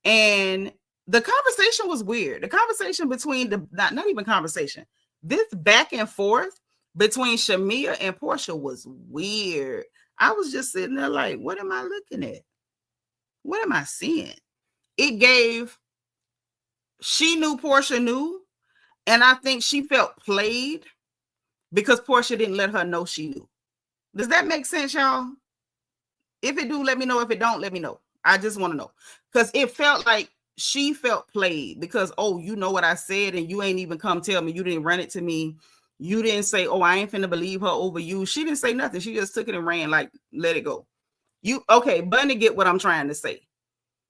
and the conversation was weird. The conversation between not even conversation. This back and forth between Shamea and Porsha was weird. I was just sitting there like, what am I looking at? What am I seeing? It gave, she knew Porsha knew, and I think she felt played because Porsha didn't let her know she knew. Does that make sense, y'all? If it do, let me know. If it don't, let me know. I just want to know. Because it felt like she felt played because, oh, you know what I said and you ain't even come tell me. You didn't run it to me. You didn't say, oh, I ain't finna believe her over you. She didn't say nothing. She just took it and ran, like, let it go. Okay, Bunny, get what I'm trying to say.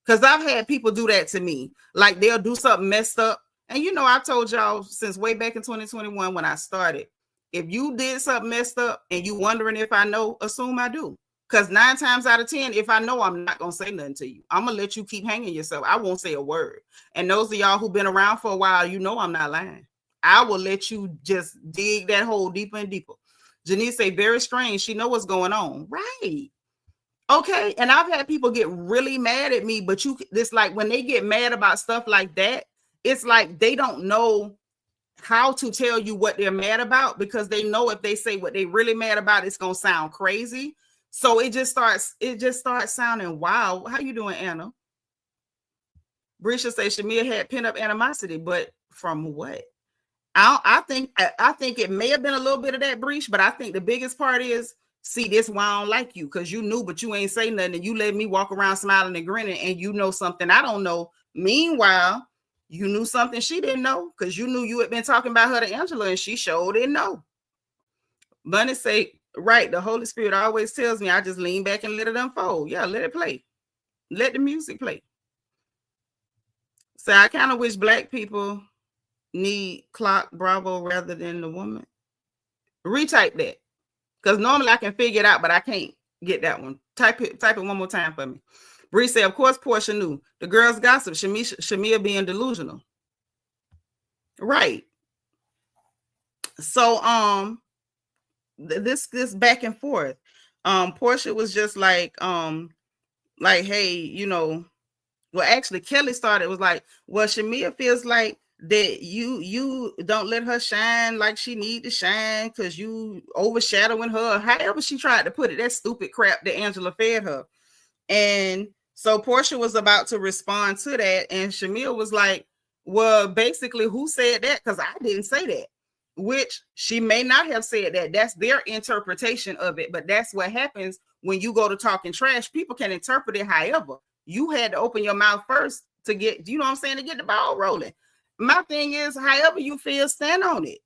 Because I've had people do that to me. Like, they'll do something messed up. And I told y'all since way back in 2021 when I started, if you did something messed up and you wondering if I know, assume I do. Because 9 times out of 10, if I know, I'm not going to say nothing to you. I'm going to let you keep hanging yourself. I won't say a word. And those of y'all who've been around for a while, I'm not lying. I will let you just dig that hole deeper and deeper. Janice say, very strange. She know what's going on. Right. Okay. And I've had people get really mad at me, but it's like when they get mad about stuff like that, it's like they don't know how to tell you what they're mad about, because they know if they say what they really mad about, it's going to sound crazy. So it just starts sounding wild. How you doing, Anna? Brisha says Shamea had pent up animosity, but from what? I think it may have been a little bit of that, Breach, but I think the biggest part is, see, this why I don't like you, because you knew, but you ain't say nothing, and you let me walk around smiling and grinning, and you know something I don't know. Meanwhile, you knew something she didn't know, because you knew you had been talking about her to Angela, and she sure didn't know. Bunny say, right, the Holy Spirit always tells me I just lean back and let it unfold. Yeah, let it play. Let the music play. So I kind of wish Black people need Clock Bravo rather than the woman. Retype that, because normally I can figure it out, but I can't get that one. Type it one more time for me. Bree said, of course Porsha knew. The girls gossip. Shamea being delusional. Right. So this back and forth. Porsha was just like hey, well, actually Kelli started, was like, well, Shamea feels like that you don't let her shine like she need to shine because you overshadowing her. However she tried to put it, that stupid crap that Angela fed her. And so Porsha was about to respond to that, and Shamea was like, well, basically, who said that? Because I didn't say that. Which she may not have said that. That's their interpretation of it. But that's what happens when you go to talking trash. People can interpret it however. You had to open your mouth first to get, you know what I'm saying, to get the ball rolling. My thing is, however you feel, stand on it.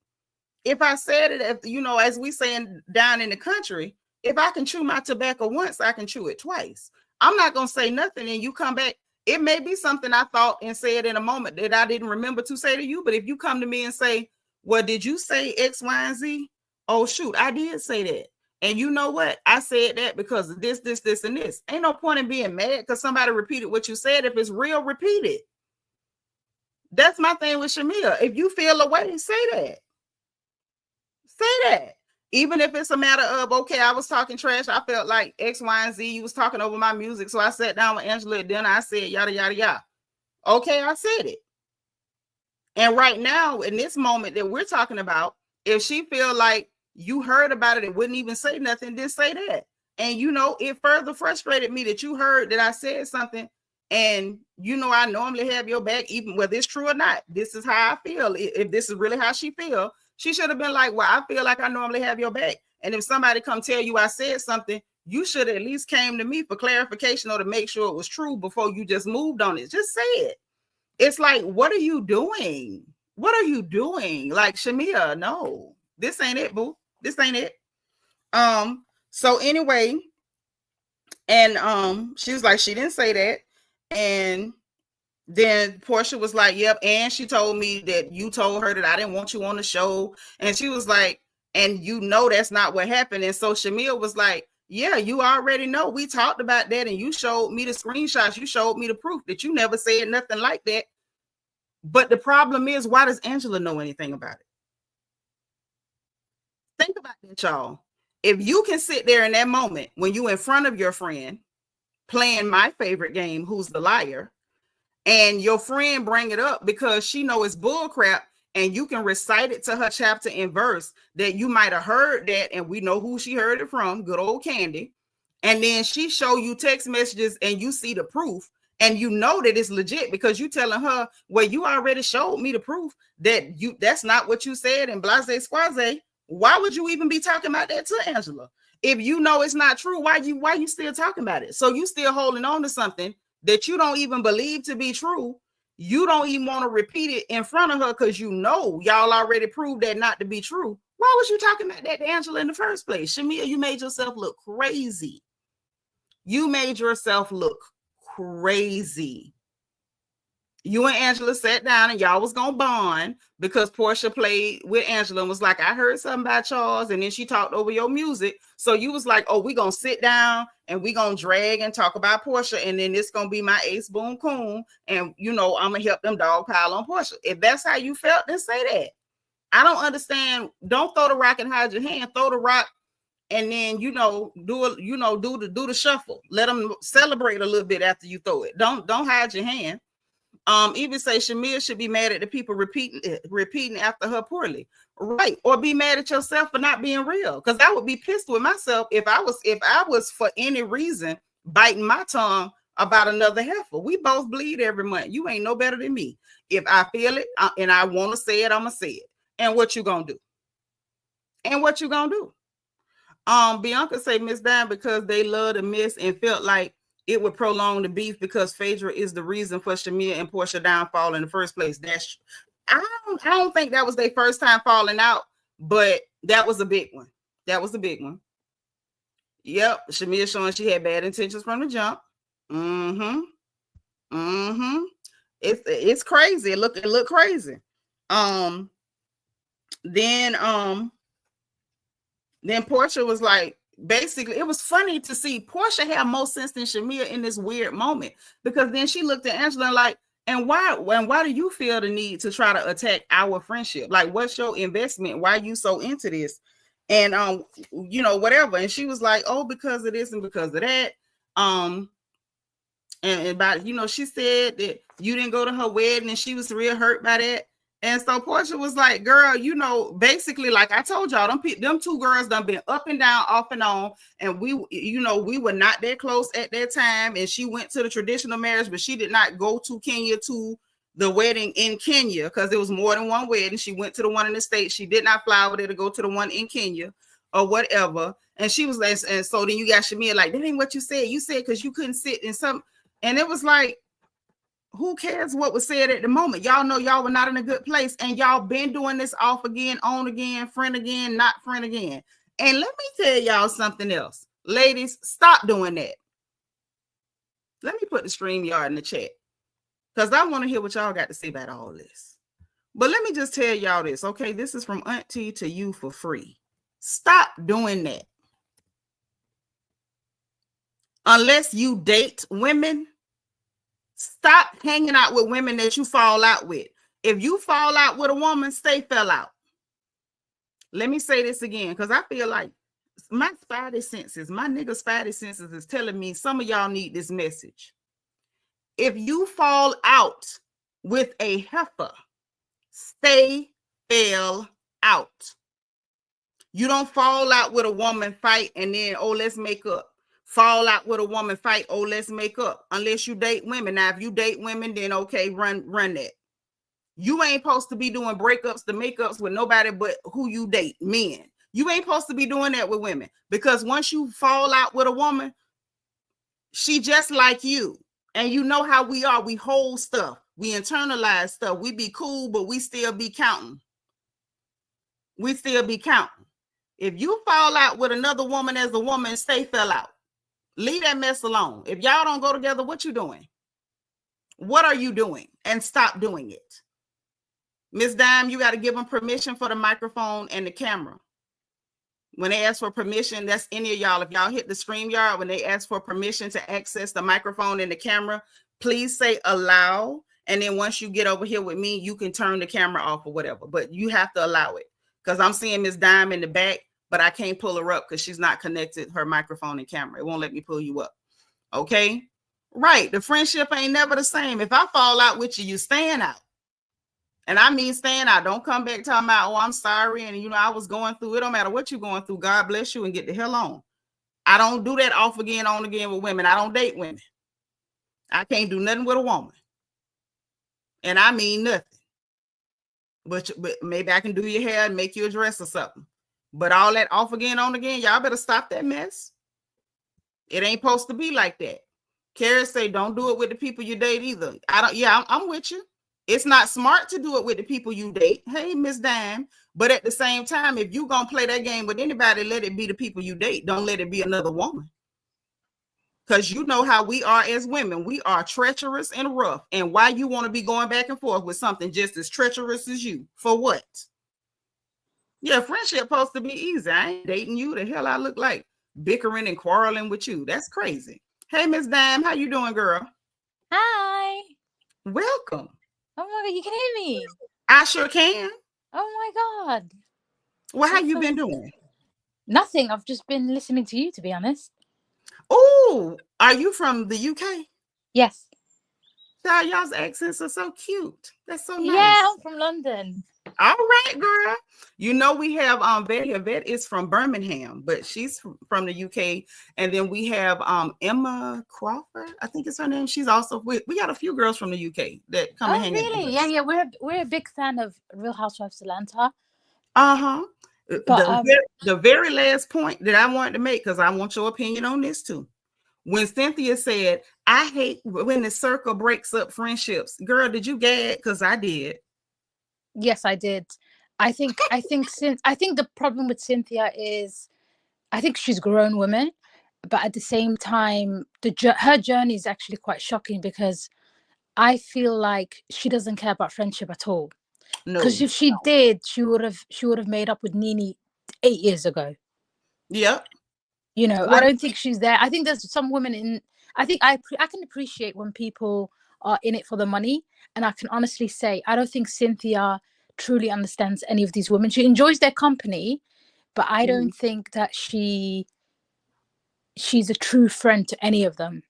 If I said it, as we saying down in the country, if I can chew my tobacco once, I can chew it twice. I'm not going to say nothing and you come back. It may be something I thought and said in a moment that I didn't remember to say to you. But if you come to me and say, well, did you say X, Y, and Z? Oh, shoot, I did say that. And you know what? I said that because of this, and this. Ain't no point in being mad because somebody repeated what you said. If it's real, repeat it. That's my thing with Shamea. If you feel a way, say that. Say that. Even if it's a matter of, okay, I was talking trash. I felt like X, Y, and Z. You was talking over my music. So I sat down with Angela at dinner. I said, yada, yada, yada. Okay, I said it. And right now, in this moment that we're talking about, if she feel like you heard about it and wouldn't even say nothing, then say that. And, it further frustrated me that you heard that I said something. And, I normally have your back, even whether it's true or not. This is how I feel. If this is really how she feel, she should have been like, well, I feel like I normally have your back. And if somebody come tell you I said something, you should have at least came to me for clarification or to make sure it was true before you just moved on it. Just say it. It's like, what are you doing? What are you doing? Like, Shamea, no, this ain't it, boo. This ain't it. So anyway, and she was like, she didn't say that. And then Porsha was like, yep. And she told me that you told her that I didn't want you on the show. And she was like, and that's not what happened. And so Shamea was like, yeah, you already know. We talked about that and you showed me the screenshots. You showed me the proof that you never said nothing like that. But the problem is, why does Angela know anything about it? Think about that, y'all. If you can sit there in that moment when you in front of your friend playing my favorite game, Who's the Liar, and your friend bring it up because she know it's bull crap, and you can recite it to her chapter and verse that you might have heard that, and we know who she heard it from, good old Candy. And then she show you text messages and you see the proof, and you know that it's legit because you telling her, well, you already showed me the proof that that's not what you said and blase squaze. Why would you even be talking about that to Angela? If you know it's not true, why you still talking about it? So you still holding on to something that you don't even believe to be true. You don't even want to repeat it in front of her because you know y'all already proved that not to be true. Why was you talking about that to Angela in the first place? Shamea, you made yourself look crazy. You made yourself look crazy. You and Angela sat down and y'all was gonna bond because Porsha played with Angela and was like, I heard something about Charles, and then she talked over your music. So you was like, oh, we gonna sit down and we gonna drag and talk about Porsha, and then it's gonna be my ace boom coon, and you know, I'm gonna help them dog pile on Porsha. If that's how you felt, then say that. I don't understand. Don't throw the rock and hide your hand. Throw the rock and then do the shuffle. Let them celebrate a little bit after you throw it. Don't hide your hand. Even say Shamea should be mad at the people repeating after her poorly, right? Or be mad at yourself for not being real. Because I would be pissed with myself if I was for any reason biting my tongue about another heifer. We both bleed every month. You ain't no better than me. If I feel it and I want to say it, I'm gonna say it. And what you gonna do? Bianca say Miss Dime because they love to miss and felt like it would prolong the beef because Phaedra is the reason for Shamea and Porsha downfall in the first place. I don't think that was their first time falling out, but that was a big one. Yep, Shamea showing she had bad intentions from the jump. It's crazy. It looked crazy. Then Porsha was like, basically, it was funny to see Porsha have more sense than Shamea in this weird moment, because then she looked at Angela and like, and why do you feel the need to try to attack our friendship? Like, what's your investment? Why are you so into this? And whatever. And she was like, oh, because of this and because of that. And about, she said that you didn't go to her wedding and she was real hurt by that. And so Porsha was like, girl, basically, like I told y'all, them two girls done been up and down, off and on. And we were not that close at that time. And she went to the traditional marriage, but she did not go to Kenya to the wedding in Kenya because there was more than one wedding. She went to the one in the States. She did not fly over there to go to the one in Kenya or whatever. And she was like, and so then you got Shamea like, that ain't what you said. You said because you couldn't sit in some, and it was like, who cares what was said at the moment? Y'all know y'all were not in a good place, and y'all been doing this off again, on again, friend again, not friend again. And let me tell y'all something else. Ladies, stop doing that. Let me put the StreamYard in the chat because I want to hear what y'all got to say about all this. But let me just tell y'all this, okay? This is from Auntie to you for free. Stop doing that. Unless you date women, stop hanging out with women that you fall out with. If you fall out with a woman, stay fell out. Let me say this again, because I feel like my spidey senses, my nigga spidey senses is telling me some of y'all need this message. If you fall out with a heifer, stay fell out. You don't fall out with a woman, fight, and then, oh, let's make up. Fall out with a woman, fight, oh, let's make up. Unless you date women. Now, if you date women, then okay, run that. You ain't supposed to be doing breakups to makeups with nobody but who you date, men. You ain't supposed to be doing that with women, because once you fall out with a woman, she just like you. And you know how we are. We hold stuff. We internalize stuff. We be cool, but we still be counting. If you fall out with another woman as a woman, stay fell out. Leave that mess alone. If y'all don't go together, what you doing? What are you doing? And stop doing it. Miss Dime, you got to give them permission for the microphone and the camera. When they ask for permission, that's any of y'all. If y'all hit the StreamYard, when they ask for permission to access the microphone and the camera, please say allow. And then once you get over here with me, you can turn the camera off or whatever. But you have to allow it. Because I'm seeing Miss Dime in the back, but I can't pull her up because she's not connected her microphone and camera. It won't let me pull you up. Okay? Right. The friendship ain't never the same. If I fall out with you, you staying out. And I mean staying out. Don't come back talking about, oh, I'm sorry. And, I was going through. It don't matter what you're going through. God bless you and get the hell on. I don't do that off again, on again with women. I don't date women. I can't do nothing with a woman. And I mean nothing. But maybe I can do your hair and make you a dress or something. But all that off again, on again, y'all better stop that mess. It ain't supposed to be like that. Kara say, don't do it with the people you date either. I'm with you. It's not smart to do it with the people you date. Hey, Miss Dime. But at the same time, if you gonna play that game with anybody, let it be the people you date. Don't let it be another woman. Because you know how we are as women. We are treacherous and rough. And why you want to be going back and forth with something just as treacherous as you? For what? Yeah, friendship supposed to be easy. I ain't dating you. The hell I look like bickering and quarreling with you. That's crazy. Hey, Miss Dime, how you doing, girl? Hi. Welcome. Oh my God, you can hear me. I sure can. Oh my God. Well, how you been doing? Nothing. I've just been listening to you, to be honest. Oh, are you from the UK? Yes. Child, y'all's accents are so cute. That's so nice. Yeah, I'm from London. All right, girl. You know we have Vet. Vet is from Birmingham, but she's from the UK. And then we have Emma Crawford. I think it's her name. She's also we got a few girls from the UK that come and hang out with us. Yeah, yeah. We're a big fan of Real Housewives of Atlanta. Uh-huh. But The very last point that I wanted to make, because I want your opinion on this too. When Cynthia said, I hate when the circle breaks up friendships. Girl, did you gag? Because I did. Yes, I did. I think the problem with Cynthia is I think she's a grown woman, but at the same time, her journey is actually quite shocking because I feel like she doesn't care about friendship at all. No. Because if she did, she would have made up with Nene 8 years ago. Yep. You know, I don't think she's there. I think there's some women in. I think I can appreciate when people are in it for the money, and I can honestly say I don't think Cynthia truly understands any of these women. She enjoys their company, but I don't think that she's a true friend to any of them.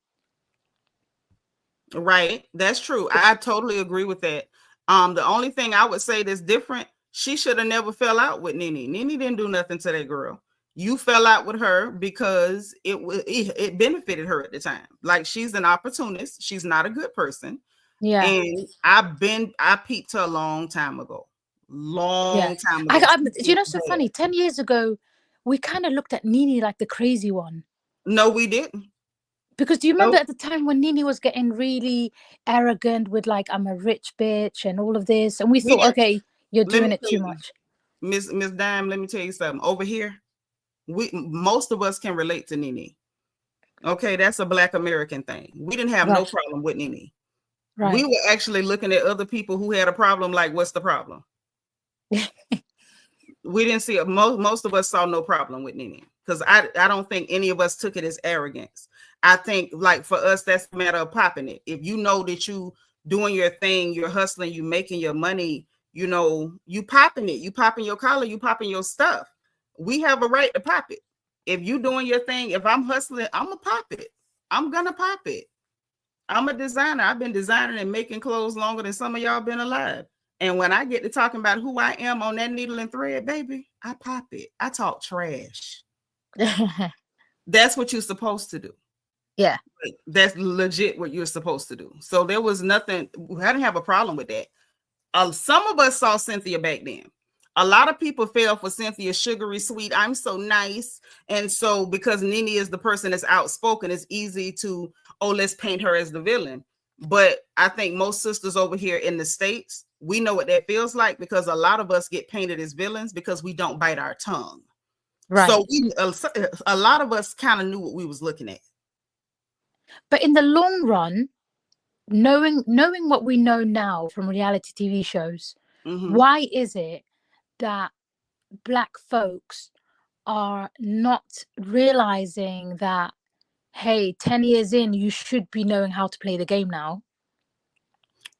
Right, that's true. I totally agree with that. The only thing I would say that's different, she should have never fell out with Nene. Nene didn't do nothing to that girl. You fell out with her because it benefited her at the time. Like, she's an opportunist. She's not a good person. Yeah. And I peeped her a long time ago. Time ago. You know, so funny. 10 years ago, we kind of looked at Nene like the crazy one. No, we didn't. Because do you remember at the time when Nene was getting really arrogant with like, I'm a rich bitch and all of this, and we thought, okay, you're doing it too much. Miss Dime, let me tell you something. Over here, most of us can relate to Nene. Okay, that's a Black American thing. We didn't have no problem with Nene. Right. We were actually looking at other people who had a problem, like, what's the problem? We didn't see it. Most of us saw no problem with Nene, because I don't think any of us took it as arrogance. I think, like, for us, that's a matter of popping it. If you know that you doing your thing, you're hustling, you making your money, you know, you popping it, you popping your collar, you popping your stuff. We have a right to pop it. If you doing your thing, if I'm hustling, I'm gonna pop it. I'm gonna pop it. I'm a designer. I've been designing and making clothes longer than some of y'all been alive. And when I get to talking about who I am on that needle and thread, baby, I pop it. I talk trash. That's what you're supposed to do. Yeah. That's legit what you're supposed to do. So there was nothing. I didn't have a problem with that. Some of us saw Cynthia back then. A lot of people fell for Cynthia's sugary sweet, I'm so nice. And so because Nene is the person that's outspoken, it's easy to, let's paint her as the villain. But I think most sisters over here in the States, we know what that feels like, because a lot of us get painted as villains because we don't bite our tongue. Right. So a lot of us kind of knew what we was looking at. But in the long run, knowing what we know now from reality TV shows, why is it that Black folks are not realizing that, hey, 10 years in, you should be knowing how to play the game now?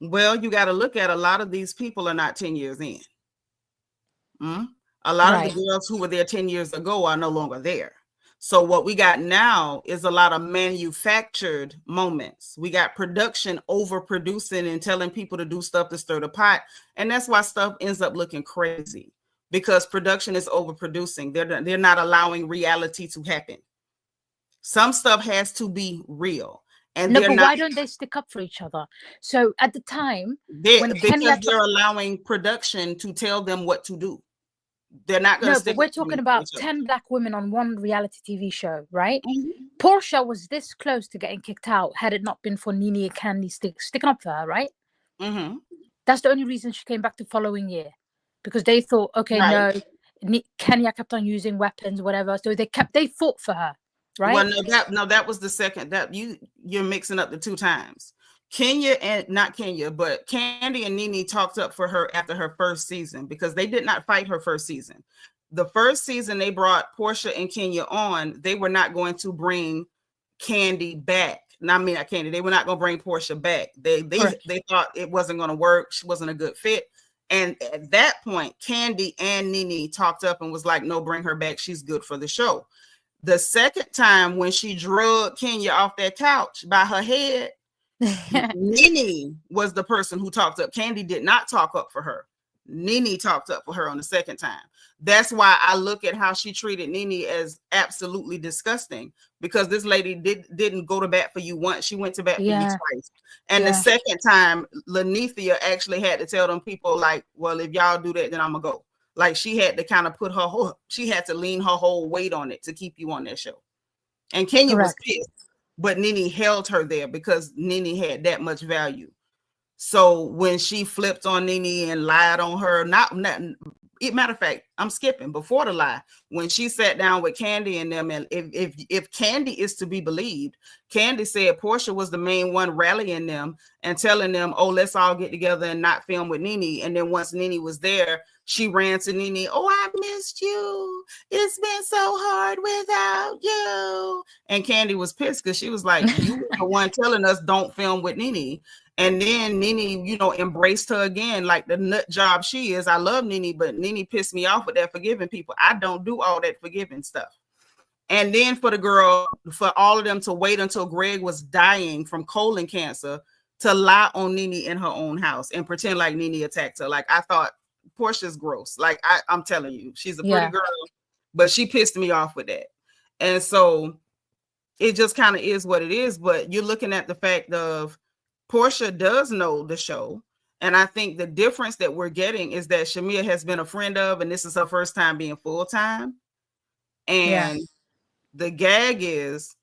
Well, you got to look at, a lot of these people are not 10 years in. A lot of the girls who were there 10 years ago are no longer there. So what we got now is a lot of manufactured moments. We got production overproducing and telling people to do stuff to stir the pot. And that's why stuff ends up looking crazy, because production is overproducing. They're not allowing reality to happen. Some stuff has to be real. And no, but why don't they stick up for each other? So at the time, because they're allowing production to tell them what to do. They're not going to stick. But we're talking about 10 Black women on one reality TV show, right? Porsha was this close to getting kicked out had it not been for Nene and Candy sticking up for her, right? That's the only reason she came back the following year, because they thought, okay, right. no, Kenya kept on using weapons, whatever. So they fought for her, right? Well, that was the second. That you're mixing up the two times. Kenya and not Kenya, but Candy and Nene talked up for her after her first season because they did not fight her first season. The first season they brought Porsha and Kenya on, they were not going to bring Candy back. I mean, not Candy. They were not going to bring Porsha back. They thought it wasn't going to work. She wasn't a good fit. And at that point, Candy and Nene talked up and was like, no, bring her back. She's good for the show. The second time when she drugged Kenya off that couch by her head, Nene was the person who talked up. Candy did not talk up for her. Nene talked up for her on the second time. That's why I look at how she treated Nene as absolutely disgusting, because this lady didn't go to bat for you once. She went to bat for you twice. And the second time, Lanithia actually had to tell them people like, well, if y'all do that, then I'm going to go. Like she had to kind of she had to lean her whole weight on it to keep you on that show. And Kenya was pissed, but Nene held her there because Nene had that much value. So when she flipped on Nene and lied on her, matter of fact, I'm skipping before the lie. When she sat down with Candy and them, and if Candy is to be believed, Candy said Porsha was the main one rallying them and telling them, oh, let's all get together and not film with Nene. And then once Nene was there, she ran to Nene. Oh, I missed you. It's been so hard without you. And Candy was pissed because she was like, you were the one telling us don't film with Nene. And then Nene, embraced her again, like the nut job she is. I love Nene, but Nene pissed me off with that forgiving people. I don't do all that forgiving stuff. And then for all of them to wait until Greg was dying from colon cancer to lie on Nene in her own house and pretend like Nene attacked her. Like, I thought Portia's gross. Like, I'm telling you, she's a pretty girl, but she pissed me off with that. And so it just kind of is what it is. But you're looking at the fact of Porsha does know the show. And I think the difference that we're getting is that Shamea has been a friend of, and this is her first time being full-time. And the gag is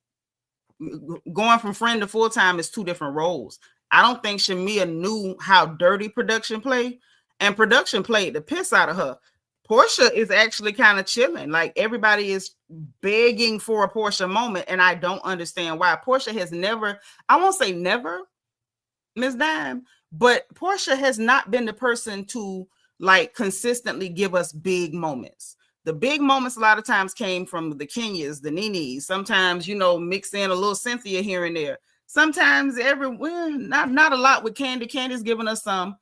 going from friend to full-time is two different roles. I don't think Shamea knew how dirty production played, and production played the piss out of her. Porsha is actually kind of chilling. Like, everybody is begging for a Porsha moment, and I don't understand why. Porsha has never, I won't say never, Ms. Dime, but Porsha has not been the person to like consistently give us big moments. The big moments a lot of times came from the Kenyas, the Nenes. Sometimes, mix in a little Cynthia here and there. Sometimes not a lot with Candy. Candy's giving us some,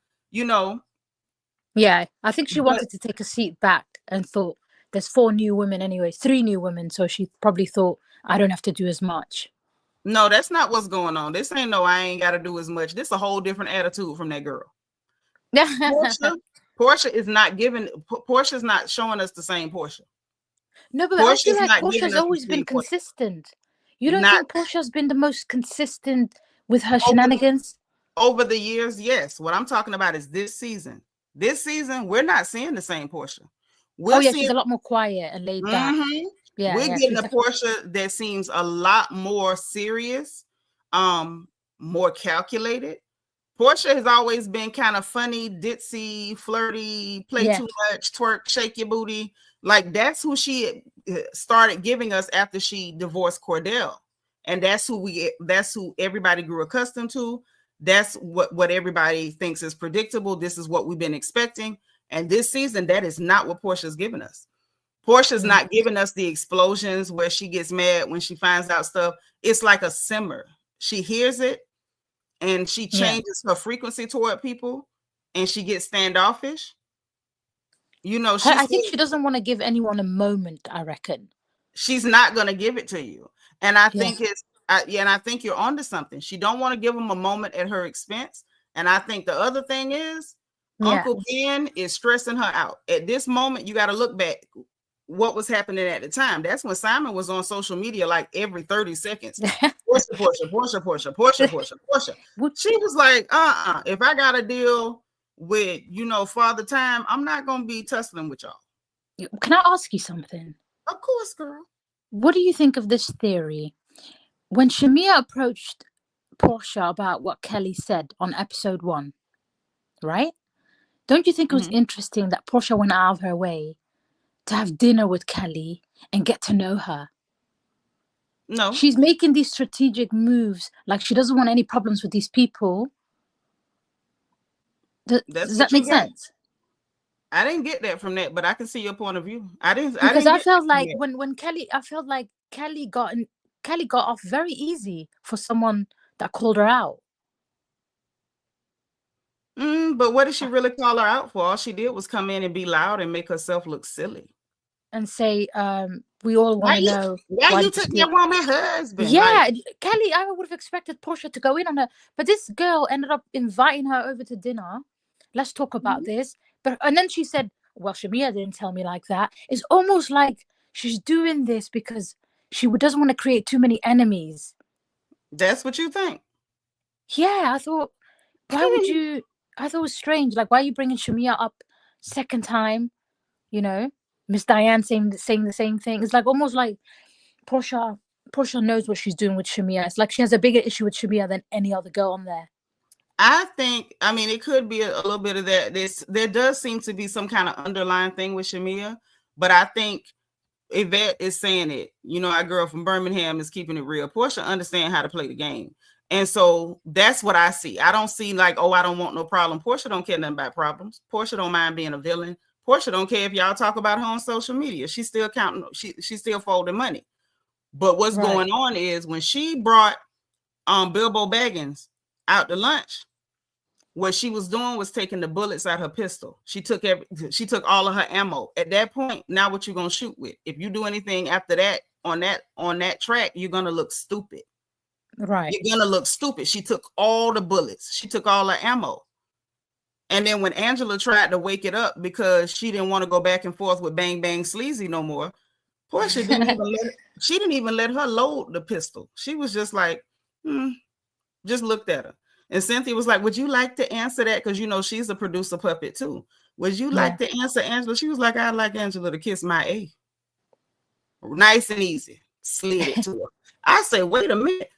Yeah, I think she wanted to take a seat back and thought there's 4 new women anyway, 3 new women. So she probably thought, I don't have to do as much. No, that's not what's going on. This ain't I ain't got to do as much. This is a whole different attitude from that girl. Porsha is not Porsha's not showing us the same Porsha. No, but I feel like Porsha's always been consistent. You don't think Porsha's been the most consistent with her shenanigans? Over the years, yes. What I'm talking about is this season. This season, we're not seeing the same Porsha. She's a lot more quiet and laid back. Yeah, we're getting a Porsha that seems a lot more serious, more calculated. Porsha has always been kind of funny, ditzy, flirty, play too much, twerk, shake your booty. Like, that's who she started giving us after she divorced Cordell. And that's who everybody grew accustomed to. That's what everybody thinks is predictable. This is what we've been expecting. And this season, that is not what Porsha's given us. Porsha's not giving us the explosions where she gets mad when she finds out stuff. It's like a simmer. She hears it and she changes her frequency toward people and she gets standoffish. I think she doesn't want to give anyone a moment, I reckon. She's not going to give it to you. And I think and I think you're onto something. She don't want to give them a moment at her expense. And I think the other thing is Uncle Ben is stressing her out. At this moment, you got to look back what was happening at the time. That's when Simon was on social media like every 30 seconds. Porsha. She was like, if I got to deal with, Father Time, I'm not going to be tussling with y'all. Can I ask you something? Of course, girl. What do you think of this theory? When Shamea approached Porsha about what Kelli said on episode 1, right? Don't you think it was interesting that Porsha went out of her way to have dinner with Kelli and get to know her? No. She's making these strategic moves, like she doesn't want any problems with these people. Does that make sense? I didn't get that from that, but I can see your point of view. Because I felt like when Kelli, I felt like Kelli got off very easy for someone that called her out. But what did she really call her out for? All she did was come in and be loud and make herself look silly. And say, we all want to know why you took your woman husband. Yeah, like, Kelli, I would have expected Porsha to go in on her, but this girl ended up inviting her over to dinner. Let's talk about this. And then she said, well, Shamea didn't tell me like that. It's almost like she's doing this because she doesn't want to create too many enemies. That's what you think? Yeah, I thought, why would you? I thought it was strange. Like, why are you bringing Shamea up second time? You know, Miss Diane saying the same thing. It's like almost like Porsha knows what she's doing with Shamea. It's like she has a bigger issue with Shamea than any other girl on there. I mean, it could be a little bit of that. There does seem to be some kind of underlying thing with Shamea, but I think Yvette is saying it. You know, our girl from Birmingham is keeping it real. Porsha understands how to play the game. And so that's what I see. I don't see like, oh, I don't want no problem. Porsha don't care nothing about problems. Porsha don't mind being a villain. Porsha don't care if y'all talk about her on social media. She's still counting. She's still folding money. But what's going on is when she brought Bilbo Baggins out to lunch, what she was doing was taking the bullets out her pistol. She took all of her ammo. At that point, now what you gonna shoot with? If you do anything after that on that track, you're gonna look stupid. Right. You're gonna look stupid. She took all the bullets. She took all her ammo. And then when Angela tried to wake it up because she didn't want to go back and forth with Bang Bang Sleazy no more, Porsha didn't even let her load the pistol. She was just like, just looked at her. And Cynthia was like, would you like to answer that? Because, you know, she's a producer puppet too. Would you like to answer Angela? She was like, I'd like Angela to kiss my A. Nice and easy. Slid it to her. I say, wait a minute.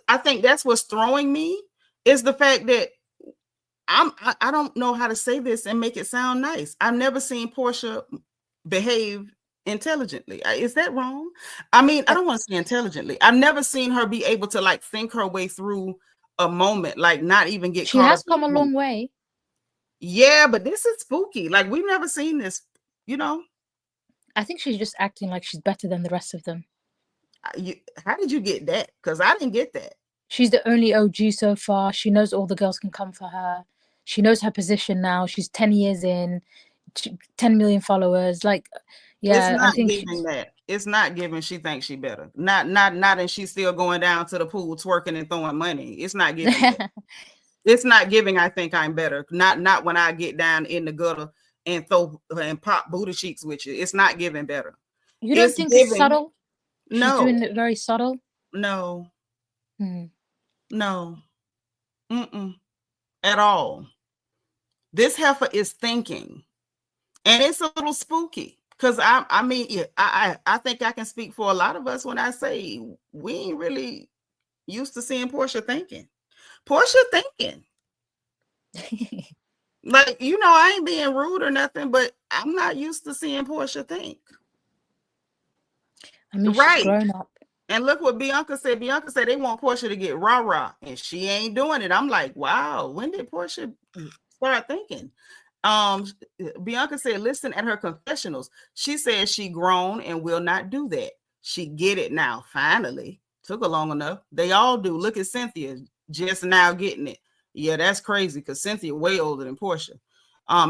I think that's what's throwing me is the fact that I don't know how to say this and make it sound nice. I've never seen Porsha behave intelligently. Is that wrong? I mean, I don't want to say intelligently. I've never seen her be able to like think her way through a moment, like not even get she caught has up come a long way. Yeah, but this is spooky. Like we've never seen this, you know. I think she's just acting like she's better than the rest of them. How did you get that? Because I didn't get that. She's the only OG so far. She knows all the girls can come for her. She knows her position now. She's 10 years in, 10 million followers. Like, yeah, I think giving that. It's not giving she thinks she better. Not and she's still going down to the pool twerking and throwing money. It's not giving that. It's not giving I think I'm better. Not when I get down in the gutter and throw and pop booty cheeks with you. It's not giving better. You don't think it's subtle? No. She's doing it very subtle? No. No. At all. This heifer is thinking. And it's a little spooky. Because I mean, I think I can speak for a lot of us when I say we ain't really used to seeing Porsha thinking. Porsha thinking. Like, you know, I ain't being rude or nothing, but I'm not used to seeing Porsha think. I mean, she's grown up. And look what Bianca said. Bianca said they want Porsha to get rah-rah, and she ain't doing it. I'm like, wow, when did Porsha start thinking? Bianca said, listen at her confessionals. She said she grown and will not do that. She get it now. Finally. Took her long enough. They all do. Look at Cynthia just now getting it. Yeah, that's crazy because Cynthia way older than Porsha.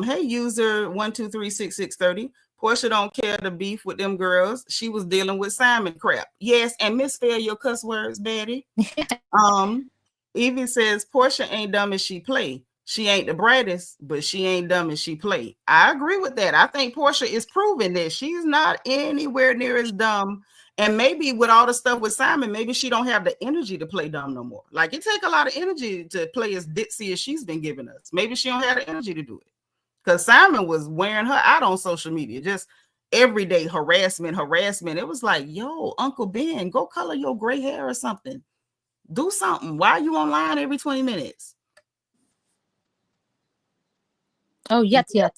Hey, user 1236630. Porsha don't care to beef with them girls. She was dealing with Simon crap. Yes, and misspell your cuss words, Betty. Evie says Porsha ain't dumb as she play. She ain't the brightest, but she ain't dumb as she play. I agree with that. I think Porsha is proving that she's not anywhere near as dumb. And maybe with all the stuff with Simon, maybe she don't have the energy to play dumb no more. Like it take a lot of energy to play as ditzy as she's been giving us. Maybe she don't have the energy to do it. Because Simon was wearing her out on social media, just everyday harassment. It was like, yo, Uncle Ben, go color your gray hair or something. Do something. Why are you online every 20 minutes? Oh, yet. Yeah,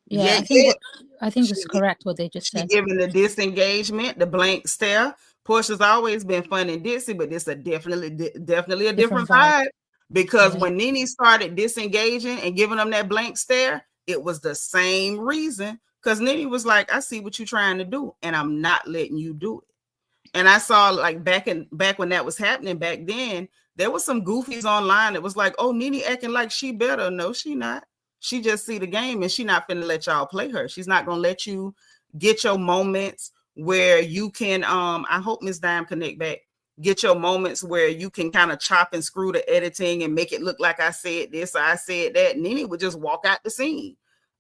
Yet. I think it's correct what they just said. Giving the disengagement, the blank stare. Porsha's always been fun and ditzy, but this is definitely a different vibe. Because when Nene started disengaging and giving them that blank stare, it was the same reason. Because Nene was like, I see what you're trying to do, and I'm not letting you do it. And I saw like back when that was happening back then, there was some goofies online. It was like, oh, Nene acting like she better. No, she not. She just see the game, and she not finna let y'all play her. She's not gonna let you get your moments where you can. I hope Miss Dime connect back. Get your moments where you can kind of chop and screw the editing and make it look like I said this or I said that. Nene would just walk out the scene.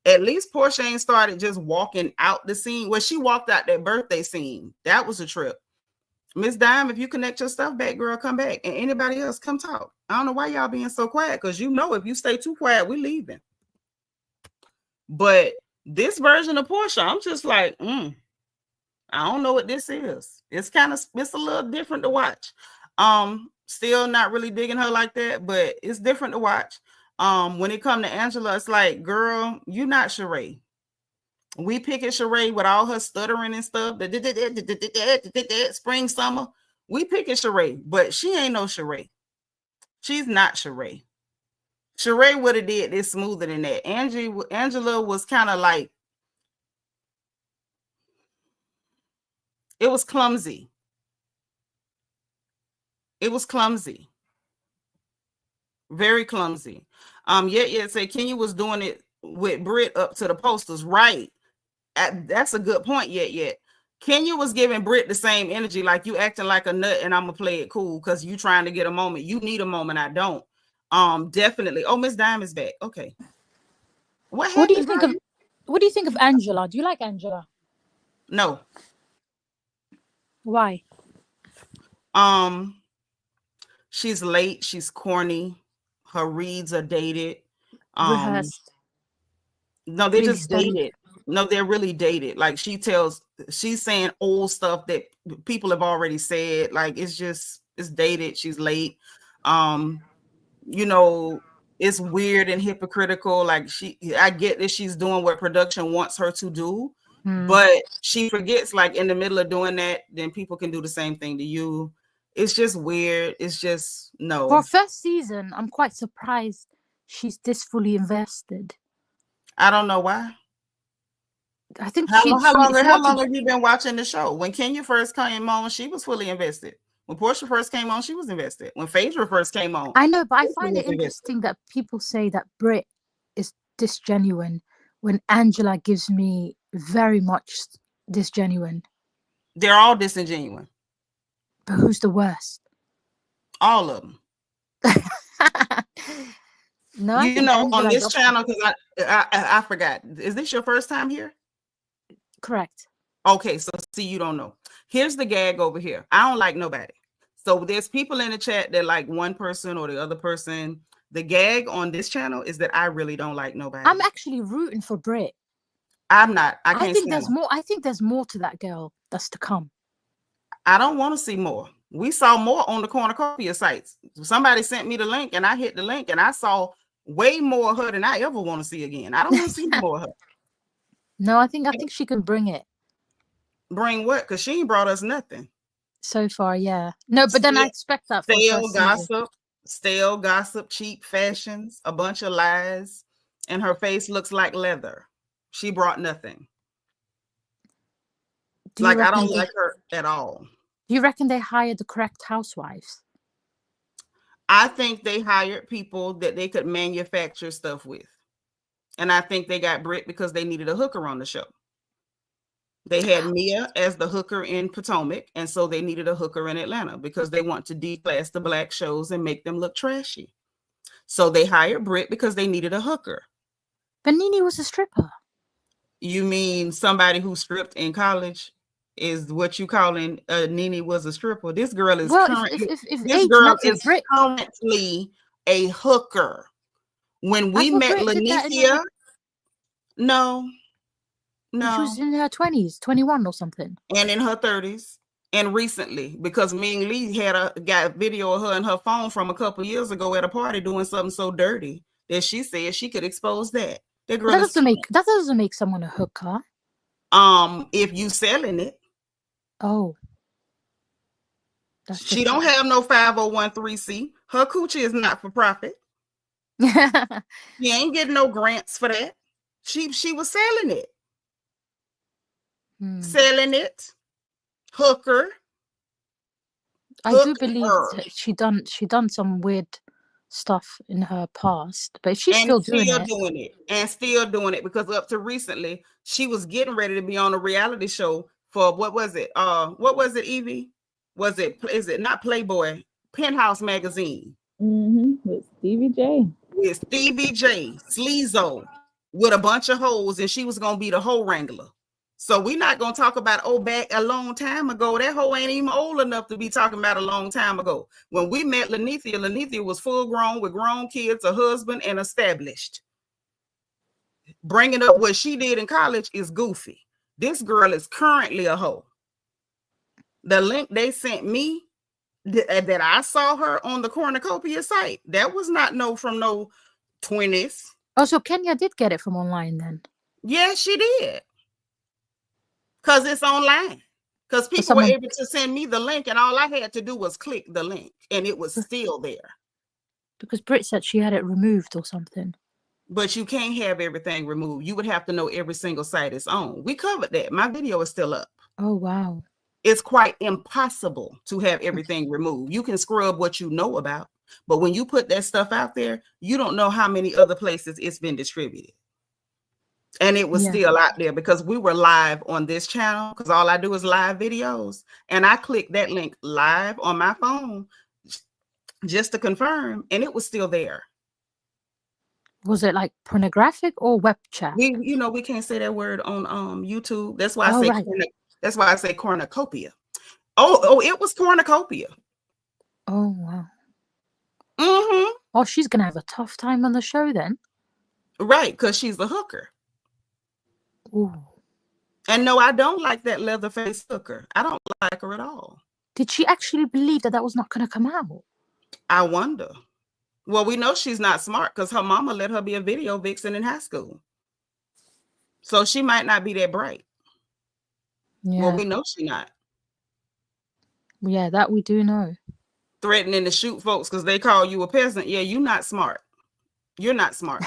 At least Porsha ain't started just walking out the scene. Well, she walked out that birthday scene. That was a trip. Miss Dime, if you connect your stuff back, girl, come back. And anybody else, come talk. I don't know why y'all being so quiet, because you know if you stay too quiet, we leaving. But this version of Porsha, I'm just like, I don't know what this is. It's a little different to watch. Still not really digging her like that, but it's different to watch. When it comes to Angela, it's like, girl, you not Sheree. We picking Sheree with all her stuttering and stuff. Spring, summer. We picking Sheree, but she ain't no Sheree. She's not Sheree. Sheree would have did this smoother than that. Angela was kind of like, it was clumsy. It was clumsy. Very clumsy. Yet say Kenya was doing it with Brit up to the posters, right? That's a good point. Yet Kenya was giving Brit the same energy, like you acting like a nut and I'm gonna play it cool because you trying to get a moment. You need a moment. I don't. Definitely. Oh, Miss Dime is back. Okay. What do you think of Angela? Do you like Angela? No. Why? She's late. She's corny. Her reads are dated. Rehearsed. No, they're really just dated. No, they're really dated. Like she's saying old stuff that people have already said. Like it's dated. She's late. It's weird and hypocritical. Like I get that she's doing what production wants her to do, but she forgets, like in the middle of doing that, then people can do the same thing to you. It's just weird. It's just no. For first season, I'm quite surprised she's this fully invested. I don't know why. I think how long have you been watching the show? When Kenya first came on, she was fully invested. When Porsha first came on, she was invested. When Phaedra first came on, I know, but I find it interesting that people say that Brit is disgenuine when Angela gives me very much disgenuine. They're all disingenuine. But who's the worst? All of them. No, on this channel, because I forgot. Is this your first time here? Correct. Okay, so see, you don't know. Here's the gag over here. I don't like nobody. So there's people in the chat that like one person or the other person. The gag on this channel is that I really don't like nobody. I'm actually rooting for Brit. I'm not. I think there's more. I think there's more to that girl that's to come. I don't want to see more. We saw more on the cornucopia sites. Somebody sent me the link and I hit the link and I saw way more of her than I ever want to see again. I don't want to see more of her. No, I think she can bring it. Bring what? Because she ain't brought us nothing. So far, yeah. No, but then I expect that for stale gossip, cheap fashions, a bunch of lies, and her face looks like leather. She brought nothing. I don't like her at all. Do you reckon they hired the correct housewives? I think they hired people that they could manufacture stuff with. And I think they got Brit because they needed a hooker on the show. They had Mia as the hooker in Potomac, and so they needed a hooker in Atlanta because they want to declass the black shows and make them look trashy. So they hired Brit because they needed a hooker. But Nene was a stripper. You mean somebody who stripped in college is what you calling Nene was a stripper? This girl is currently a hooker. When we met Lanicia, no. She was in her 20s, 21 or something. And in her 30s. And recently, because Ming Lee got a video of her and her phone from a couple years ago at a party doing something so dirty that she said she could expose that. That girl is that doesn't make someone a hooker. If you selling it. Oh. She don't have no 501(c)(3). Her coochie is not for profit. She ain't getting no grants for that. She was selling it. Selling it. Hooker. I do believe she done some weird stuff in her past, but she's still doing it. And still doing it, because up to recently she was getting ready to be on a reality show for what was it, Evie? Is it not Playboy? Penthouse magazine. With Stevie J. With Stevie J, Sleezo, with a bunch of hoes, and she was gonna be the hoe wrangler. So we're not gonna talk about back a long time ago. That hoe ain't even old enough to be talking about a long time ago. When we met Lanithia was full grown with grown kids, a husband, and established. Bringing up what she did in college is goofy. This girl is currently a hoe. The link they sent me that I saw her on the cornucopia site, that was not from no 20s. Oh, so Kenya did get it from online then? Yeah, she did. Because it's online. Because people were able to send me the link, and all I had to do was click the link, and it was still there. Because Brit said she had it removed or something. But you can't have everything removed. You would have to know every single site it's on. We covered that. My video is still up. Oh, wow. It's quite impossible to have everything removed. You can scrub what you know about, but when you put that stuff out there, you don't know how many other places it's been distributed. And it was still out there because we were live on this channel, because all I do is live videos. And I clicked that link live on my phone just to confirm, and it was still there. Was it like pornographic or web chat? We can't say that word on YouTube. That's why I say that's why I say cornucopia. Oh, it was cornucopia. Oh, wow. Oh, she's gonna have a tough time on the show then. Right, because she's a hooker. Ooh. And no, I don't like that leather-faced hooker. I don't like her at all. Did she actually believe that was not going to come out? I wonder. Well, we know she's not smart because her mama let her be a video vixen in high school. So she might not be that bright. Yeah. Well, we know she's not. Yeah, that we do know. Threatening to shoot folks because they call you a peasant. Yeah, you're not smart. You're not smart.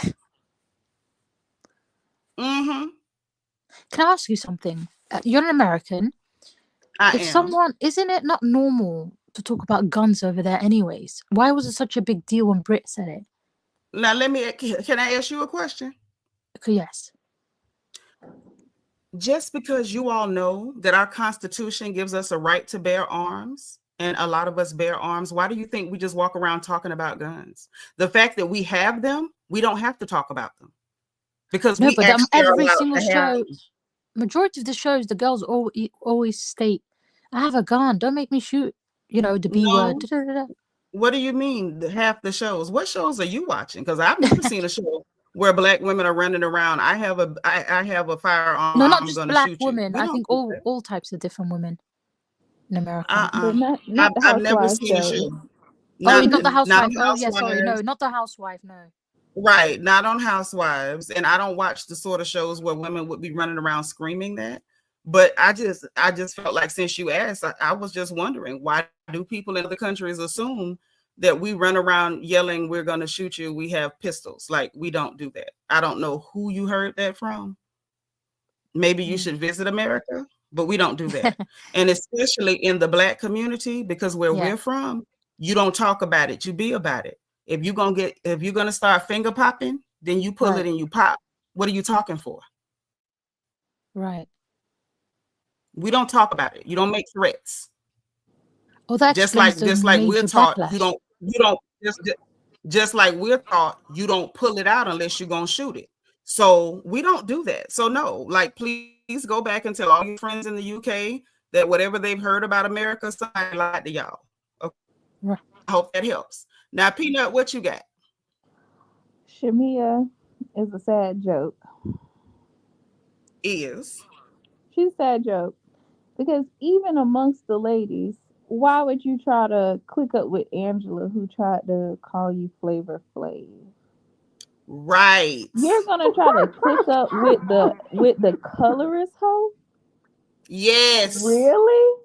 Can I ask you something? You're an American. Isn't it not normal to talk about guns over there anyways? Why was it such a big deal when Brit said it? Now, can I ask you a question? Yes. Just because you all know that our Constitution gives us a right to bear arms, and a lot of us bear arms, why do you think we just walk around talking about guns? The fact that we have them, we don't have to talk about them. Because every single show, majority of the shows, the girls always state, I have a gun, don't make me shoot, the B word. What do you mean, half the shows? What shows are you watching? Because I've never seen a show where black women are running around. I have a firearm. No, not just black women. I think all types of different women in America. I've never seen a show. Not the housewife. No, not the housewife. No. Right, not on Housewives, and I don't watch the sort of shows where women would be running around screaming that. But I just felt like, since you asked, I was just wondering, why do people in other countries assume that we run around yelling, we're going to shoot you, we have pistols? Like, we don't do that. I don't know who you heard that from. Maybe you should visit America, but we don't do that. And especially in the black community, because where we're from, you don't talk about it, you be about it. If you're gonna start finger popping, then you pull it and you pop. What are you talking for? Right. We don't talk about it. You don't make threats. Oh, that's just like we're taught. Backlash. Just like we're taught, you don't pull it out unless you're gonna shoot it. So we don't do that. So no, like, please go back and tell all your friends in the UK that whatever they've heard about America, somebody lied to y'all. Okay. Right. I hope that helps. Now, Peanut, what you got? Shamea is a sad joke. She's a sad joke. Because even amongst the ladies, why would you try to click up with Angela, who tried to call you Flavor Flav? Right. You're gonna try to click up with the colorist hoe? Yes. Really?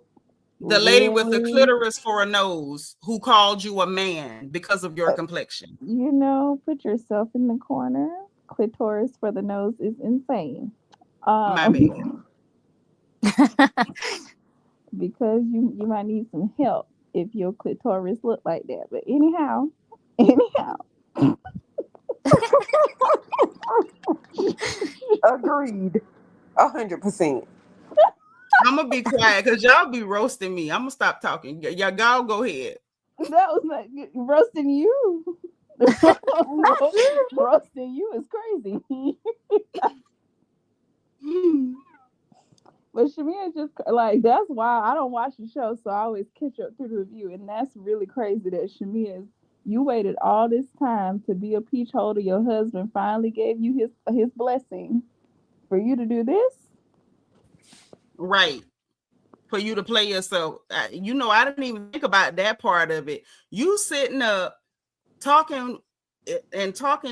The lady with the clitoris for a nose who called you a man because of your complexion. You know, put yourself in the corner. Clitoris for the nose is insane. My baby. Because you might need some help if your clitoris look like that. But anyhow. Agreed. 100%. I'm gonna be quiet because y'all be roasting me. I'm gonna stop talking. Y'all go ahead. That was like roasting you. Roasting you is crazy. But Shamea is just like, that's why I don't watch the show, so I always catch up through the review. And that's really crazy that Shamea, you waited all this time to be a peach holder. Your husband finally gave you his blessing for you to do this. Right. For you to play yourself. You know, I didn't even think about that part of it. You sitting up talking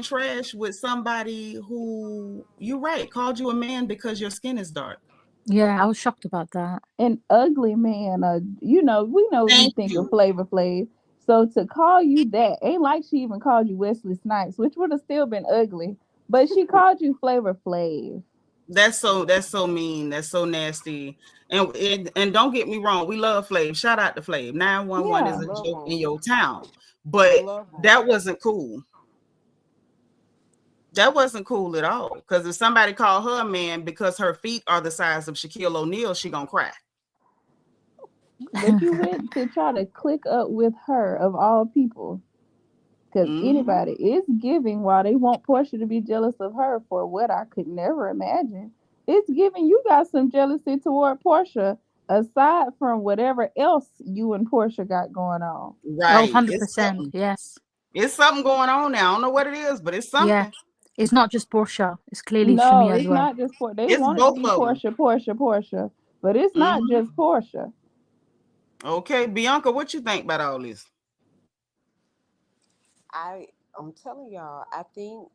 trash with somebody who, you're right, called you a man because your skin is dark. Yeah, I was shocked about that. An ugly man. You know, we think of Flavor Flav. So to call you that, ain't like she even called you Wesley Snipes, which would have still been ugly. But she called you Flavor Flav. That's so mean. That's so nasty. And don't get me wrong, we love Flav. Shout out to Flav. 911 is a joke in your town. But that wasn't cool. That wasn't cool at all. Because if somebody called her a man because her feet are the size of Shaquille O'Neal, she gonna cry. But you went to try to click up with her of all people. Because anybody is giving, while they want Porsha to be jealous of her for what I could never imagine. It's giving you got some jealousy toward Porsha, aside from whatever else you and Porsha got going on. Right. 100%. Yes. It's something going on now. I don't know what it is, but it's something. Yeah. It's not just Porsha. It's clearly Shamea as well. Not just Porsha. They want to be Porsha. But it's not just Porsha. Okay, Bianca, what you think about all this? I'm telling y'all, I think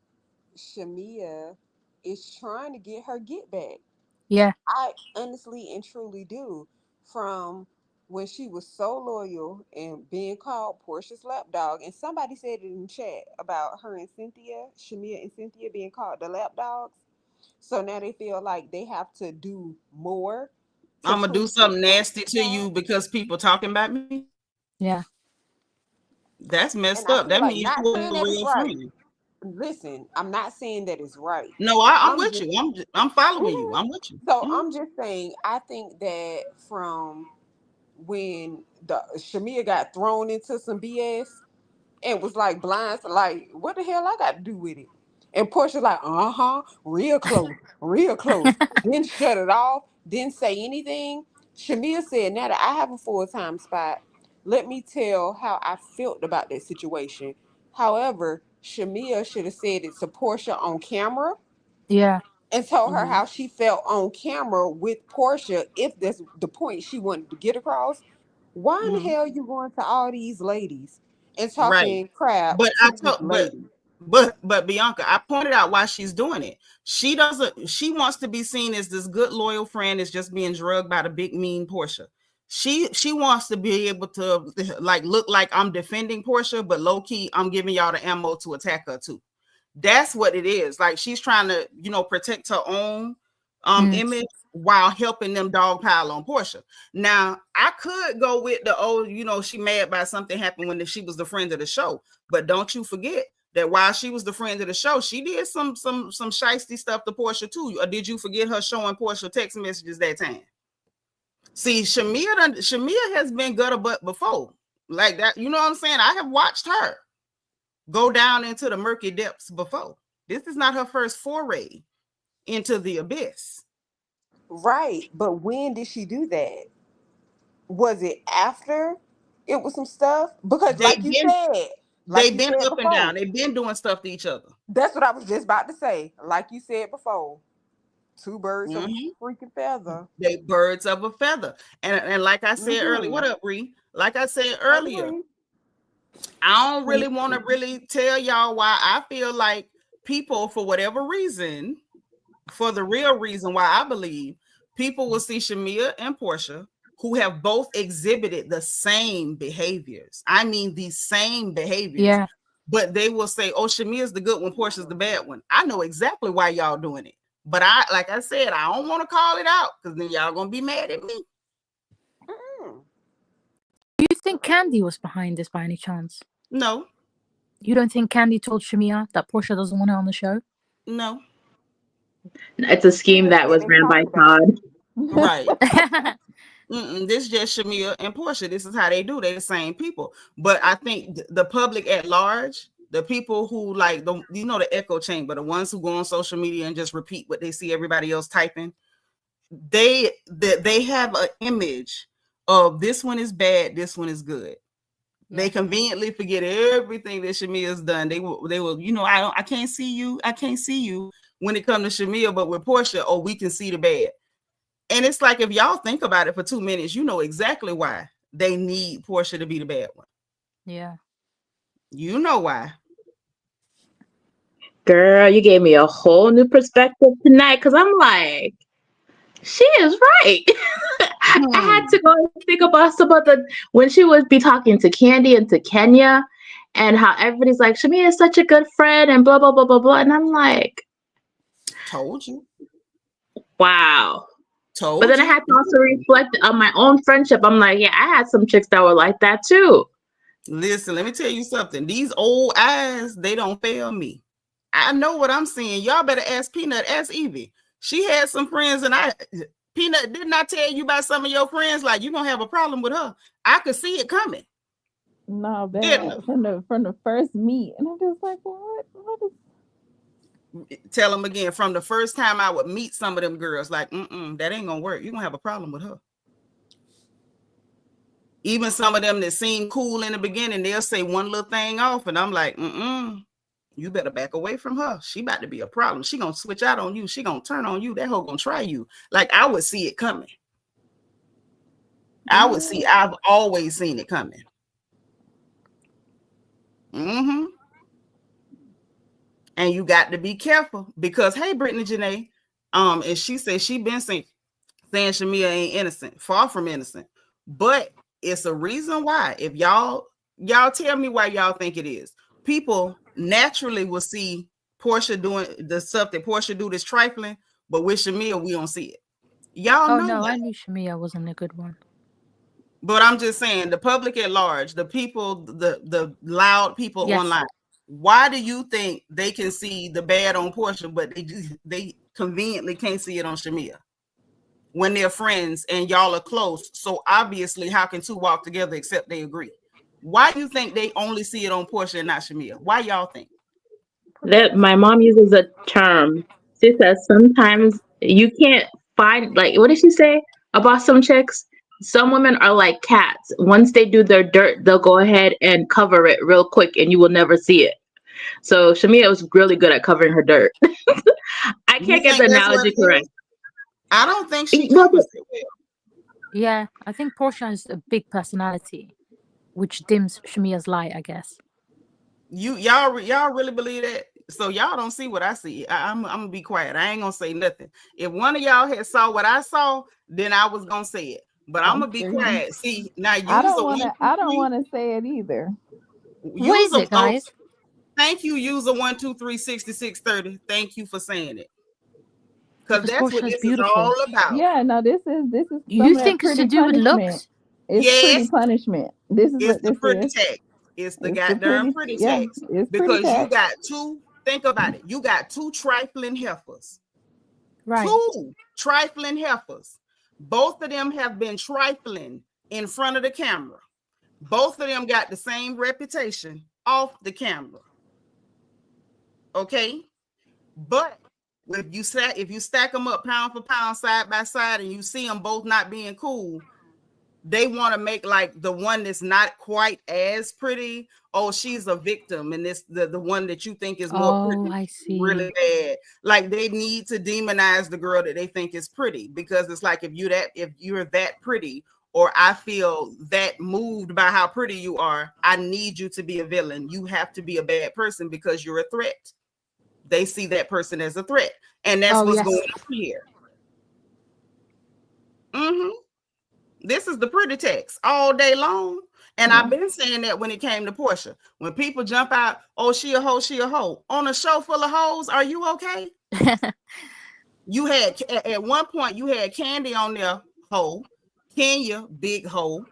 Shamea is trying to get her get back. Yeah. I honestly and truly do. From when she was so loyal and being called Portia's lapdog, and somebody said it in the chat about her and Cynthia, Shamea and Cynthia being called the lapdogs. So now they feel like they have to do more. I'm gonna do something nasty to you because people talking about me. Yeah. That's messed up. That means you wasn't a real friend. Listen, I'm not saying that it's right. No, I'm with you. I'm following you. I'm with you. So I'm just saying, I think that from when the Shamea got thrown into some BS and was like blind, like, what the hell I got to do with it? And Porsha like, real close. Didn't shut it off, didn't say anything. Shamea said, now that I have a full-time spot, let me tell how I felt about that situation. However, Shamea should have said it to Porsha on camera. Yeah. And told her how she felt on camera with Porsha, if that's the point she wanted to get across. Why in the hell you going to all these ladies and talking crap but to these ladies? But Bianca, I pointed out why she's doing it. She wants to be seen as this good loyal friend is just being drugged by the big mean Porsha. She wants to be able to like look like I'm defending Porsha, but low key I'm giving y'all the ammo to attack her too. That's what it is. Like she's trying to, protect her own image while helping them dogpile on Porsha. Now, I could go with the she mad by something happened when she was the friend of the show. But don't you forget that while she was the friend of the show, she did some shiesty stuff to Porsha too. Or did you forget her showing Porsha text messages that time? See, Shamea has been gutter butt before. Like that, you know what I'm saying? I have watched her go down into the murky depths before. This is not her first foray into the abyss. Right. But when did she do that? Was it after it was some stuff? Because they've been up and down. They've been doing stuff to each other. That's what I was just about to say. Like you said before, two birds of a freaking feather. They birds of a feather. And like I said earlier, what up, Bree? Like I said earlier, I don't really want to really tell y'all why I feel like people, for whatever reason, for the real reason why I believe people will see Shamea and Porsha, who have both exhibited the same behaviors. I mean, the same behaviors. Yeah. But they will say, oh, Shamea's the good one, Portia's the bad one. I know exactly why y'all doing it. But like I said, I don't want to call it out because then y'all going to be mad at me. Do you think Candy was behind this by any chance? No. You don't think Candy told Shamea that Porsha doesn't want her on the show? No. It's a scheme that was ran by Todd. Right. This is just Shamea and Porsha. This is how they do. They're the same people. But I think the public at large, the people who like the echo chamber, the ones who go on social media and just repeat what they see everybody else typing, they have an image of this one is bad, this one is good. Yeah. They conveniently forget everything that Shamea's done. They will, I can't see you when it comes to Shamea, but with Porsha, oh, we can see the bad. And it's like, if y'all think about it for 2 minutes, you know exactly why they need Porsha to be the bad one. Yeah. You know why. Girl, you gave me a whole new perspective tonight because I'm like, she is right. I had to go and think about when she would be talking to Candy and to Kenya and how everybody's like, Shamea is such a good friend and blah, blah, blah, blah, blah. And I'm like, told you. Wow. But then I had to also reflect on my own friendship. I'm like, yeah, I had some chicks that were like that too. Listen, let me tell you something. These old eyes, they don't fail me. I know what I'm seeing. Y'all better ask Peanut, ask Evie. She had some friends, and Peanut, didn't I tell you about some of your friends? Like, you're gonna have a problem with her. I could see it coming. No, bad. From the first meet. And I'm just like, what is... Tell them again, from the first time I would meet some of them girls, like, that ain't gonna work. You're gonna have a problem with her. Even some of them that seem cool in the beginning, they'll say one little thing off, and I'm like, you better back away from her. She about to be a problem. She gonna switch out on you. She gonna turn on you. That hoe gonna try you. Like, I would see it coming. I've always seen it coming. And you got to be careful because, hey, Brittany Janae, and she said she been saying Shamea ain't innocent, far from innocent, but it's a reason why. If y'all tell me why y'all think it is. People naturally will see Porsha doing the stuff that Porsha do, this trifling, but with Shamea, we don't see it. Y'all know. No, I knew Shamea wasn't a good one. But I'm just saying, the public at large, the people, the loud people online, why do you think they can see the bad on Porsha, but they conveniently can't see it on Shamea when they're friends and y'all are close? So obviously, how can two walk together except they agree? Why do you think they only see it on Porsha and not Shamea? Why y'all think? That my mom uses a term. She says sometimes you can't find, like, what did she say about some chicks? Some women are like cats. Once they do their dirt, they'll go ahead and cover it real quick and you will never see it. So Shamea was really good at covering her dirt. I can't get the analogy correct. I don't think she covers it well. Yeah, I think Porsha has a big personality, which dims Shamea's light, I guess. Y'all really believe that? So y'all don't see what I see. I'm gonna be quiet. I ain't gonna say nothing. If one of y'all had saw what I saw, then I was gonna say it. But I'm gonna be quiet. See, now I don't want to say it either. What is it, guys? Thank you, user 1236630. Thank you for saying it. Because that's Porsha's what this beautiful. is all about. Yeah, no, this is. You think it's to do with looks? It's pretty punishment. This is it's what this pretty is. Text. It's the goddamn pretty text. Because you got two. Think about it. You got two trifling heifers. Right. Two trifling heifers. Both of them have been trifling in front of the camera. Both of them got the same reputation off the camera. Okay, but if you stack them up pound for pound, side by side, and you see them both not being cool, they want to make like the one that's not quite as pretty. Oh, she's a victim, and this the one that you think is more pretty. I see. Really bad. Like they need to demonize the girl that they think is pretty because it's like if you're that pretty, or I feel that moved by how pretty you are, I need you to be a villain. You have to be a bad person because you're a threat. they see that person as a threat. And that's what's going on here. This is the pretty text all day long. And I've been saying that when it came to Porsha. When people jump out, oh, she a hoe, she a hoe. On a show full of hoes, are you okay? You had, at one point, you had Candy on there, hoe. Kenya, big hoe.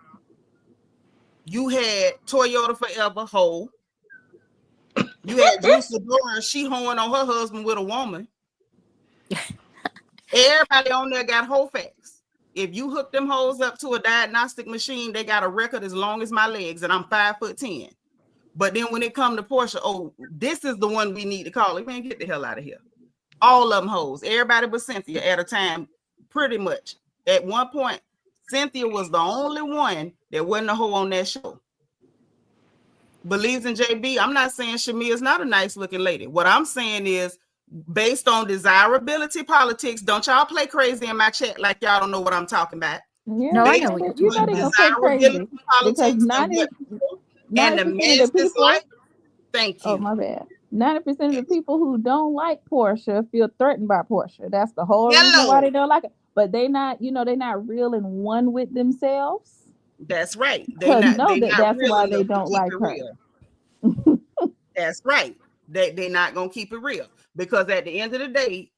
You had Toyota Forever, hoe. You had Drew Sidora, she hoeing on her husband with a woman. Everybody on there got hoe facts. If you hook them hoes up to a diagnostic machine, they got a record as long as my legs, and I'm 5'10". But then when it come to Porsha, oh, this is the one we need to call it. Man, get the hell out of here. All of them hoes, everybody but Cynthia at a time, pretty much. At one point, Cynthia was the only one that wasn't a hoe on that show. Believes in JB. I'm not saying Shamea is not a nice looking lady. What I'm saying is, based on desirability politics, don't y'all play crazy in my chat like y'all don't know what I'm talking about. Yeah, no, I know what you're not even play crazy because 90% and the masses people, like. Thank you. Oh my bad. 90% of the people who don't like Porsha feel threatened by Porsha. That's the whole reason why they don't like it. But they not, they're not real and one with themselves. That's right. That's why they don't like her. That's right. They're not gonna keep it real, because at the end of the day,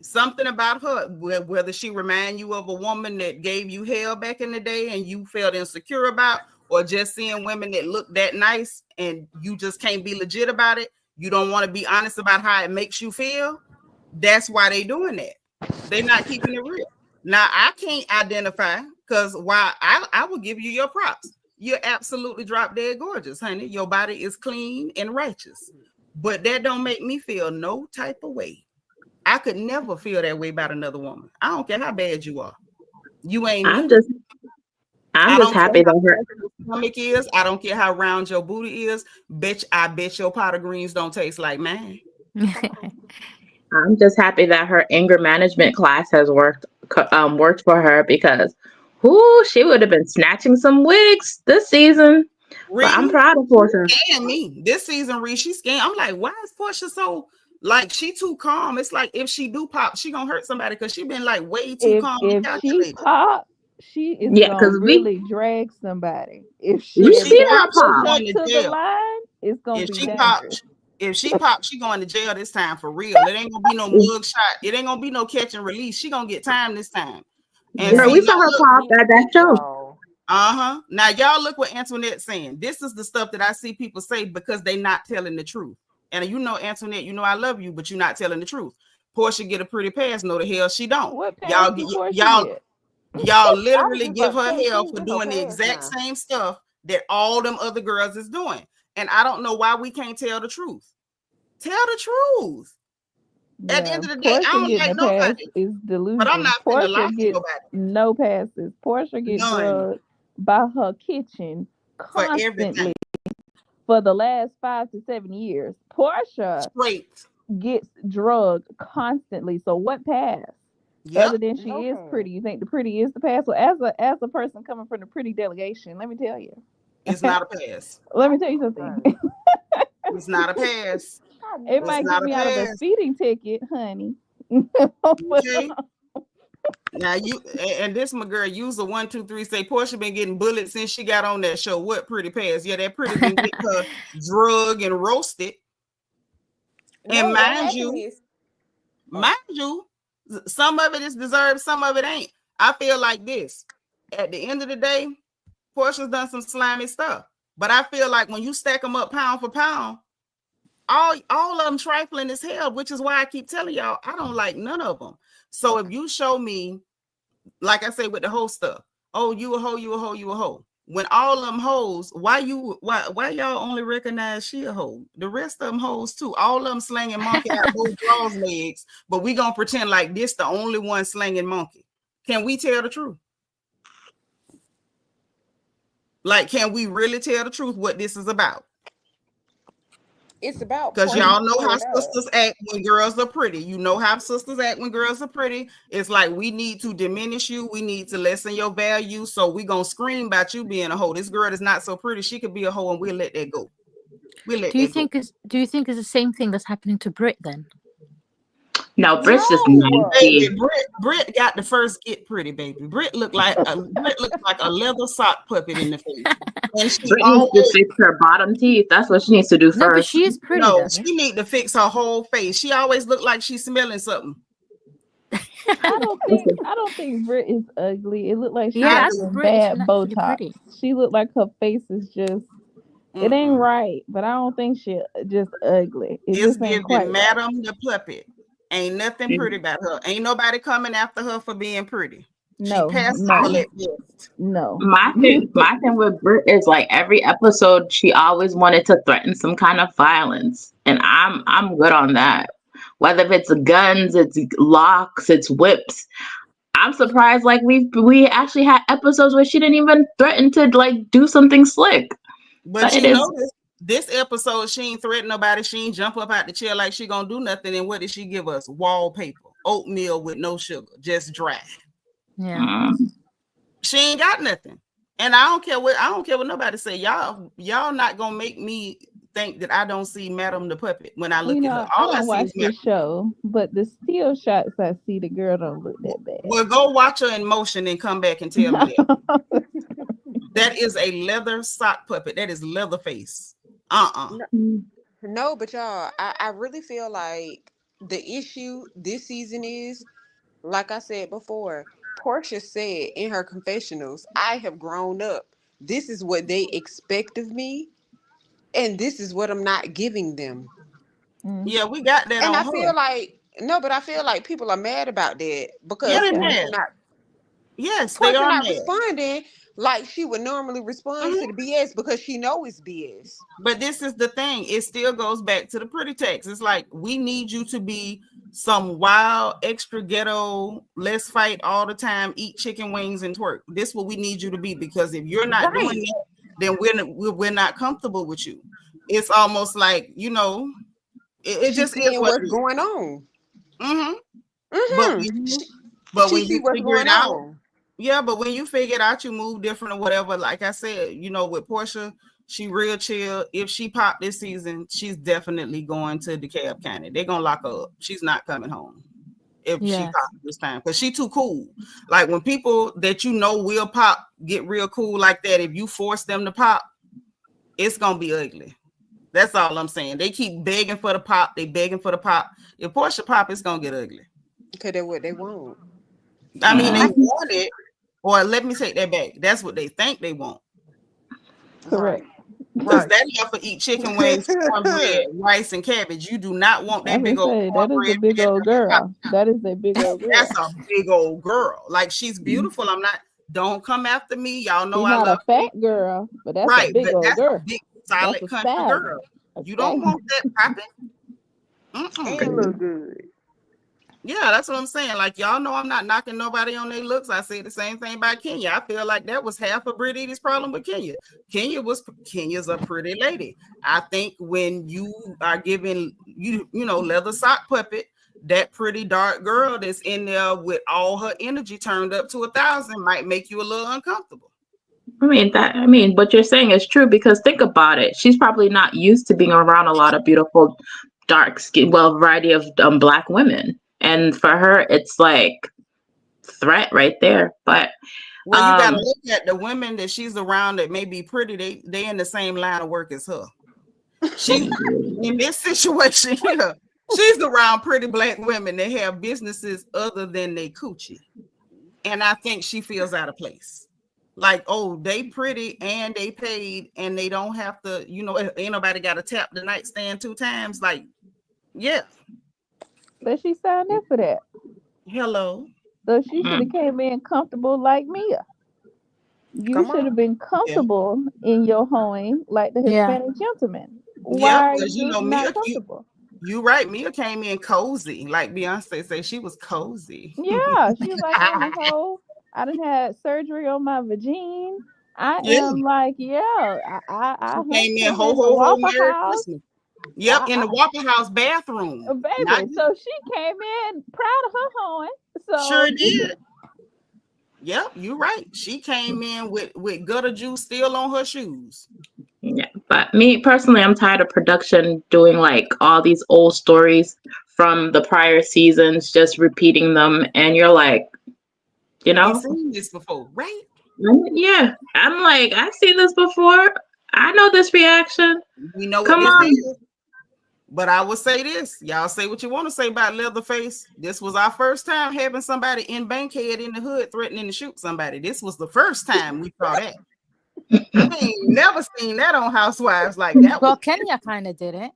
something about her, whether she remind you of a woman that gave you hell back in the day and you felt insecure about, or just seeing women that look that nice and you just can't be legit about it, you don't want to be honest about how it makes you feel. That's why they doing that. They're not keeping it real. Now I can't identify, because why I will give you your props. You're absolutely drop dead gorgeous, honey. Your body is clean and righteous. But that don't make me feel no type of way. I could never feel that way about another woman. I don't care how bad you are. You ain't. I'm just happy that her stomach is. I don't care how round your booty is. Bitch, I bet your pot of greens don't taste like mine. I'm just happy that her anger management class has worked for her, because she would have been snatching some wigs this season. But I'm proud of Porsha. And me this season, she scammed. I'm like, why is Porsha so like she too calm? It's like if she do pop, she gonna hurt somebody, because she been like way too calm. If she pop, she is gonna really drag somebody. If she pop to the line, it's gonna be dangerous. If she pops, she going to jail this time for real. It ain't gonna be no mug shot. It ain't gonna be no catch and release. She gonna get time this time. And we saw her pop at that show. Now y'all look what Antoinette's saying. This is the stuff that I see people say because they not telling the truth. And Antoinette, I love you, but you're not telling the truth. Porsha get a pretty pass. No, the hell she don't. Y'all literally give her hell for doing the exact same stuff that all them other girls is doing. And I don't know why we can't tell the truth. Tell the truth. Yeah, at the end of the day, I don't like nobody. Is delusional. But I'm not going to lie to nobody. No passes. Porsha gets drugged by her kitchen constantly for the last 5 to 7 years. Porsha gets drugged constantly. So what pass? Other than she is pretty, you think the pretty is the pass? So as a person coming from the pretty delegation, let me tell you, it's not a pass. Let me tell you something. It's not a pass. It might get me out of a speeding ticket, honey. Okay. Now this my girl, use a 1, 2, 3. Say Porsha been getting bullets since she got on that show. What pretty pass? Yeah, that pretty been getting her drug and roasted. And mind you, some of it is deserved, some of it ain't. I feel like this. At the end of the day, Porsha's done some slimy stuff. But I feel like when you stack them up pound for pound, all of them trifling as hell, which is why I keep telling y'all I don't like none of them. So if you show me, like I say with the whole stuff, oh, you a hoe, you a hoe, you a hoe. When all of them hoes, why y'all only recognize she a hoe? The rest of them hoes too. All of them slanging monkey out both draws legs, but we gonna pretend like this the only one slanging monkey. Can we tell the truth? Like, can we really tell the truth what this is about? It's about, because y'all know how sisters act when girls are pretty. You know how sisters act when girls are pretty. It's like we need to diminish you. We need to lessen your value. So we gonna scream about you being a hoe. This girl is not so pretty. She could be a hoe, and we'll let that go. Do you think it's the same thing that's happening to Brit then? No, Brit's just No. nasty. Baby, Brit got the first get pretty, baby. Brit looked like a leather sock puppet in the face. And she Brit needs to always fix her bottom teeth. That's what she needs to do No, but first. she is pretty no, though. she need to fix her whole face. She always looked like she's smelling something. I don't think Brit is ugly. It looked like she Yeah, has as some Brit is bad naturally Botox. pretty. She looked like her face is just it ain't right, but I don't think she just ugly. It It's just ain't quite giving right. Madam the puppet. Ain't nothing pretty about her. Ain't nobody coming after her for being pretty. No, She passed no. all at best. No. My thing with Brit is like every episode she always wanted to threaten some kind of violence, and I'm good on that. Whether if it's guns, it's locks, it's whips. I'm surprised like we actually had episodes where she didn't even threaten to like do something slick. But it you is notice this episode, she ain't threaten nobody. She ain't jump up out the chair like she gonna do nothing. And what did she give us? Wallpaper, oatmeal with no sugar, just dry. Yeah. She ain't got nothing. And I don't care what nobody say. Y'all not gonna make me think that I don't see Madam the puppet when I look at her. I don't watch the show, but the still shots I see, the girl don't look that bad. Well, go watch her in motion and come back and tell me that. That is a leather sock puppet. That is Leatherface. No, but y'all, I really feel like the issue this season is, like I said before, Porsha said in her confessionals, I have grown up. This is what they expect of me, and this is what I'm not giving them. Yeah, we got that and on I her. feel like, no, but I feel like people are mad about that because Yeah, they're Porsha mad. Yes, Porsha they are not mad. responding like she would normally respond to the BS because she know it's BS. But this is the thing. It still goes back to the pretty text. It's like, we need you to be some wild, extra ghetto, let's fight all the time, eat chicken wings and twerk. This is what we need you to be, because if you're not doing that, then we're not comfortable with you. It's almost like, it just is what's going on. But when you figure it out, but when you figure it out, you move different or whatever. Like I said, with Porsha, she real chill. If she popped this season, she's definitely going to DeKalb County. They're gonna lock her up. She's not coming home if she pops this time, because she too cool. Like, when people that will pop get real cool like that, if you force them to pop, it's gonna be ugly. That's all I'm saying. They keep begging for the pop. They begging for the pop. If Porsha pop, it's gonna get ugly. Because that's what they want. I mean, they want it, or let me take that back. That's what they think they want. Correct. Because that enough for eat chicken wings, cornbread, rice, and cabbage. You do not want that big old cornbread. That is a big old girl. That is a big old girl. That's a big old girl. Like, she's beautiful. Don't come after me. Y'all know I love not a fat girl, but that's a big old girl. A big, solid country girl. You don't want that popping. And look good. Yeah, that's what I'm saying. Like, y'all know I'm not knocking nobody on their looks. I say the same thing about Kenya. I feel like that was half of Brit Edie's problem with Kenya. Kenya's a pretty lady. I think when you are giving leather sock puppet, that pretty dark girl that's in there with all her energy turned up to 1,000 might make you a little uncomfortable. I mean, what you're saying is true, because think about it. She's probably not used to being around a lot of beautiful, dark skin, variety of Black women. And for her, it's like threat right there. But you gotta look at the women that she's around that may be pretty. They in the same line of work as her. She in this situation here, she's around pretty Black women that have businesses other than they coochie, and I think she feels out of place. Like, oh, they pretty and they paid and they don't have to, ain't nobody got to tap the nightstand 2 times. Like, yeah. But she signed up for that. Hello. So she should have came in comfortable like Mia. You should have been comfortable in your hoeing like the Hispanic gentleman. Why are you not Mia, comfortable? You right. Mia came in cozy. Like Beyonce said, she was cozy. Yeah, she was like, I done had surgery on my vagina. I am like, I came in ho, Merry Christmas. Yep, in the Waffle House bathroom. Baby, so she came in proud of her hoeing. So sure did. Yep, you're right. She came in with gutter juice still on her shoes. Yeah, but me personally, I'm tired of production doing like all these old stories from the prior seasons, just repeating them, and you're like, you know, we've seen this before, right? yeah. I'm like, I've seen this before. I know this reaction. We know what Come this on. is. But I will say this. Y'all say what you want to say about Leatherface. This was our first time having somebody in Bankhead in the hood threatening to shoot somebody. This was the first time we saw that. I ain't never seen that on Housewives like that. Well, Kenya kind of did it.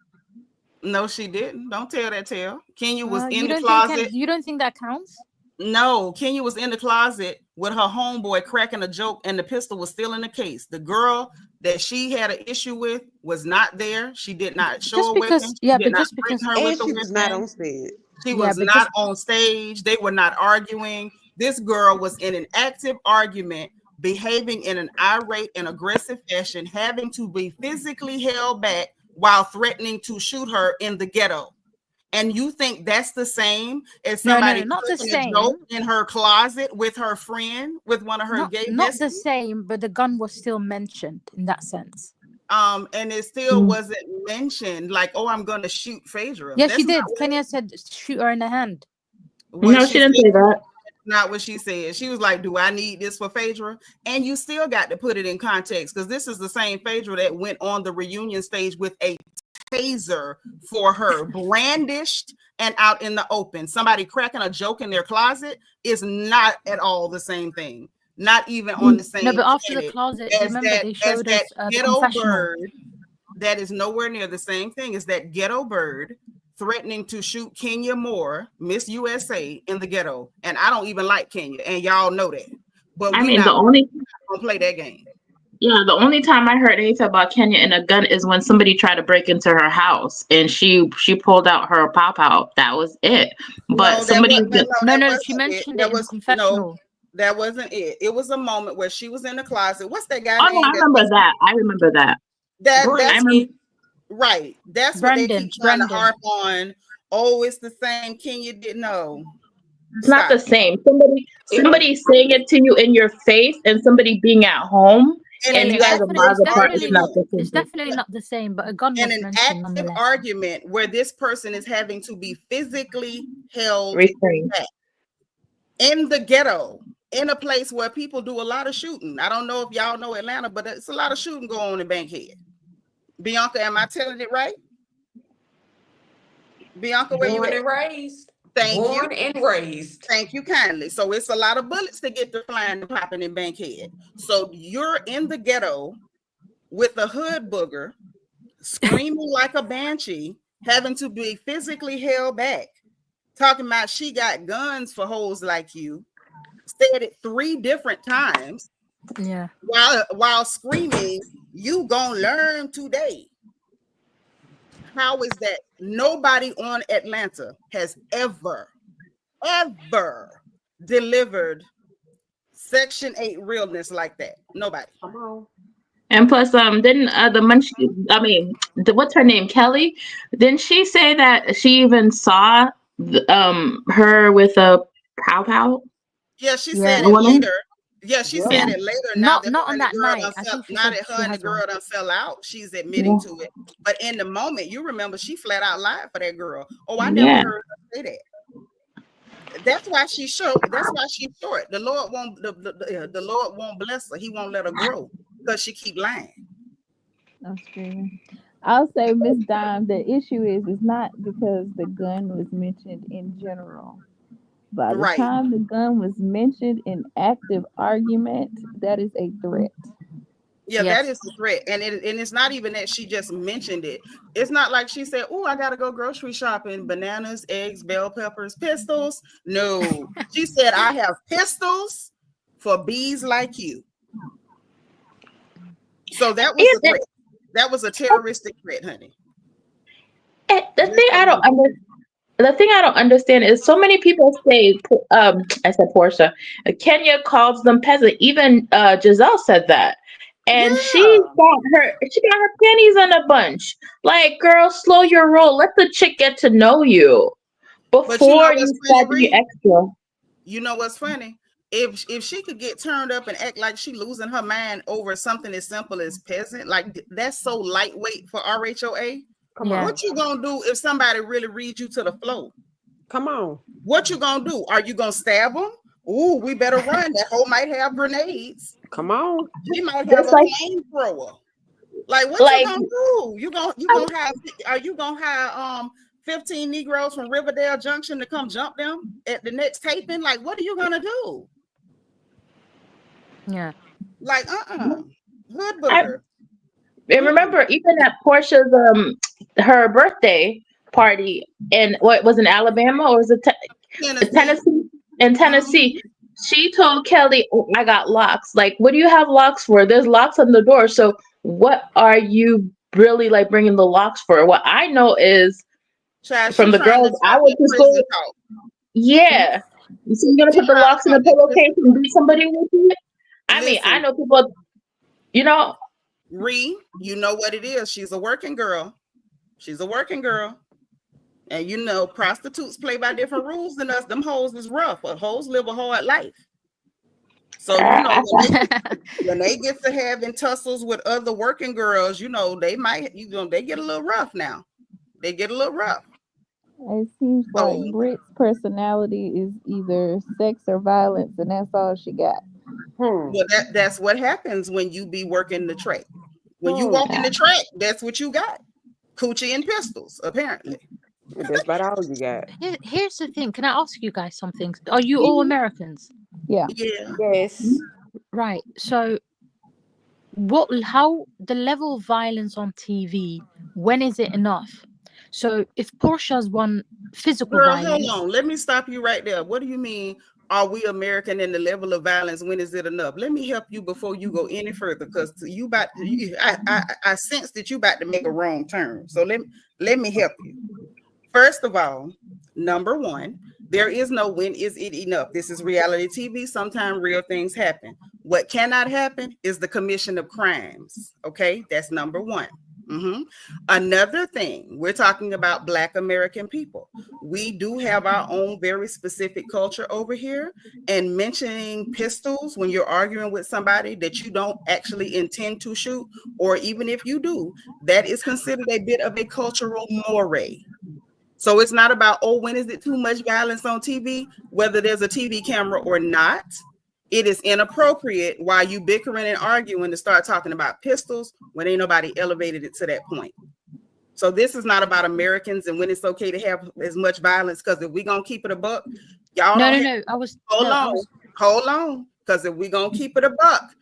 No, she didn't. Don't tell that tale. Kenya was in You the don't closet. you don't think that counts? No, Kenya was in the closet with her homeboy cracking a joke, and the pistol was still in the case. The girl that she had an issue with was not there. She did not show a weapon. Yeah, but just because her and with she a was weapon. not on stage. She was not on stage. They were not arguing. This girl was in an active argument, behaving in an irate and aggressive fashion, having to be physically held back while threatening to shoot her in the ghetto. And you think that's the same as somebody not the same. A joke in her closet with her friend, with one of her gay besties? Not the same, but the gun was still mentioned in that sense. And it still wasn't mentioned like, oh, I'm gonna shoot Phaedra. Yeah, she did. Kenya said shoot her in the hand. No, she didn't say that. Not what she said. She was like, do I need this for Phaedra? And you still got to put it in context, because this is the same Phaedra that went on the reunion stage with a taser for her, brandished and out in the open. Somebody cracking a joke in their closet is not at all the same thing. Not even on the same. No, but after the closet, remember they showed us a confessional. Bird, that is nowhere near the same thing as that ghetto bird threatening to shoot Kenya Moore, Miss USA, in the ghetto. And I don't even like Kenya, and y'all know that. But I mean, the only gonna play that game. Yeah, the only time I heard anything about Kenya and a gun is when somebody tried to break into her house and she pulled out her pow. That was it. But no, somebody she mentioned it in the confessional. No, that wasn't it. It was a moment where she was in the closet. What's that guy? Oh, no, I remember that. Right. That's what they keep trying to harp on. Oh, it's the same. Kenya didn't know. It's not the same. Somebody saying it to you in your face and somebody being at home. And you guys are miles apart. It's definitely not the same, but a gun was mentioned. An active argument where this person is having to be physically held back in the ghetto, in a place where people do a lot of shooting. I don't know if y'all know Atlanta, but it's a lot of shooting going on in Bankhead. Bianca, am I telling it right? Bianca, where you at? Raised. Born and raised. Thank you kindly. So it's a lot of bullets to get to flying and popping in Bankhead. So you're in the ghetto with a hood booger screaming like a banshee, having to be physically held back, talking about she got guns for hoes like you, said it 3 different times. Yeah. While screaming, you gonna learn today. How is that? Nobody on Atlanta has ever delivered Section 8 realness like that. Nobody. Come on. And plus, didn't what's her name? Kelli? Didn't she say that she even saw her with a pow? Yeah, she said it later. Yeah, she said it later. Not on that night. Now that her and the girl done fell out, she's admitting to it. But in the moment, you remember she flat out lied for that girl. Oh, I never heard her say that. That's why she's short. That's why she's short. The Lord the Lord won't bless her. He won't let her grow because she keep lying. I'm screaming. I'll say, Miss Dime, the issue is not because the gun was mentioned in general. By the time the gun was mentioned in active argument, that is a threat. Yeah, that is the threat. And it's not even that she just mentioned it. It's not like she said, oh, I got to go grocery shopping, bananas, eggs, bell peppers, pistols. No, she said, I have pistols for bees like you. So that was a threat. That was a terroristic threat, honey. The thing I don't understand is so many people say, I said Porsha, Kenya calls them peasant. Even Giselle said that. And she got her panties in a bunch. Like, girl, slow your roll. Let the chick get to know you before you start to be extra. You know what's funny? If she could get turned up and act like she losing her mind over something as simple as peasant, like that's so lightweight for RHOA. Come on. What you gonna do if somebody really reads you to the floor? Come on. What you gonna do? Are you gonna stab them? Ooh, we better run. That hoe might have grenades. Come on. She might have a flamethrower. Like, what you gonna do? You gonna have? Are you gonna have 15 Negroes from Riverdale Junction to come jump them at the next taping? Like, what are you gonna do? Yeah. Like, hood booger. And remember, even at Porsha's her birthday party in what was in Alabama or was it Tennessee? In Tennessee, she told Kelli, oh, "I got locks. Like, what do you have locks for? There's locks on the door. So, what are you really like bringing the locks for?" What I know is from the girls I went to school. Yeah, so you're gonna put the locks in the pillowcase and beat somebody with it? I mean, I know people. You know. You know what it is. She's a working girl. And you know, prostitutes play by different rules than us. Them hoes is rough, but hoes live a hard life. So, you know, when they get to having tussles with other working girls, you know, they might, they get a little rough now. They get a little rough. It seems like Brit's personality is either sex or violence, and that's all she got. Well, that's what happens when you be working the track. When you walk in the track, that's what you got. Coochie and pistols, apparently. That's about all you got. Here's the thing. Can I ask you guys something? Are you all Americans? Yeah. Yes. Right. So how the level of violence on TV, when is it enough? So if Porsha's one physical violence. Hold on. Let me stop you right there. What do you mean? Are we American in the level of violence? When is it enough? Let me help you before you go any further, because I sense that you about to make a wrong turn. So let me help you. First of all, number one, there is no when is it enough. This is reality TV. Sometimes real things happen. What cannot happen is the commission of crimes. Okay, that's number one. Another thing, we're talking about Black American people. We do have our own very specific culture over here, and mentioning pistols when you're arguing with somebody that you don't actually intend to shoot, or even if you do, that is considered a bit of a cultural moray. So it's not about, oh, when is it too much violence on TV, whether there's a TV camera or not. It is inappropriate while you bickering and arguing to start talking about pistols when ain't nobody elevated it to that point. So this is not about Americans and when it's okay to have as much violence, because if we're going to keep it a buck, y'all hold on. Because if we're going to keep it a buck,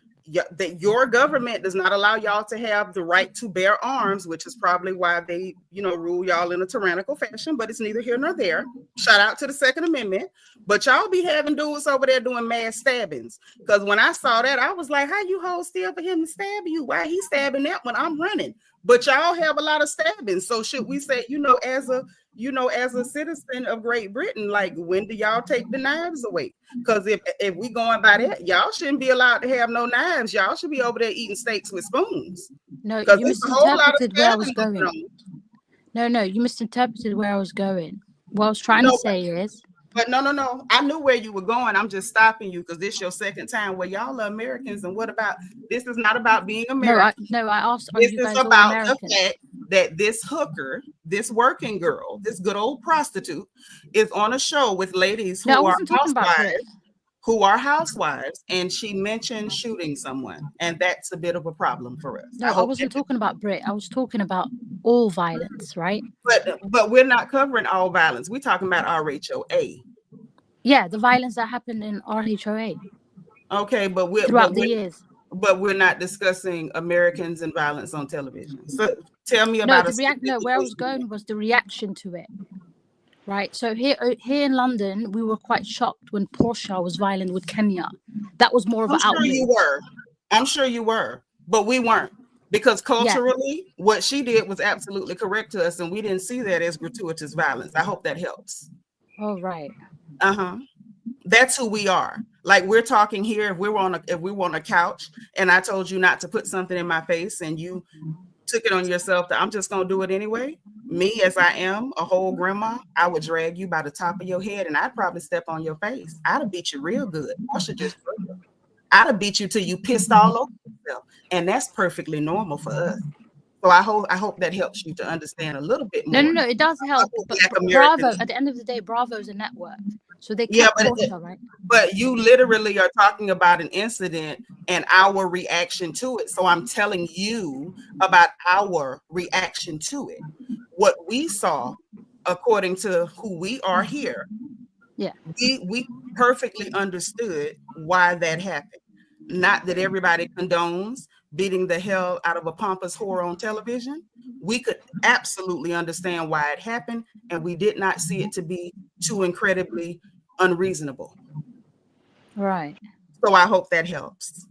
that your government does not allow y'all to have the right to bear arms, which is probably why they, rule y'all in a tyrannical fashion, but it's neither here nor there. Shout out to the Second Amendment. But y'all be having dudes over there doing mass stabbings. Because when I saw that, I was like, how you hold still for him to stab you? Why he stabbing that when I'm running? But y'all have a lot of stabbings. So should we say, as a citizen of Great Britain, like, when do y'all take the knives away? Because if we going by that, y'all shouldn't be allowed to have no knives. Y'all should be over there eating steaks with spoons. No, you misinterpreted where I was going. No, you misinterpreted where I was going. What I was trying to say is. But no. I knew where you were going. I'm just stopping you because this is your second time where y'all are Americans. And what about, this is not about being American. I asked, this is about the fact that this hooker, this working girl, this good old prostitute is on a show with ladies who are housewives, and she mentioned shooting someone, and that's a bit of a problem for us. No, I wasn't talking about Brit. I was talking about all violence, right? But we're not covering all violence. We're talking about RHOA. Yeah, the violence that happened in RHOA. Okay, but throughout the years. But we're not discussing Americans and violence on television. So tell me about where I was going was the reaction to it. Right, so here in London, we were quite shocked when Porsha was violent with Kenya. That was more of an outrage. I'm sure you were, but we weren't, because culturally, what she did was absolutely correct to us, and we didn't see that as gratuitous violence. I hope that helps. Oh, right. That's who we are. Like, we're talking here. If we were on a couch, and I told you not to put something in my face, and you took it on yourself that I'm just gonna do it anyway. Me, as I am a whole grandma, I would drag you by the top of your head and I'd probably step on your face. I'd have beat you real good. I'd have beat you till you pissed all over yourself. And that's perfectly normal for us. So I hope that helps you to understand a little bit more. No, it does help. But Bravo, at the end of the day, Bravo's a network, so they kept Porsha, right? But you literally are talking about an incident and our reaction to it. So I'm telling you about our reaction to it. What we saw, according to who we are here, we perfectly understood why that happened. Not that everybody condones beating the hell out of a pompous whore on television. We could absolutely understand why it happened, and we did not see it to be too incredibly unreasonable. Right. So I hope that helps.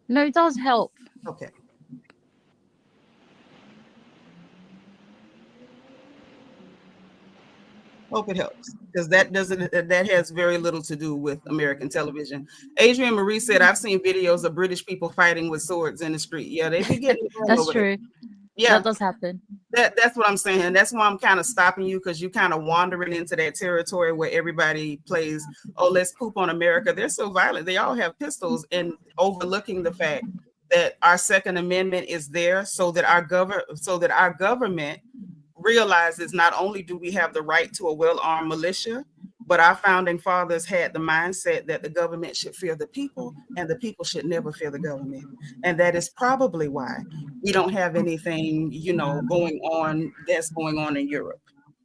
No, it does help. Okay. Hope it helps, because that has very little to do with American television. Adrienne Marie said, I've seen videos of British people fighting with swords in the street. Yeah, they be getting that's true. Yeah, that does happen. That's what I'm saying. That's why I'm kind of stopping you, because you're kind of wandering into that territory where everybody plays, oh, let's poop on America. They're so violent. They all have pistols, and overlooking the fact that our Second Amendment is there so that our government realizes not only do we have the right to a well-armed militia, but our founding fathers had the mindset that the government should fear the people and the people should never fear the government. And that is probably why we don't have anything, going on in Europe,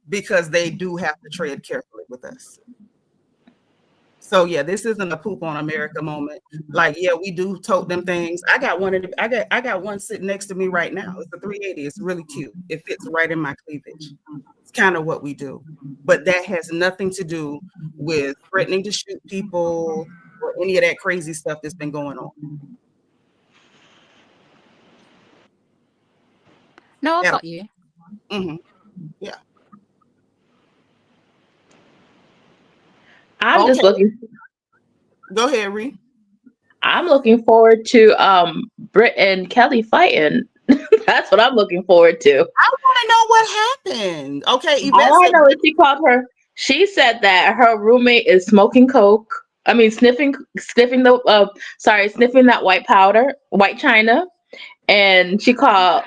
because they do have to tread carefully with us. So yeah, this isn't a poop on America moment. Like, yeah, we do tote them things. I got one sitting next to me right now. It's a 380. It's really cute. It fits right in my cleavage. It's kind of what we do. But that has nothing to do with threatening to shoot people or any of that crazy stuff that's been going on. No, I got you. Mm-hmm. Yeah. I'm just looking. Go ahead, Ree. I'm looking forward to Brit and Kelli fighting. That's what I'm looking forward to. I want to know what happened. Okay, all I know is she said that her roommate is smoking coke. I mean, sniffing that white powder, white china, and she called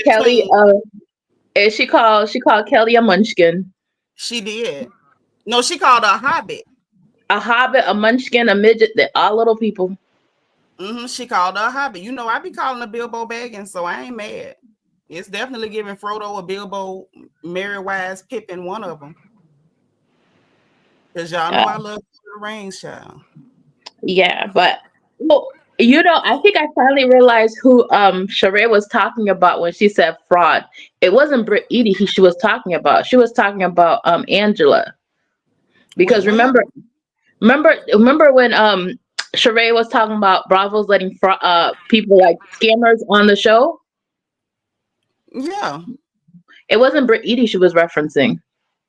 Kelli. And she called Kelli a munchkin. She did. No, she called her a hobbit. A hobbit, a munchkin, a midget. They're all little people. Mm-hmm. She called her a hobbit. I be calling her Bilbo Baggins, so I ain't mad. It's definitely giving Frodo a Bilbo, Merry-Wise, Pippin, one of them. Because y'all know I love the Rings, child. Yeah, but I think I finally realized who Shamea was talking about when she said fraud. It wasn't Brit Edie she was talking about. She was talking about Angela. Because remember when Shamea was talking about Bravo's letting people like scammers on the show? Yeah. It wasn't Brit Edie she was referencing.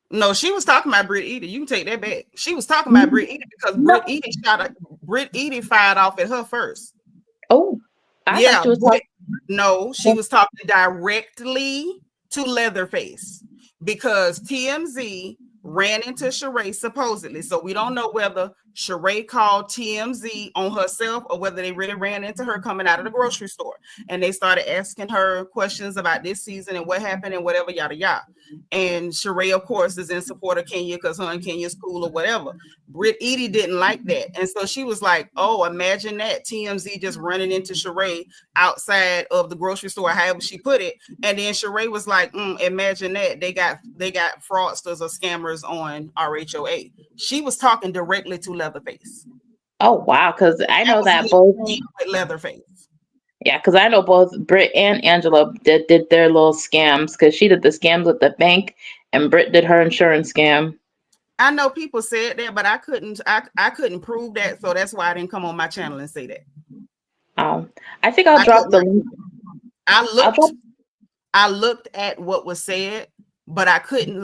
No, she was talking about Brit Edie. You can take that back. She was talking about Brit Edie because Brit Edie fired off at her first. Oh, I thought she was talking. No, she was talking directly to Leatherface because TMZ ran into Sheree supposedly. So we don't know whether Sheree called TMZ on herself or whether they really ran into her coming out of the grocery store. And they started asking her questions about this season and what happened and whatever, yada, yada. And Sheree, of course, is in support of Kenya because her and Kenya's cool or whatever. Brit Edie didn't like that. And so she was like, oh, imagine that. TMZ just running into Sheree outside of the grocery store, however she put it. And then Sheree was like, imagine that. They got fraudsters or scammers on RHOA. She was talking directly to Leatherface. Oh, wow. Because I know that both with Leatherface. Yeah, because I know both Brit and Angela did their little scams, because she did the scams with the bank and Brit did her insurance scam. I know people said that, but I couldn't prove that, so that's why I didn't come on my channel and say that. I think I'll drop the link. I looked at what was said, but I couldn't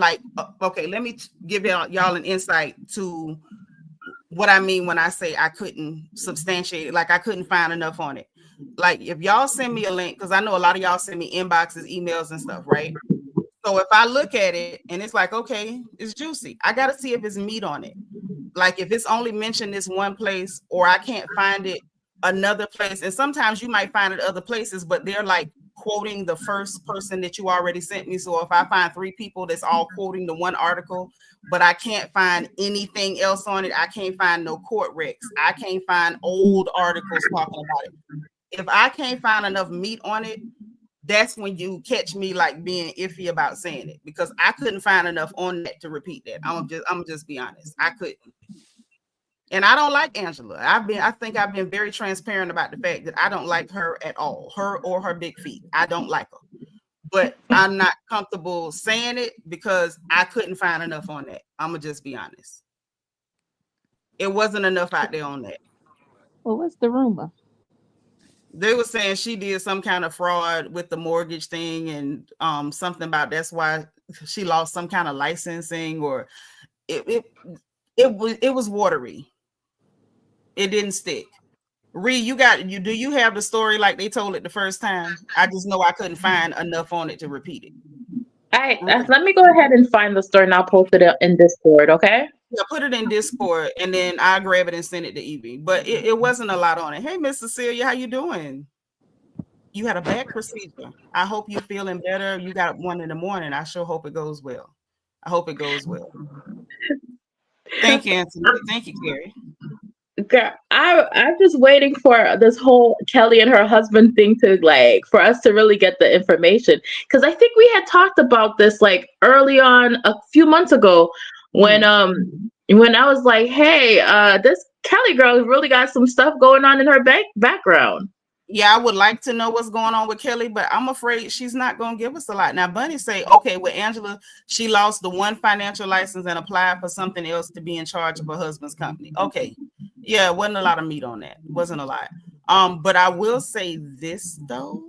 okay, let me give y'all an insight to what I mean when I say I couldn't substantiate it. Like I couldn't find enough on it. Like if y'all send me a link, because I know a lot of y'all send me inboxes, emails and stuff, right? So if I look at it and it's like, okay, it's juicy, I got to see if it's meat on it. Like if it's only mentioned this one place or I can't find it another place. And sometimes you might find it other places, but they're like quoting the first person that you already sent me. So if I find 3 people that's all quoting the one article, but I can't find anything else on it, I can't find no court recs. I can't find old articles talking about it. If I can't find enough meat on it, that's when you catch me like being iffy about saying it, because I couldn't find enough on that to repeat that. I'm just be honest. I couldn't. And I don't like Angela. I think I've been very transparent about the fact that I don't like her at all, her or her big feet. I don't like her. But I'm not comfortable saying it because I couldn't find enough on that. I'm gonna just be honest. It wasn't enough out there on that. Well, what's the rumor? They were saying she did some kind of fraud with the mortgage thing, and something about that's why she lost some kind of licensing, or it was watery. It didn't stick. Ree, do you have the story like they told it the first time? I just know I couldn't find enough on it to repeat it. Let me go ahead and find the story and I'll post it in Discord, okay? Yeah, put it in Discord and then I'll grab it and send it to Evie. But it wasn't a lot on it. Hey, Miss Cecilia, how you doing? You had a back procedure. I hope you're feeling better. You got one in the morning. I sure hope it goes well. I hope it goes well. Thank you, Anthony. Thank you, Carrie. Girl, I'm just waiting for this whole Kelli and her husband thing to for us to really get the information, because I think we had talked about this early on a few months ago when I was like, hey, this Kelli girl really got some stuff going on in her background. Yeah, I would like to know what's going on with Kelli, but I'm afraid she's not going to give us a lot. Now, Bunny say, okay, with Angela, she lost the one financial license and applied for something else to be in charge of her husband's company. Okay. Yeah, it wasn't a lot of meat on that. It wasn't a lot. But I will say this, though.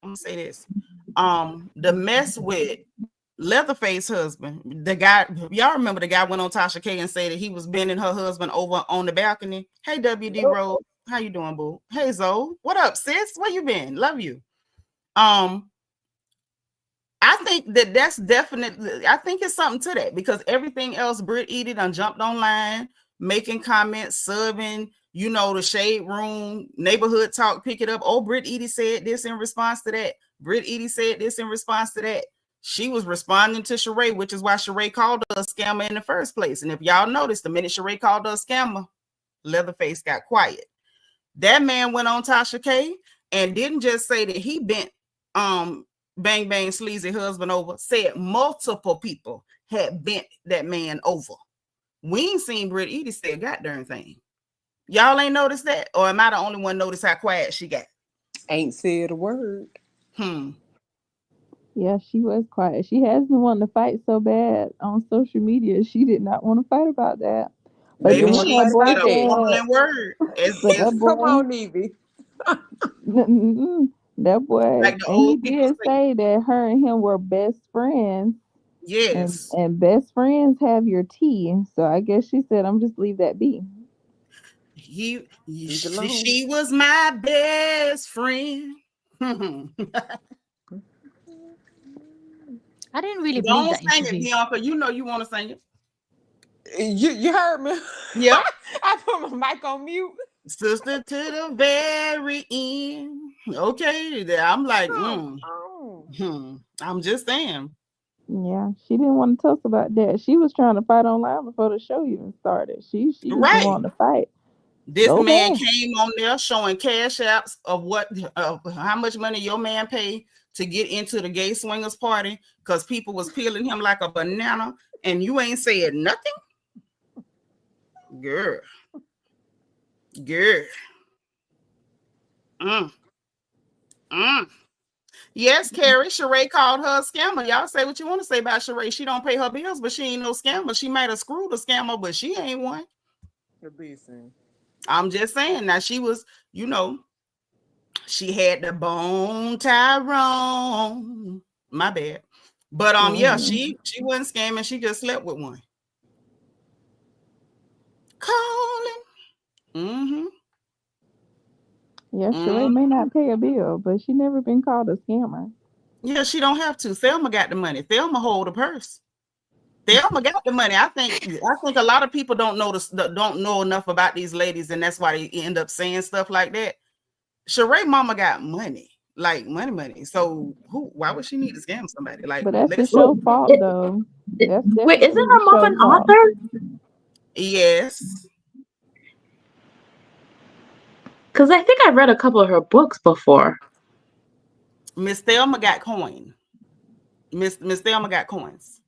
I'm going to say this. The mess with Leatherface husband, the guy, y'all remember the guy went on Tasha K and said that he was bending her husband over on the balcony. Hey, WD Rose. How you doing, boo? Hey, Zoe. What up, sis? Where you been? Love you. I think that's definitely, I think it's something to that, because everything else, Brit Edie done jumped online, making comments, subbing, the shade room, neighborhood talk, pick it up. Oh, Brit Edie said this in response to that. Brit Edie said this in response to that. She was responding to Sheree, which is why Sheree called her a scammer in the first place. And if y'all noticed, the minute Sheree called her a scammer, Leatherface got quiet. That man went on Tasha K and didn't just say that he bent Bang Bang sleazy husband over, said multiple people had bent that man over. We ain't seen Brit Edie say a goddamn thing. Y'all ain't noticed that? Or am I the only one notice how quiet she got? Ain't said a word. Yeah, she was quiet. She has been wanting to fight so bad on social media. She did not want to fight about that. But Maybe then she that boy said a said, mumbling word. Come on, Evie. That boy, Like the and he old people did say that her and him were best friends. Yes. And best friends have your tea. So I guess she said, I'm just leave that be. She was my best friend. I didn't really Don't believe that sing interview. it, Bianca. You know you want to sing it. You heard me. Yeah. I put my mic on mute. Sister to the very end. Okay. I'm like, I'm just saying. Yeah, she didn't want to talk about that. She was trying to fight online before the show even started. She just didn't want to fight. This man came on there showing cash apps of how much money your man paid to get into the gay swingers party, because people was peeling him like a banana, and you ain't said nothing. Girl. Yes, Carrie, Sheree called her a scammer. Y'all say what you want to say about Sheree. She don't pay her bills, but she ain't no scammer. She might have screwed a scammer, but she ain't one. Listen. I'm just saying. Now, she was, she had the bone Tyrone. My bad. But yeah, she wasn't scamming. She just slept with one. Calling. Yeah, Sheree may not pay a bill, but she never been called a scammer. Yeah, she don't have to. Thelma got the money. Thelma hold the purse. Thelma got the money. I think a lot of people don't know enough about these ladies, and that's why they end up saying stuff like that. Sheree mama got money. like money. So why would she need to scam somebody? Like, But that's the let's show fault, though. That's Wait, isn't definitely her the mom show an fault. author? yes. Because I think I read a couple of her books before. Miss Thelma got coin. Miss Thelma got coins.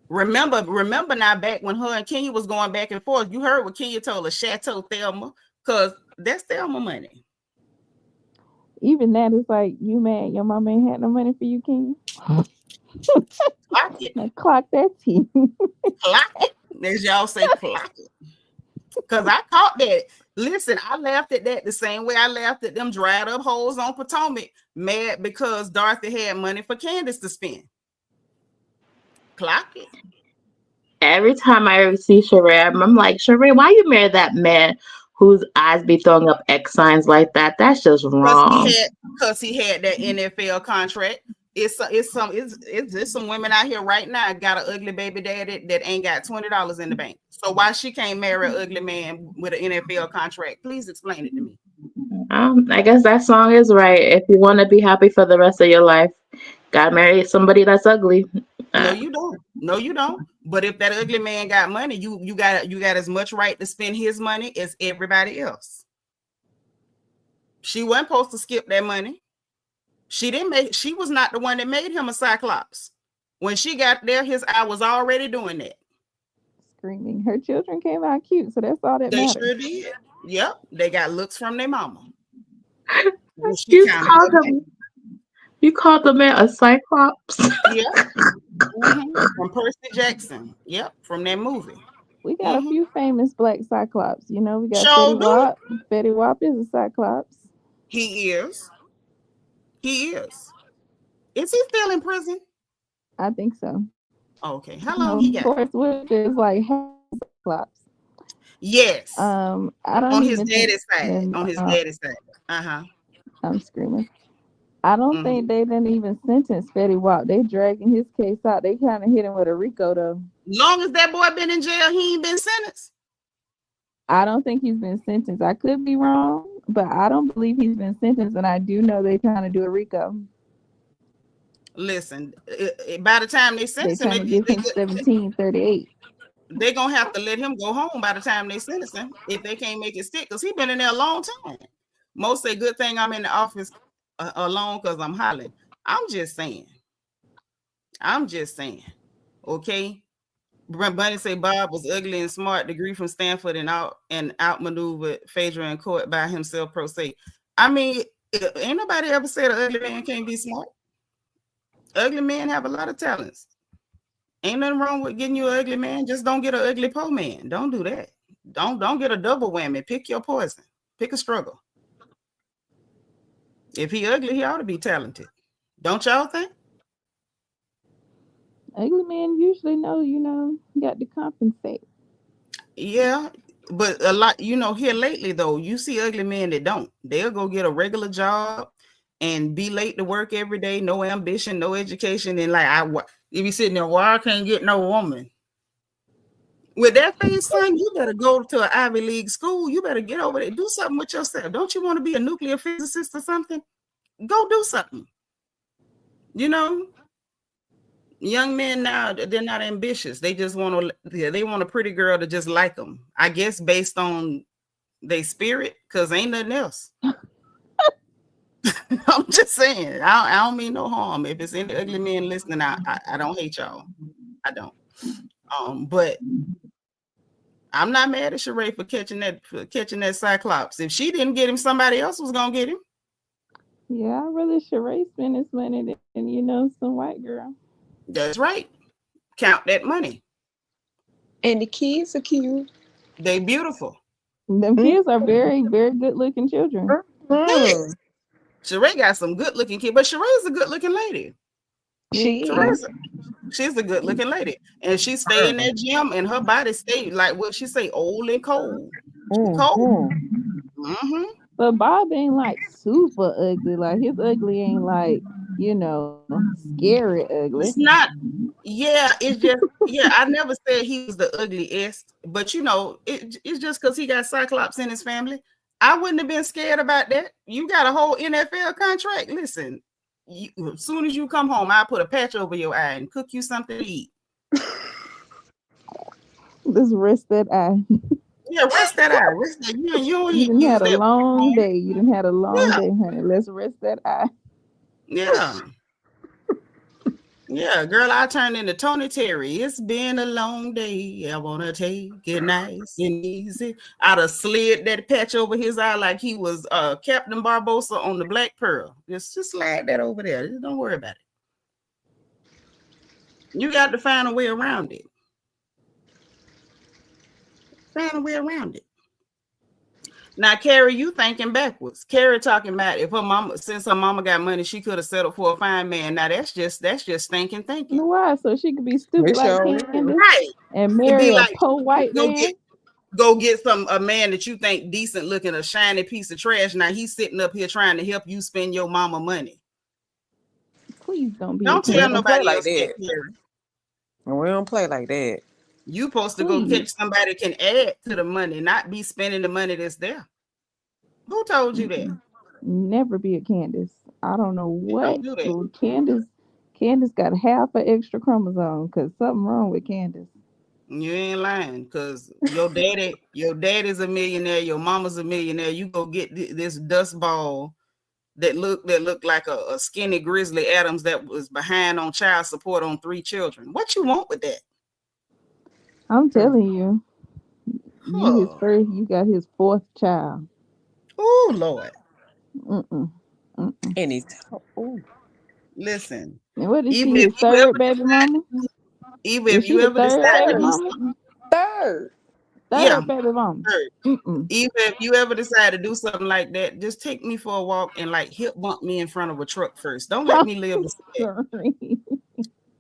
Remember now, back when her and Kenya was going back and forth, you heard what Kenya told her, Chateau Thelma, because that's Thelma money. Even that is like, you mad your mama ain't had no money for you, Kenya? Clock it. Now clock that tea. Clock it. As y'all say, clock it. Because I caught that. Listen, I laughed at that the same way I laughed at them dried up holes on Potomac, mad because Dorothy had money for Candace to spend. Clock it. Every time I see Sheree, I'm like, Sheree, why you marry that man whose eyes be throwing up X signs like that? That's just wrong. Because he had that NFL contract. It's some women out here right now got an ugly baby daddy that ain't got $20 in the bank. So why she can't marry an ugly man with an NFL contract? Please explain it to me. I guess that song is right. If you want to be happy for the rest of your life, gotta marry somebody that's ugly. No, you don't. No, you don't. But if that ugly man got money, you got as much right to spend his money as everybody else. She wasn't supposed to skip that money. She was not the one that made him a cyclops. When she got there, his eye was already doing that. Screaming. Her children came out cute, so that's all that They matters. sure did. Yep, they got looks from their mama. You called the man a cyclops? Yep. From Percy Jackson. Yep, from that movie. We got a few famous black cyclops. You know, we got Sure Fetty Wap. Fetty Wap is a cyclops. He is. Is he still in prison? I think so. Okay. How long he got? Of course, which is like cyclops. Yes. I don't on his daddy's side. On his daddy's side. I'm screaming. I don't think they didn't even sentence Fetty Wap. They dragging his case out. They kind of hit him with a RICO though. Long as that boy been in jail, he ain't been sentenced. I don't think he's been sentenced. I could be wrong, but I don't believe he's been sentenced. And I do know they're trying to do a RICO. Listen, by the time they sentence him, they're trying to give him 1738. They're gonna have to let him go home by the time they sentence him if they can't make it stick, because he's been in there a long time. Most say good thing I'm in the office alone because I'm hollering. I'm just saying. Okay. Bunny say Bob was ugly and smart, degree from Stanford, and outmaneuvered Phaedra in court by himself pro se. I mean, ain't nobody ever said an ugly man can't be smart. Ugly men have a lot of talents. Ain't nothing wrong with getting you an ugly man. Just don't get an ugly poor man. Don't do that. Don't get a double whammy. Pick your poison. Pick a struggle. If he ugly, he ought to be talented. Don't y'all think? Ugly men usually know, you got to compensate. Yeah, but a lot, here lately though, you see ugly men that don't. They'll go get a regular job and be late to work every day, no ambition, no education, and you be sitting there, I can't get no woman. With that face, son, you better go to an Ivy League school. You better get over there, do something with yourself. Don't you want to be a nuclear physicist or something? Go do something. Young men now, they're not ambitious. They just want a pretty girl to just like them. I guess based on their spirit, because ain't nothing else. I'm just saying. I don't mean no harm. If it's any ugly men listening, I don't hate y'all. I don't. But I'm not mad at Sheree for catching that cyclops. If she didn't get him, somebody else was gonna get him. Yeah, I'd rather Sheree spend his money than some white girl. That's right. Count that money. And the kids are cute. They beautiful. Them kids are very, very good looking children. Yes. Sheree got some good looking kids, but Sheree's a good looking lady. She's a good looking lady, and she stay in that gym, and her body stay like what she say, old and cold. Cold. But Bob ain't like super ugly. Like his ugly ain't like scary ugly. It's not. Yeah, it's just. Yeah, I never said he was the ugliest, but it's just because he got cyclops in his family. I wouldn't have been scared about that. You got a whole NFL contract. Listen, as soon as you come home, I'll put a patch over your eye and cook you something to eat. Let's rest that eye. Yeah, rest that eye. Rest that. You didn't had a long day. You didn't had a long Yeah. day, honey. Let's rest that eye. Yeah. Yeah, girl, I turned into Tony Terry. It's been a long day. I want to take it nice and easy. I'd have slid that patch over his eye like he was Captain Barbosa on the Black Pearl. Just slide that over there. Just don't worry about it. You got to find a way around it. Find a way around it. Now, Carrie, you thinking backwards. Carrie talking about if her mama, since her mama got money, she could have settled for a fine man. Now that's just thinking. Why? So she could be stupid like Candace, right? And marry a poor white man. Go get a man that you think decent looking, a shiny piece of trash. Now he's sitting up here trying to help you spend your mama money. Please don't tell nobody like that. We don't play like that. You supposed to go catch somebody that can add to the money, not be spending the money that's there. Who told you that? Never be a Candace. I don't know what. Don't do that. Candace got half an extra chromosome because something wrong with Candace. You ain't lying, because your daddy's a millionaire, your mama's a millionaire. You go get this dust ball that look like a skinny Grizzly Adams that was behind on child support on 3 children. What you want with that? I'm telling you, you got his 4th child. Oh Lord. And he's listen. And what is he, his third baby mama? Even if you ever decide to do something, third baby mama. Even if you ever decide to do something like that, just take me for a walk and like hip bump me in front of a truck first. Don't let me live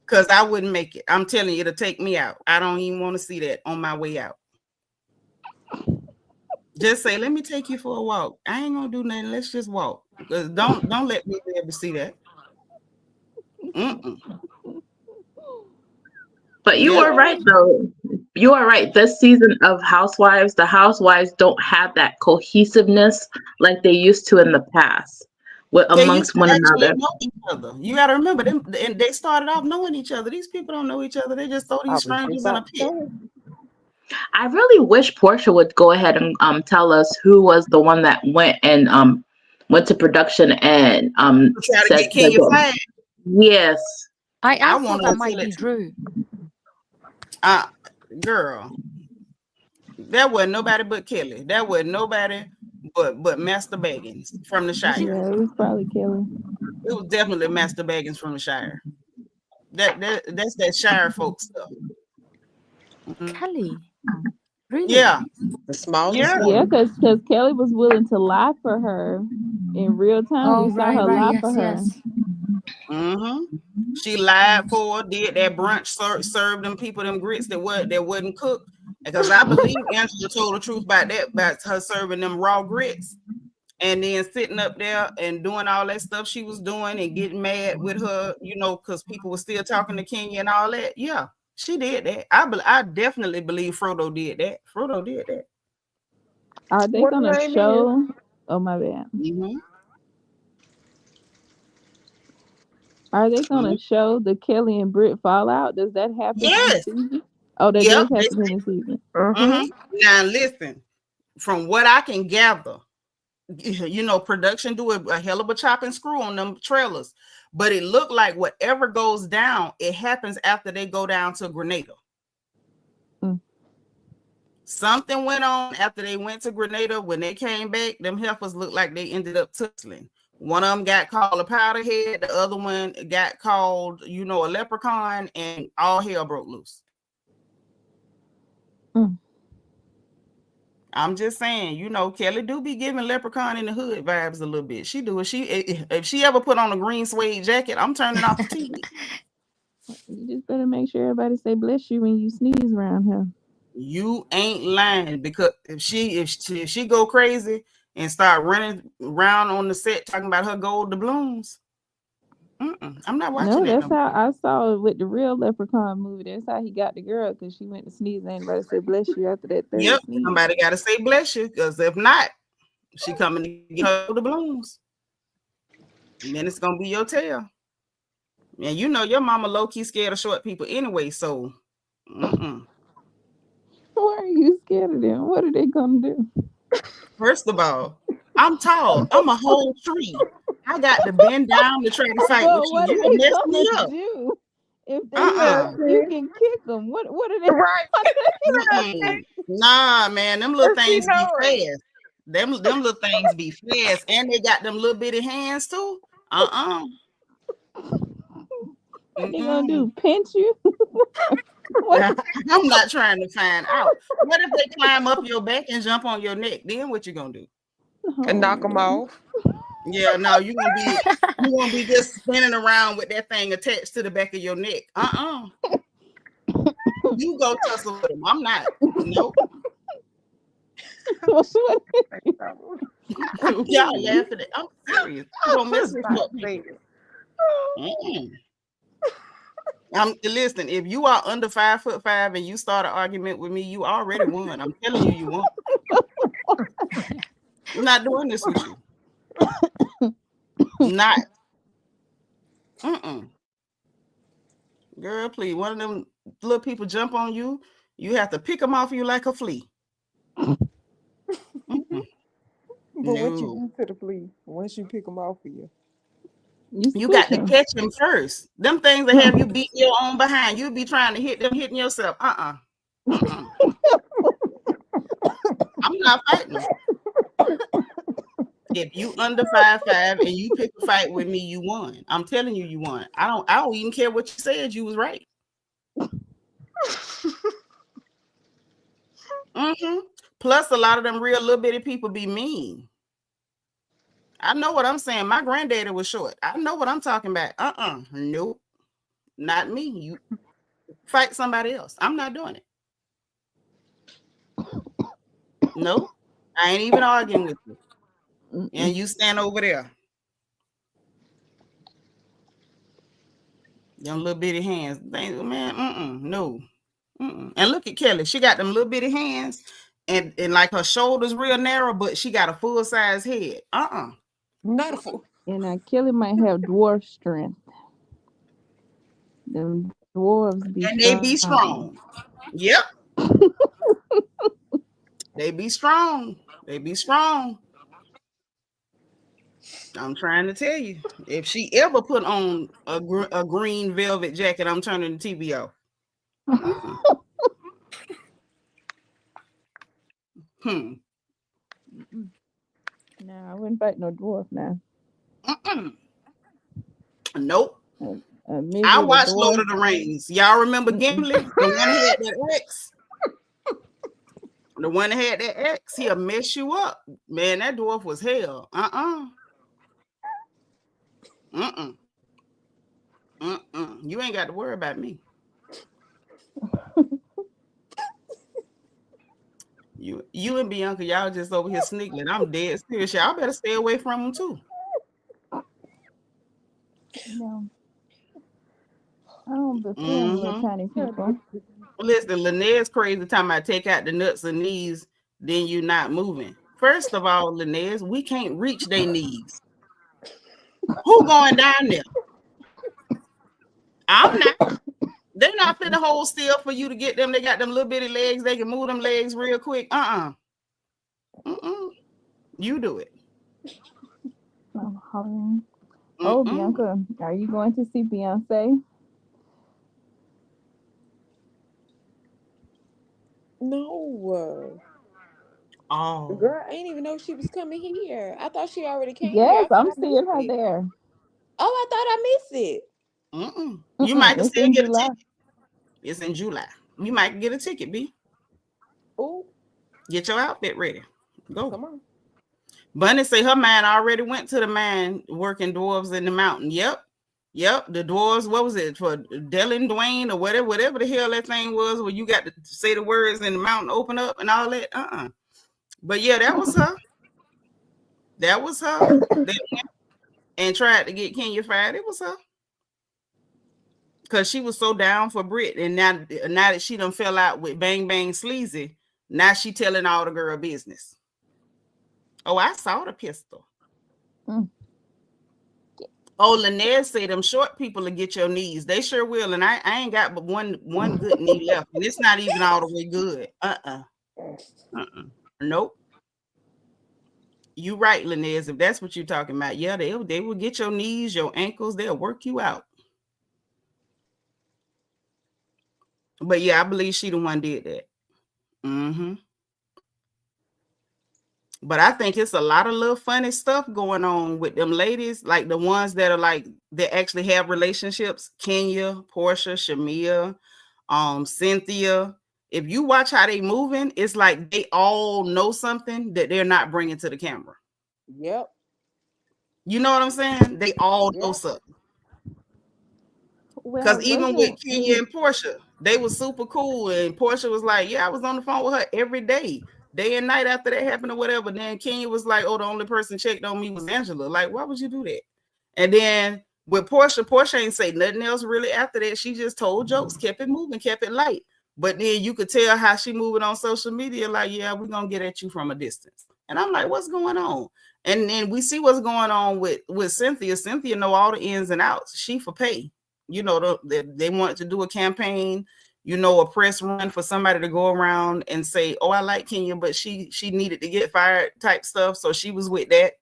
because I wouldn't make it. I'm telling you, it'll take me out. I don't even want to see that on my way out. Just say, let me take you for a walk. I ain't gonna do nothing. Let's just walk. Because don't let me be able to see that. But you are right, though. You are right. This season of Housewives, the housewives don't have that cohesiveness like they used to in the past. Amongst one another. Know each other. You got to remember them, and they started off knowing each other. These people don't know each other. They just throw these strangers in a pit. I really wish Porsha would go ahead and tell us who was the one that went went to production and try to get Kenya fired. Yes, I thought that might be Drew. Girl, that wasn't nobody but Kelli. That wasn't nobody but Master Baggins from the Shire. Yeah, it was probably Kelli. It was definitely Master Baggins from the Shire. That's that Shire folk stuff. Kelli, really? Yeah, the smallest. Yeah, because Kelli was willing to lie for her in real time. We saw her lie for her. She lied for her, did that brunch, served them people them grits that wasn't cooked. Because I believe Angela told the truth about her serving them raw grits and then sitting up there and doing all that stuff she was doing and getting mad with her, because people were still talking to Kenya and all that. Yeah, she did that. I definitely believe Frodo did that. Are they going to show? Oh, my bad. Are they going to show the Kelli and Brit fallout? Does that happen? Yes. Oh, that does happen in the season. Now, listen, from what I can gather, production do a hell of a chop and screw on them trailers. But it looked like whatever goes down, it happens after they go down to Grenada. Something went on after they went to Grenada. When they came back, them heifers looked like they ended up tussling. One of them got called a powderhead. The other one got called, a leprechaun, and all hell broke loose. I'm just saying, Kelli do be giving leprechaun in the hood vibes a little bit. She do. If she ever put on a green suede jacket, I'm turning off the TV. You just better make sure everybody say bless you when you sneeze around her. You ain't lying, because if she go crazy and start running around on the set talking about her gold doubloons, I'm not watching. No, that's how I saw it with the real Leprechaun movie. That's how he got the girl, because she went to sneeze and anybody said bless you after that third sneeze. Somebody got to say bless you, because if not, She coming to get her the balloons. And then it's gonna be your tail. And you know your mama low-key scared of short people anyway, so Why are you scared of them? What are they gonna do? First of all, I'm tall. I'm a whole tree. I got to bend down to try to fight with you. What You are gonna they mess me gonna up. do? If they you can kick them. What are they? Right. Nah, man, them little But she things be know it. fast. Them little things be fast, and they got them little bitty hands too. What they gonna do? Pinch you? I'm not trying to find out. What if they climb up your back and jump on your neck? Then what you gonna do? And knock them off. Yeah, no, you gonna be just spinning around with that thing attached to the back of your neck. You go tussle with them. I'm not. Nope. Y'all laughing at. I'm serious. You don't mess with me. Listen, if you are under 5'5" and you start an argument with me, you already won. I'm telling you, you won. I'm not doing this with you. Not. Girl, please. One of them little people jump on you, you have to pick them off you like a flea. But what you do to the flea once you pick them off of you? You got to catch them first. Them things that have you beat your own behind. You be trying to hit them, hitting yourself. I'm not fighting them. If you under 5'5" and you pick a fight with me, you won. I'm telling you, you won. I don't even care what you said. You was right. Plus, a lot of them real little bitty people be mean. I know what I'm saying. My granddaddy was short. I know what I'm talking about. Nope. Not me. You fight somebody else. I'm not doing it. Nope. I ain't even arguing with you. And you stand over there. Them little bitty hands. Man, no. And look at Kelli. She got them little bitty hands and like her shoulders real narrow, but she got a full size head. Not a fool. And Kelli might have dwarf strength. Them dwarves be and they be strong. Yep. They be strong. They be strong. I'm trying to tell you, if she ever put on a green velvet jacket, I'm turning the TV off. Nah, I wouldn't fight no dwarf now. Nope. I watched Lord of the Rings. Y'all remember Gimli? The one that had that X? The one that had that X, he'll mess you up. Man, that dwarf was hell. You ain't got to worry about me. You and Bianca, y'all just over here sniggling. I'm dead serious. Y'all better stay away from them too. No. I don't befriend little tiny people. Listen, Linnea's crazy time I take out the nuts and knees, then you not moving. First of all, Linnea's, we can't reach their knees. Who going down there? I'm not. They're not finna hold still for you to get them. They got them little bitty legs. They can move them legs real quick. You do it. Oh, Bianca, are you going to see Beyonce? No. Oh, Girl, I didn't even know she was coming here. I thought she already came. Yes, I'm seeing her there. Oh, I thought I missed it. You might still get July. a ticket. It's in July. You might get a ticket, B. Oh, get your outfit ready. Go. Come on. Bunny say her man already went to the man working dwarves in the mountain. Yep. The dwarves, what was it for Dylan Dwayne or whatever the hell that thing was where you got to say the words and the mountain open up and all that. But yeah, that was her. That was her. And tried to get Kenya fired. It was her. Because she was so down for Brit. And now that she done fell out with Bang Bang Sleazy, now she telling all the girl business. Oh, I saw the pistol. Mm. Oh, Lynette said them short people will get your knees. They sure will. And I ain't got but one good knee left. And it's not even all the way good. Nope. You right, Lynette. If that's what you're talking about, yeah, they will get your knees, your ankles, they'll work you out. But yeah, I believe she the one did that. But I think it's a lot of little funny stuff going on with them ladies, like the ones that are like that actually have relationships. Kenya, Porsha, Shamea, Cynthia. If you watch how they moving, it's like they all know something that they're not bringing to the camera. Yep. You know what I'm saying? They all know something. Because even with Kenya and Porsha, they were super cool. And Porsha was like, yeah, I was on the phone with her every day and night after that happened or whatever. Then Kenya was like, oh, the only person checked on me was Angela. Like, why would you do that? And then with Porsha ain't say nothing else really after that. She just told jokes, kept it moving, kept it light. But then you could tell how she moving on social media, like, yeah, we're going to get at you from a distance. And I'm like, what's going on? And then we see what's going on with Cynthia. Cynthia know all the ins and outs. She for pay. You know, they wanted to do a campaign, you know, a press run for somebody to go around and say, oh, I like Kenya, but she needed to get fired type stuff. So she was with that,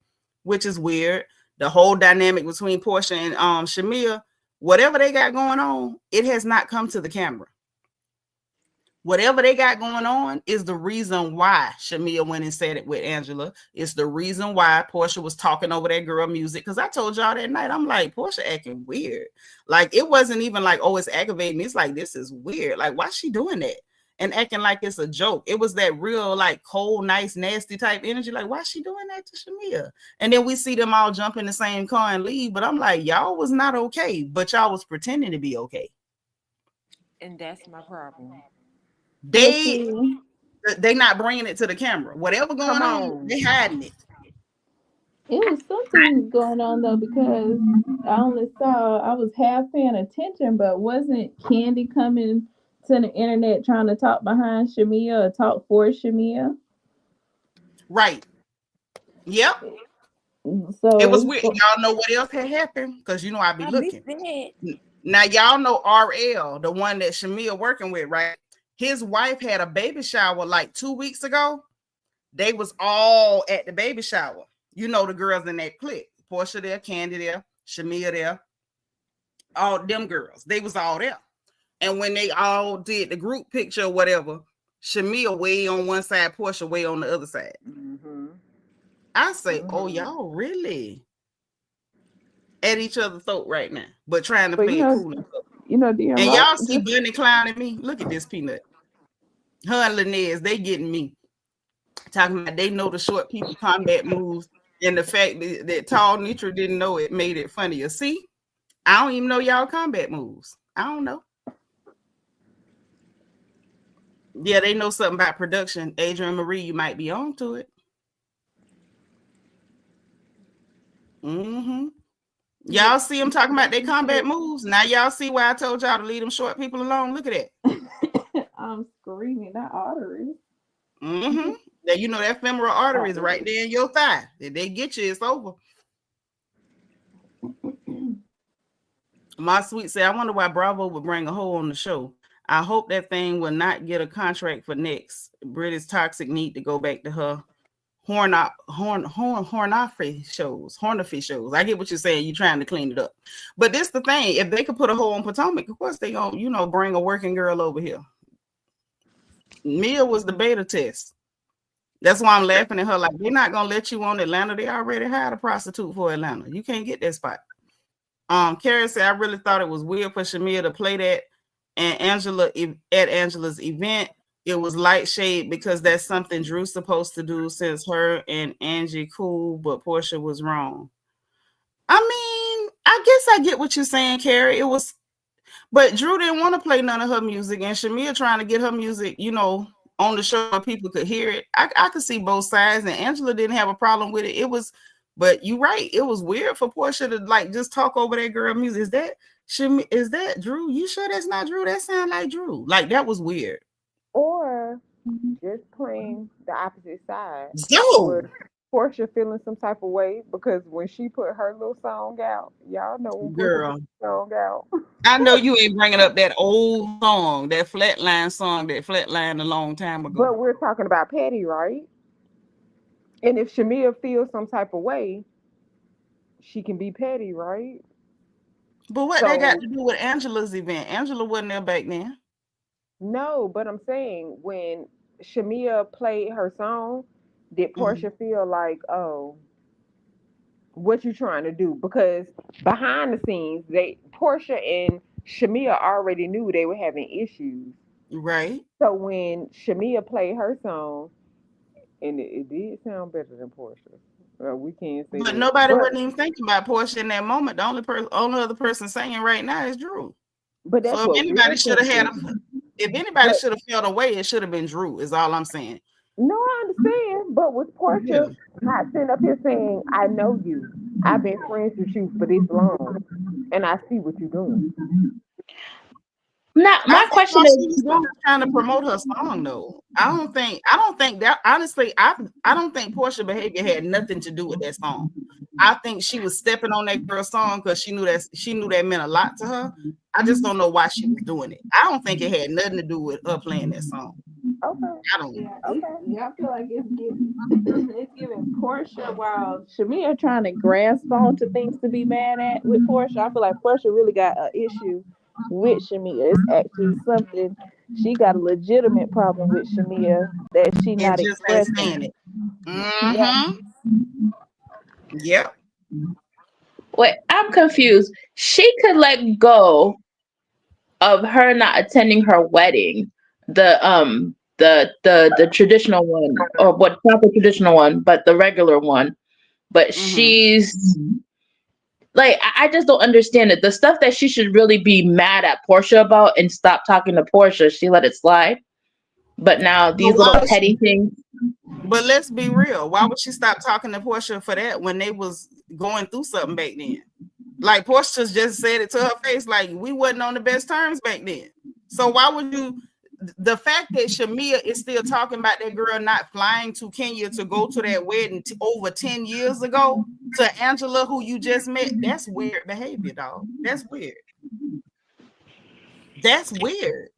which is weird. The whole dynamic between Porsha and Shamea, whatever they got going on, it has not come to the camera. Whatever they got going on is the reason why Shamea went and said it with Angela. It's the reason why Porsha was talking over that girl music. Because I told y'all that night, I'm like, Porsha acting weird. Like, it wasn't even like, oh, it's aggravating. It's like, this is weird. Like, why is she doing that? And acting like it's a joke. It was that real, like, cold, nice, nasty type energy. Like, why is she doing that to Shamea? And then we see them all jump in the same car and leave. But I'm like, y'all was not okay. But y'all was pretending to be okay. And that's my problem. They not bringing it to the camera. Whatever going on, they hiding it. It was something going on though, because I was half paying attention, but wasn't Candy coming to the internet trying to talk behind Shamea or talk for Shamea? Right. Yep. So it was weird. Y'all know what else had happened? Because you know I be looking. Now y'all know RL, the one that Shamea working with, right? His wife had a baby shower like 2 weeks ago. They was all at the baby shower. You know, the girls in that clique. Porsha there, Candy there, Shamea there. All them girls. They was all there. And when they all did the group picture or whatever, Shamea way on one side, Porsha way on the other side. I say, oh, y'all really at each other's throat right now, but trying to play it cool. You know, and y'all see Bunny clowning me. Look at this peanut. Her and Linez, they getting me. Talking about they know the short people combat moves, and the fact that tall Nitra didn't know it made it funnier. See, I don't even know y'all combat moves. I don't know. Yeah, they know something about production. Adrian Marie, you might be on to it. Y'all see them talking about their combat moves. Now y'all see why I told y'all to leave them short people alone. Look at that. I'm screaming, that artery. Now you know that femoral artery is right there in your thigh. If they get you, it's over. My sweet say, I wonder why Bravo would bring a hoe on the show. I hope that thing will not get a contract for next. British Toxic need to go back to her hornifish shows. I get what you're saying. You're trying to clean it up. But this the thing. If they could put a hoe on Potomac, of course they gonna, you know, bring a working girl over here. Mia was the beta test. That's why I'm laughing at her. Like, they're not gonna let you on Atlanta. They already hired a prostitute for Atlanta. You can't get that spot. Carrie said, I really thought it was weird for Shamea to play that and Angela at Angela's event. It was light shade because that's something Drew's supposed to do since her and Angie cool, but Porsha was wrong. I mean, I guess I get what you're saying, Carrie. It was, but Drew didn't want to play none of her music, and Shamea trying to get her music, you know, on the show where people could hear it. I could see both sides, and Angela didn't have a problem with it. It was, but you're right. It was weird for Porsha to like just talk over that girl music. Is that Drew? You sure that's not Drew? That sound like Drew. Like, that was weird. Or just playing the opposite side. So Porsha feeling some type of way because when she put her little song out, y'all know when Girl, Porsha put her song out. I know you ain't bringing up that old song, that flatline song that flatlined a long time ago. But we're talking about Patty, right? And if Shamea feels some type of way, she can be petty, right? But what they got to do with Angela's event? Angela wasn't there back then. No, but I'm saying when Shamea played her song, did Porsha feel like, oh, what you trying to do? Because behind the scenes, Porsha and Shamea already knew they were having issues. Right. So when Shamea played her song, and it did sound better than Porsha. We can't say But that. nobody wasn't even thinking about Porsha in that moment. The only other person singing right now is Drew. But that's so if anybody should have had but, felt away, it should have been Drew, is all I'm saying. No, I understand. But with Porsha not sitting up here saying, I know you. I've been friends with you for this long. And I see what you're doing. Now, my question is, she was trying to promote her song, though. I don't think that, honestly, I don't think Porsha behavior had nothing to do with that song. I think she was stepping on that girl's song because she knew that meant a lot to her. I just don't know why she was doing it. I don't think it had nothing to do with her playing that song. Okay. I don't know. Yeah, I feel like it's giving Porsha while Shamea trying to grasp onto things to be mad at with Porsha. I feel like Porsha really got an issue with Shamea. It's actually something she got a legitimate problem with Shamea that she not expressing. It. Mm-hmm. Yep. Wait, I'm confused. She could let go of her not attending her wedding, the traditional one, or what, not the traditional one, but the regular one. But she's like, I just don't understand it. The stuff that she should really be mad at Porsha about and stop talking to Porsha, she let it slide. But now these little petty things. But let's be real. Why would she stop talking to Porsha for that when they was going through something back then? Like Porsha just said it to her face, like we wasn't on the best terms back then. So why would you? The fact that Shamea is still talking about that girl not flying to Kenya to go to that wedding over 10 years ago to Angela, who you just met, that's weird behavior, dog. That's weird. That's weird.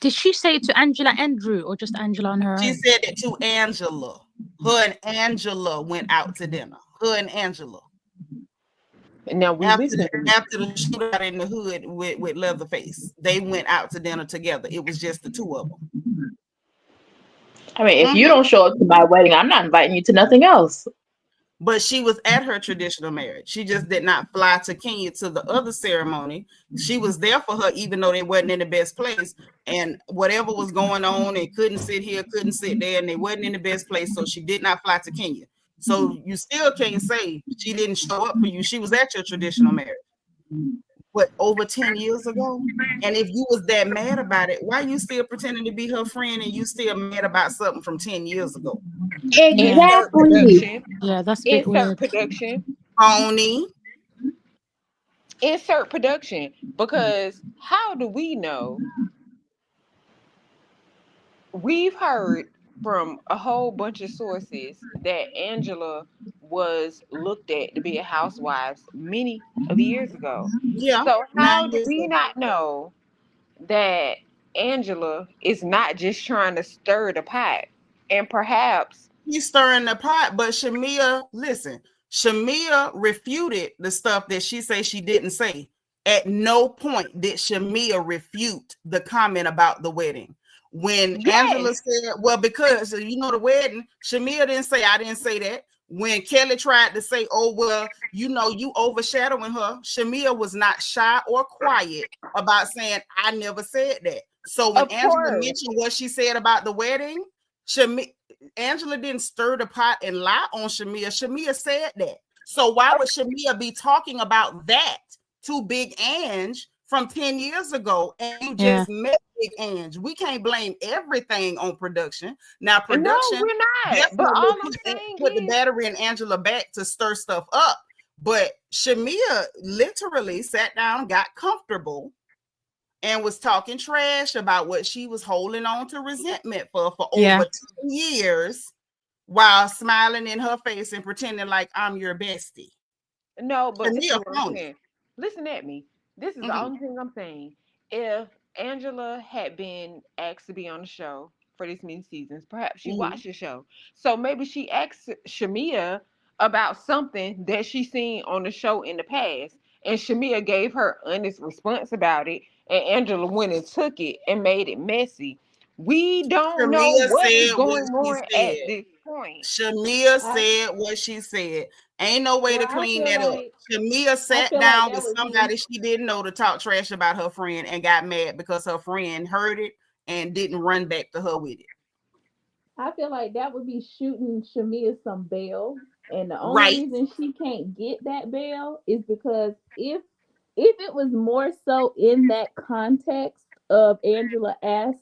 Did she say it to Angela and Drew or just Angela on her own? She said it to Angela. Her and Angela went out to dinner. Her and Angela. And now after the shootout in the hood with Leatherface, they went out to dinner together. It was just the two of them. I mean, if you don't show up to my wedding, I'm not inviting you to nothing else. But she was at her traditional marriage. She just did not fly to Kenya to the other ceremony. She was there for her, even though they wasn't in the best place. And whatever was going on, they couldn't sit here, couldn't sit there, and they wasn't in the best place. So she did not fly to Kenya. So you still can't say she didn't show up for you. She was at your traditional marriage. But over 10 years ago? And if you was that mad about it, why you still pretending to be her friend and you still mad about something from 10 years ago? Exactly. Yeah, that's a bit weird. Production. Phony. Insert production. Because how do we know? We've heard from a whole bunch of sources that Angela was looked at to be a housewife many of years ago. Yeah. So how do we not know that Angela is not just trying to stir the pot? And perhaps he's stirring the pot, but Shamea, listen, Shamea refuted the stuff that she said she didn't say. At no point did Shamea refute the comment about the wedding. When Angela said, well, because you know the wedding, Shamea didn't say, I didn't say that. When Kelli tried to say, oh, well, you know, you overshadowing her, Shamea was not shy or quiet about saying, I never said that. So when Angela mentioned what she said about the wedding, Angela didn't stir the pot and lie on Shamea. Shamea said that. So why would Shamea be talking about that to Big Ange from 10 years ago? And you just met Big Ange. We can't blame everything on production. Now, production, no, we're not. But all I'm saying put the battery in Angela back to stir stuff up. But Shamea literally sat down, got comfortable, and was talking trash about what she was holding on to resentment for over 2 years while smiling in her face and pretending like I'm your bestie. No, but this is Shamea what I'm phony. saying. Listen at me. This is the only thing I'm saying. If Angela had been asked to be on the show for this many seasons, perhaps she watched the show. So maybe she asked Shamea about something that she seen on the show in the past, and Shamea gave her honest response about it, and Angela went and took it and made it messy. We don't know Shamea what is said what going she on said. at this point. Shamea said what she said. Ain't no way to clean that up. Shamea sat down with somebody she didn't know to talk trash about her friend and got mad because her friend heard it and didn't run back to her with it. I feel like that would be shooting Shamea some bail. And the only reason she can't get that bail is because if it was more so in that context of Angela asked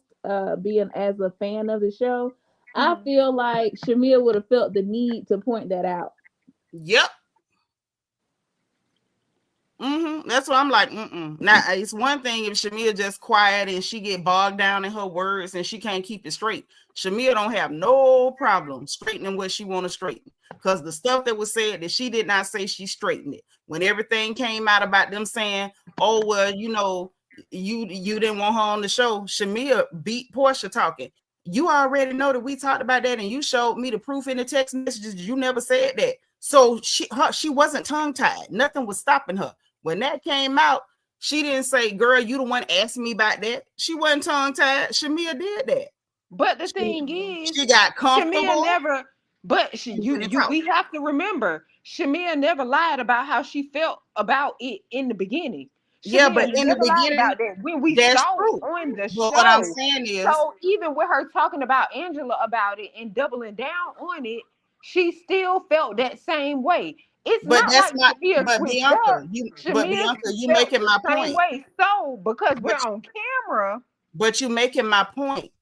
being as a fan of the show, I feel like Shamea would have felt the need to point that out. Yep. That's what I'm like. Now it's one thing if Shamea just quiet and she get bogged down in her words and she can't keep it straight. Shamea don't have no problem straightening what she want to straighten, because the stuff that was said that she did not say, she straightened it. When everything came out about them saying, "Oh well, you know, you didn't want her on the show," Shamea beat Porsha talking. You already know that we talked about that, and you showed me the proof in the text messages. You never said that, so she wasn't tongue tied. Nothing was stopping her. When that came out, she didn't say, "Girl, you the one asked me about that." She wasn't tongue tied. Shamea did that. But the thing is, she got comfortable. Shamea never. But we have to remember, Shamea never lied about how she felt about it in the beginning. Shamea but in the beginning, about that when we saw it on the show. What I'm saying is, so even with her talking about Angela about it and doubling down on it, she still felt that same way. It's not like Bianca, you making my point. Way. So because we're on camera, but you making my point.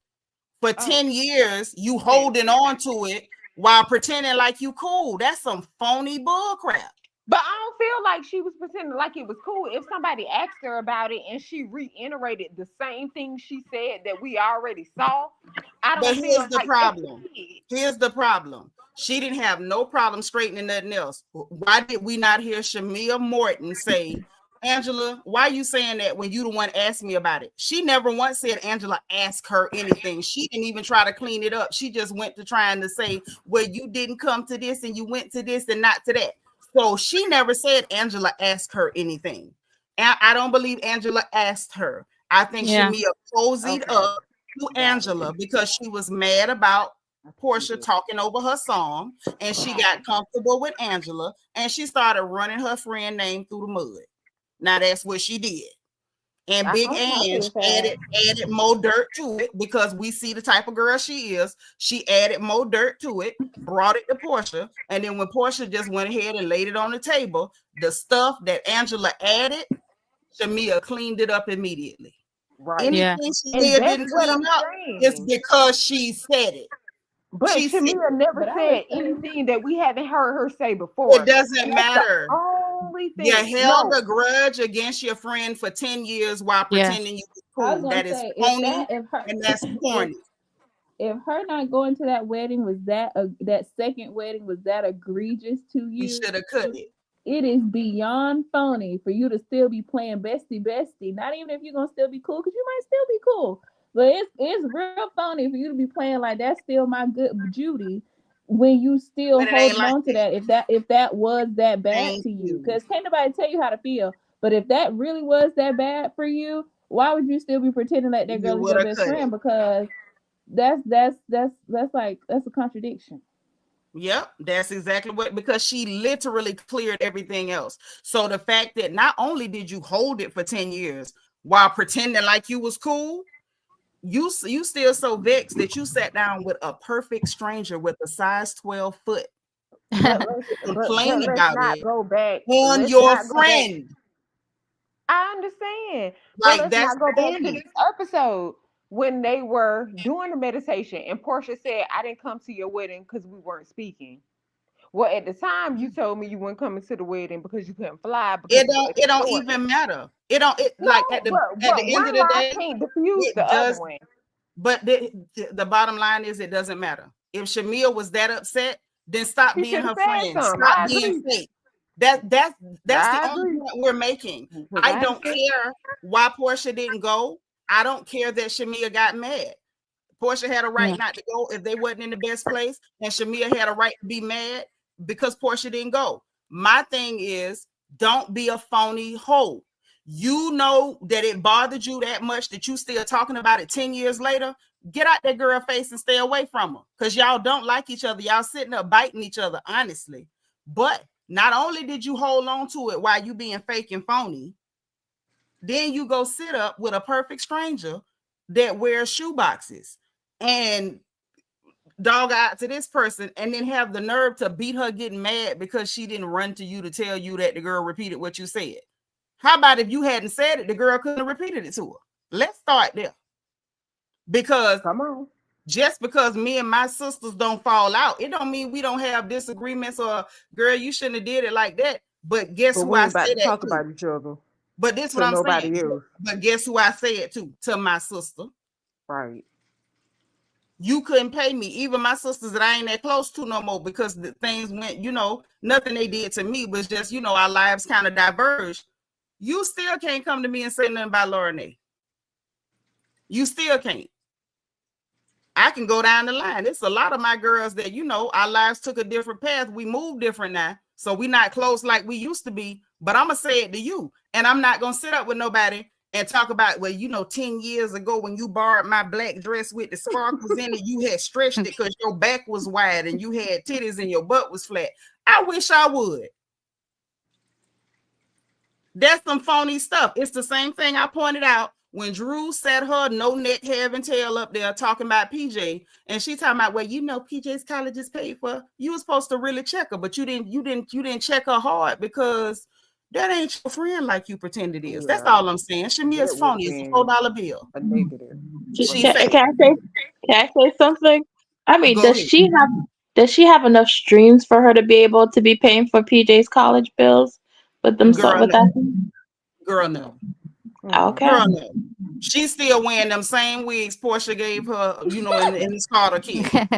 For 10 years, you holding on to it while pretending like you cool. That's some phony bull crap. But I don't feel like she was pretending like it was cool. If somebody asked her about it and she reiterated the same thing she said that we already saw, I don't feel like the problem. Here's the problem. She didn't have no problem straightening nothing else. Why did we not hear Shamea Morton say, "Angela, why are you saying that when you the one asked me about it?" She never once said Angela asked her anything. She didn't even try to clean it up. She just went to trying to say, "Well, you didn't come to this and you went to this and not to that." So she never said Angela asked her anything. And I don't believe Angela asked her. I think Shamea cozied up to Angela because she was mad about Porsha talking over her song, and she got comfortable with Angela, and she started running her friend name through the mud. Now that's what she did. And Big Ange added more dirt to it because we see the type of girl she is. She added more dirt to it, brought it to Porsha, and then when Porsha just went ahead and laid it on the table, the stuff that Angela added, Shamea cleaned it up immediately. Right. Anything she did didn't clean up, it's because she said it. But Shamea never said anything that we haven't heard her say before. It doesn't matter. Only thing. You held a grudge against your friend for 10 years while pretending you were cool. That is phony, and that's corny. If her not going to that wedding was that second wedding was that egregious to you, you should have cut it. It is beyond phony for you to still be playing bestie. Not even if you're gonna still be cool, because you might still be cool. But it's real phony for you to be playing like that's still my good Judy when you still holding on to that. If that was that bad to you, because can't nobody tell you how to feel. But if that really was that bad for you, why would you still be pretending like that girl is your best friend? Because that's a contradiction. Yep, that's exactly what, because she literally cleared everything else. So the fact that not only did you hold it for 10 years while pretending like you was cool, you still so vexed that you sat down with a perfect stranger with a size 12 foot. Complain about it go back on your friend. I understand. Like, let's not go back to this episode when they were doing the meditation and Porsha said, "I didn't come to your wedding because we weren't speaking." Well, at the time you told me you weren't coming to the wedding because you couldn't fly. It don't even matter. At the end of the day, can't diffuse the other one. But the bottom line is it doesn't matter. If Shamea was that upset, then stop He being should her have said friend. something. Stop I being agree. fake. That's the I only agree. point we're making. 'Cause I I'd have don't said, care why Porsha didn't go. I don't care that Shamea got mad. Porsha had a right not to go if they wasn't in the best place, and Shamea had a right to be mad because Porsha didn't go. My thing is, don't be a phony hoe. You know that it bothered you that much that you still talking about it 10 years later. Get out that girl face and stay away from her, because y'all don't like each other. Y'all sitting up biting each other, honestly. But not only did you hold on to it while you being fake and phony, then you go sit up with a perfect stranger that wears shoe boxes and dog out to this person, and then have the nerve to beat her getting mad because she didn't run to you to tell you that the girl repeated what you said. How about if you hadn't said it, the girl couldn't have repeated it to her? Let's start there. Because come on. just because me and my sisters don't fall out, it don't mean we don't have disagreements or, girl, you shouldn't have did it like that. But guess who I say that talk to? about each other. But this is what I'm saying. But guess who I say it to my sister. Right. You couldn't pay me. Even my sisters that I ain't that close to no more, because the things went, nothing they did to me was just, our lives kind of diverged. You still can't come to me and say nothing about Lauren. You still can't. I can go down the line. It's a lot of my girls that, our lives took a different path. We moved different now. So we're not close like we used to be. But I'm going to say it to you. And I'm not going to sit up with nobody and talk about, 10 years ago when you borrowed my black dress with the sparkles in it, you had stretched it because your back was wide and you had titties and your butt was flat. I wish I would. That's some phony stuff. It's the same thing I pointed out when Drew set her no neck, hair, and tail up there talking about PJ, and she talking about, PJ's college is paid for. You were supposed to really check her, but you didn't check her hard, because that ain't your friend like you pretend it is. Yeah. That's all I'm saying. Shamea's phony. It's a $4 bill. A negative. Can I say something? I mean, does she have enough streams for her to be able to be paying for PJ's college bills with them? Girl, no. Okay. Girl, no. She's still wearing them same wigs Porsha gave her, in the starter kit.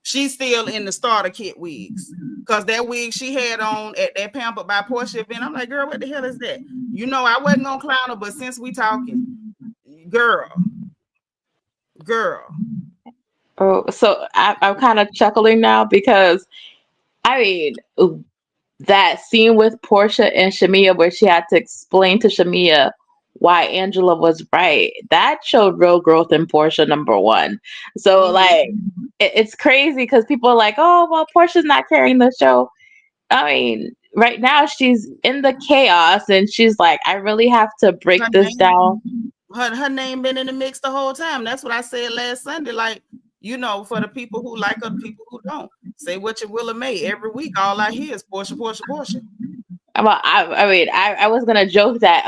She's still in the starter kit wigs, because that wig she had on at that Pampered by Porsha event, I'm like, girl, what the hell is that? I wasn't gonna clown her, but since we talking, girl. Oh, so I'm kind of chuckling now, because I mean, that scene with Porsha and Shamea where she had to explain to Shamea why Angela was right, that showed real growth in Porsha, number one. So like, it's crazy because people are like, oh, well, Portia's not carrying the show. I mean, right now she's in the chaos and she's like, I really have to break this down. Her name been in the mix the whole time. That's what I said last Sunday. Like, for the people who like her, the people who don't. Say what you will of May. Every week, all I hear is Porsha. Well, I mean, I was gonna joke that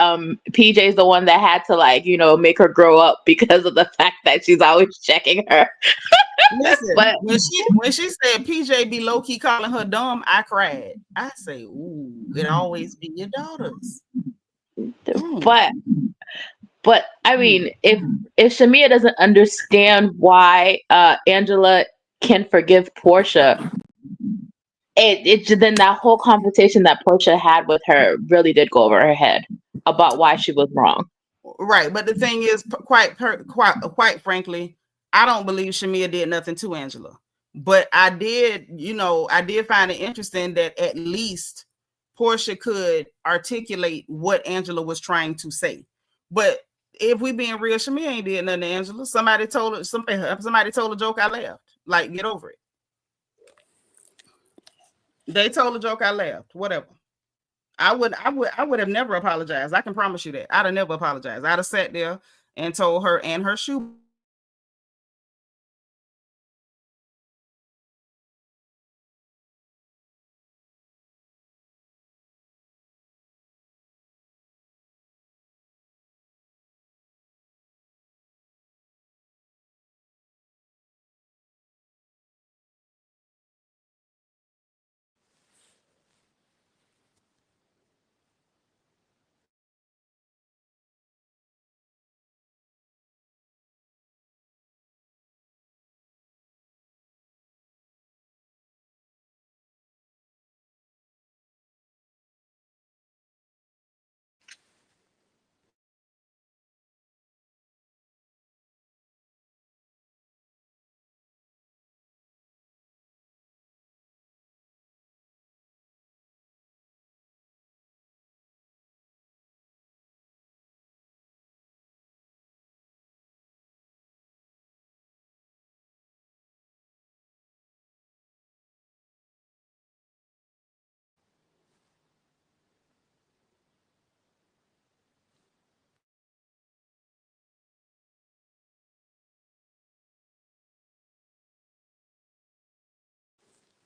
PJ's the one that had to make her grow up because of the fact that she's always checking her. Listen, but when she said PJ be low key calling her dumb, I cried. I say, ooh, it always be your daughters. But I mean, if Shamea doesn't understand why Angela can forgive Porsha, then that whole conversation that Porsha had with her really did go over her head about why she was wrong. Right, but the thing is, quite frankly, I don't believe Shamea did nothing to Angela. But I did find it interesting that at least Porsha could articulate what Angela was trying to say. But if we being real, Shamea ain't did nothing to Angela. Somebody told a joke, I laughed. Like, get over it. They told a joke, I laughed. Whatever. I would have never apologized. I can promise you that. I'd have never apologized. I'd have sat there and told her and her shoe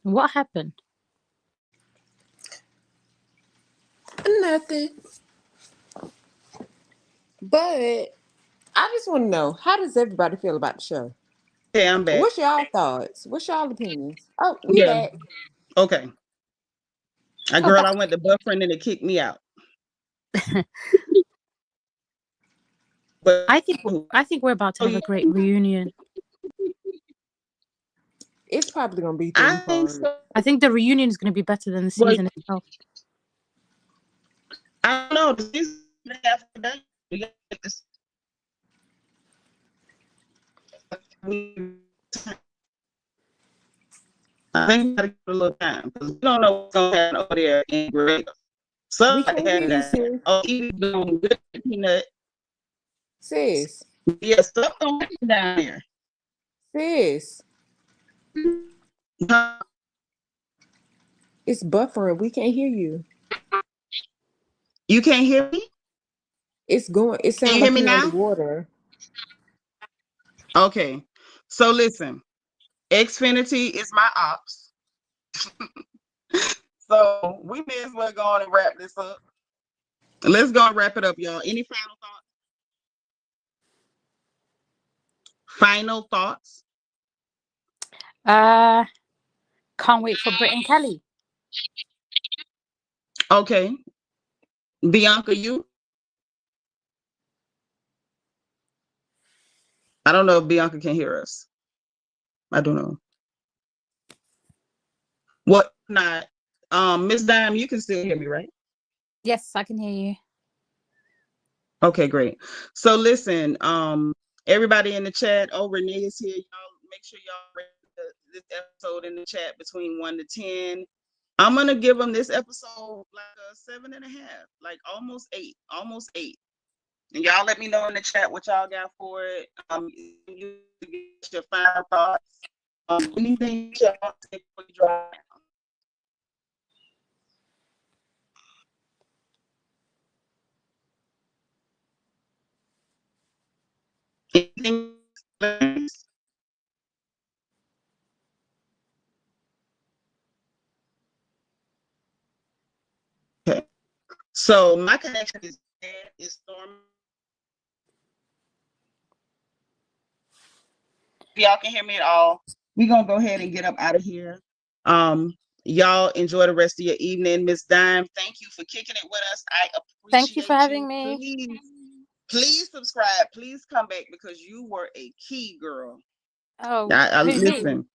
What happened? Nothing. But I just want to know, how does everybody feel about the show? Hey, I'm back. What's y'all thoughts? What's y'all opinions? Oh, we Yeah. back. Okay. Girl, I went to Buffering and it kicked me out. But I think we're about to have a great reunion. It's probably gonna be. I think so. I think the reunion is going to be better than the season itself. I don't know. The season half a day. We got this. I think we gotta give it a little time because we don't know what's gonna happen over there in Grego. So We can't hear you, sis. oh, he's doing good, peanut. Sis. Yeah, stuff gonna happen down there. Sis. It's buffering. We can't hear you. You can't hear me? It's going. It sounds like you're underwater. Okay. So listen, Xfinity is my ops. So we may as well go on and wrap this up. Let's go and wrap it up, y'all. Any final thoughts? Final thoughts? Can't wait for Brit and Kelli. Okay. Bianca, you? I don't know if Bianca can hear us. I don't know. What not? Miss Dime, you can still hear me, right? Yes, I can hear you. Okay, great. So listen, everybody in the chat, Renee is here. Y'all make sure y'all rate this episode in the chat between 1 to 10. I'm gonna give them this episode like a 7.5, like almost 8. And y'all let me know in the chat what y'all got for it. You get your final thoughts. Anything y'all take before you drive. Anything? Okay. So my connection is bad. It's storming. If y'all can hear me at all, we're gonna go ahead and get up out of here. Y'all enjoy the rest of your evening. Miss Dime, thank you for kicking it with us. I appreciate Thank you for having me. Please subscribe. Please come back because you were a key girl. Oh, listen.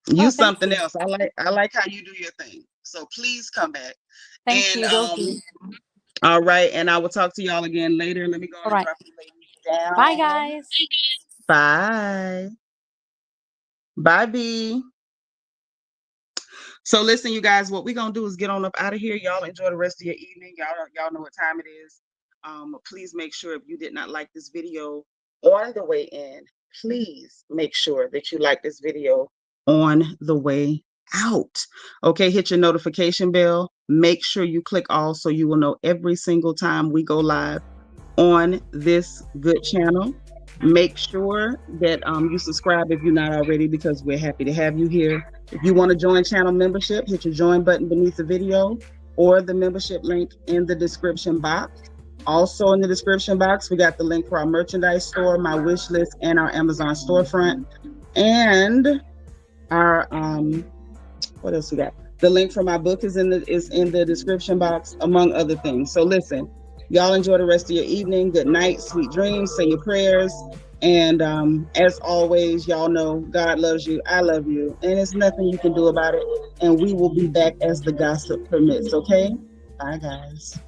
You something else. I like how you do your thing. So please come back. Thank you. All right, and I will talk to y'all again later. Let me go and drop you ladies down. Bye, guys. Bye. Bye, B. So listen, you guys, what we're gonna do is get on up out of here. Y'all enjoy the rest of your evening. Y'all know what time it is. Please make sure if you did not like this video on the way in, please make sure that you like this video on the way out. Okay, hit your notification bell. Make sure you click all so you will know every single time we go live on this good channel. Make sure that you subscribe if you're not already, because we're happy to have you here. If you want to join channel membership, hit your join button beneath the video or the membership link in the description box. Also in the description box, we got the link for our merchandise store, my wish list, and our Amazon storefront. And our what else we got? The link for my book is in the description box, among other things. So listen, y'all enjoy the rest of your evening. Good night, sweet dreams, say your prayers. And as always, y'all know God loves you, I love you, and there's nothing you can do about it. And we will be back as the gossip permits, okay? Bye, guys.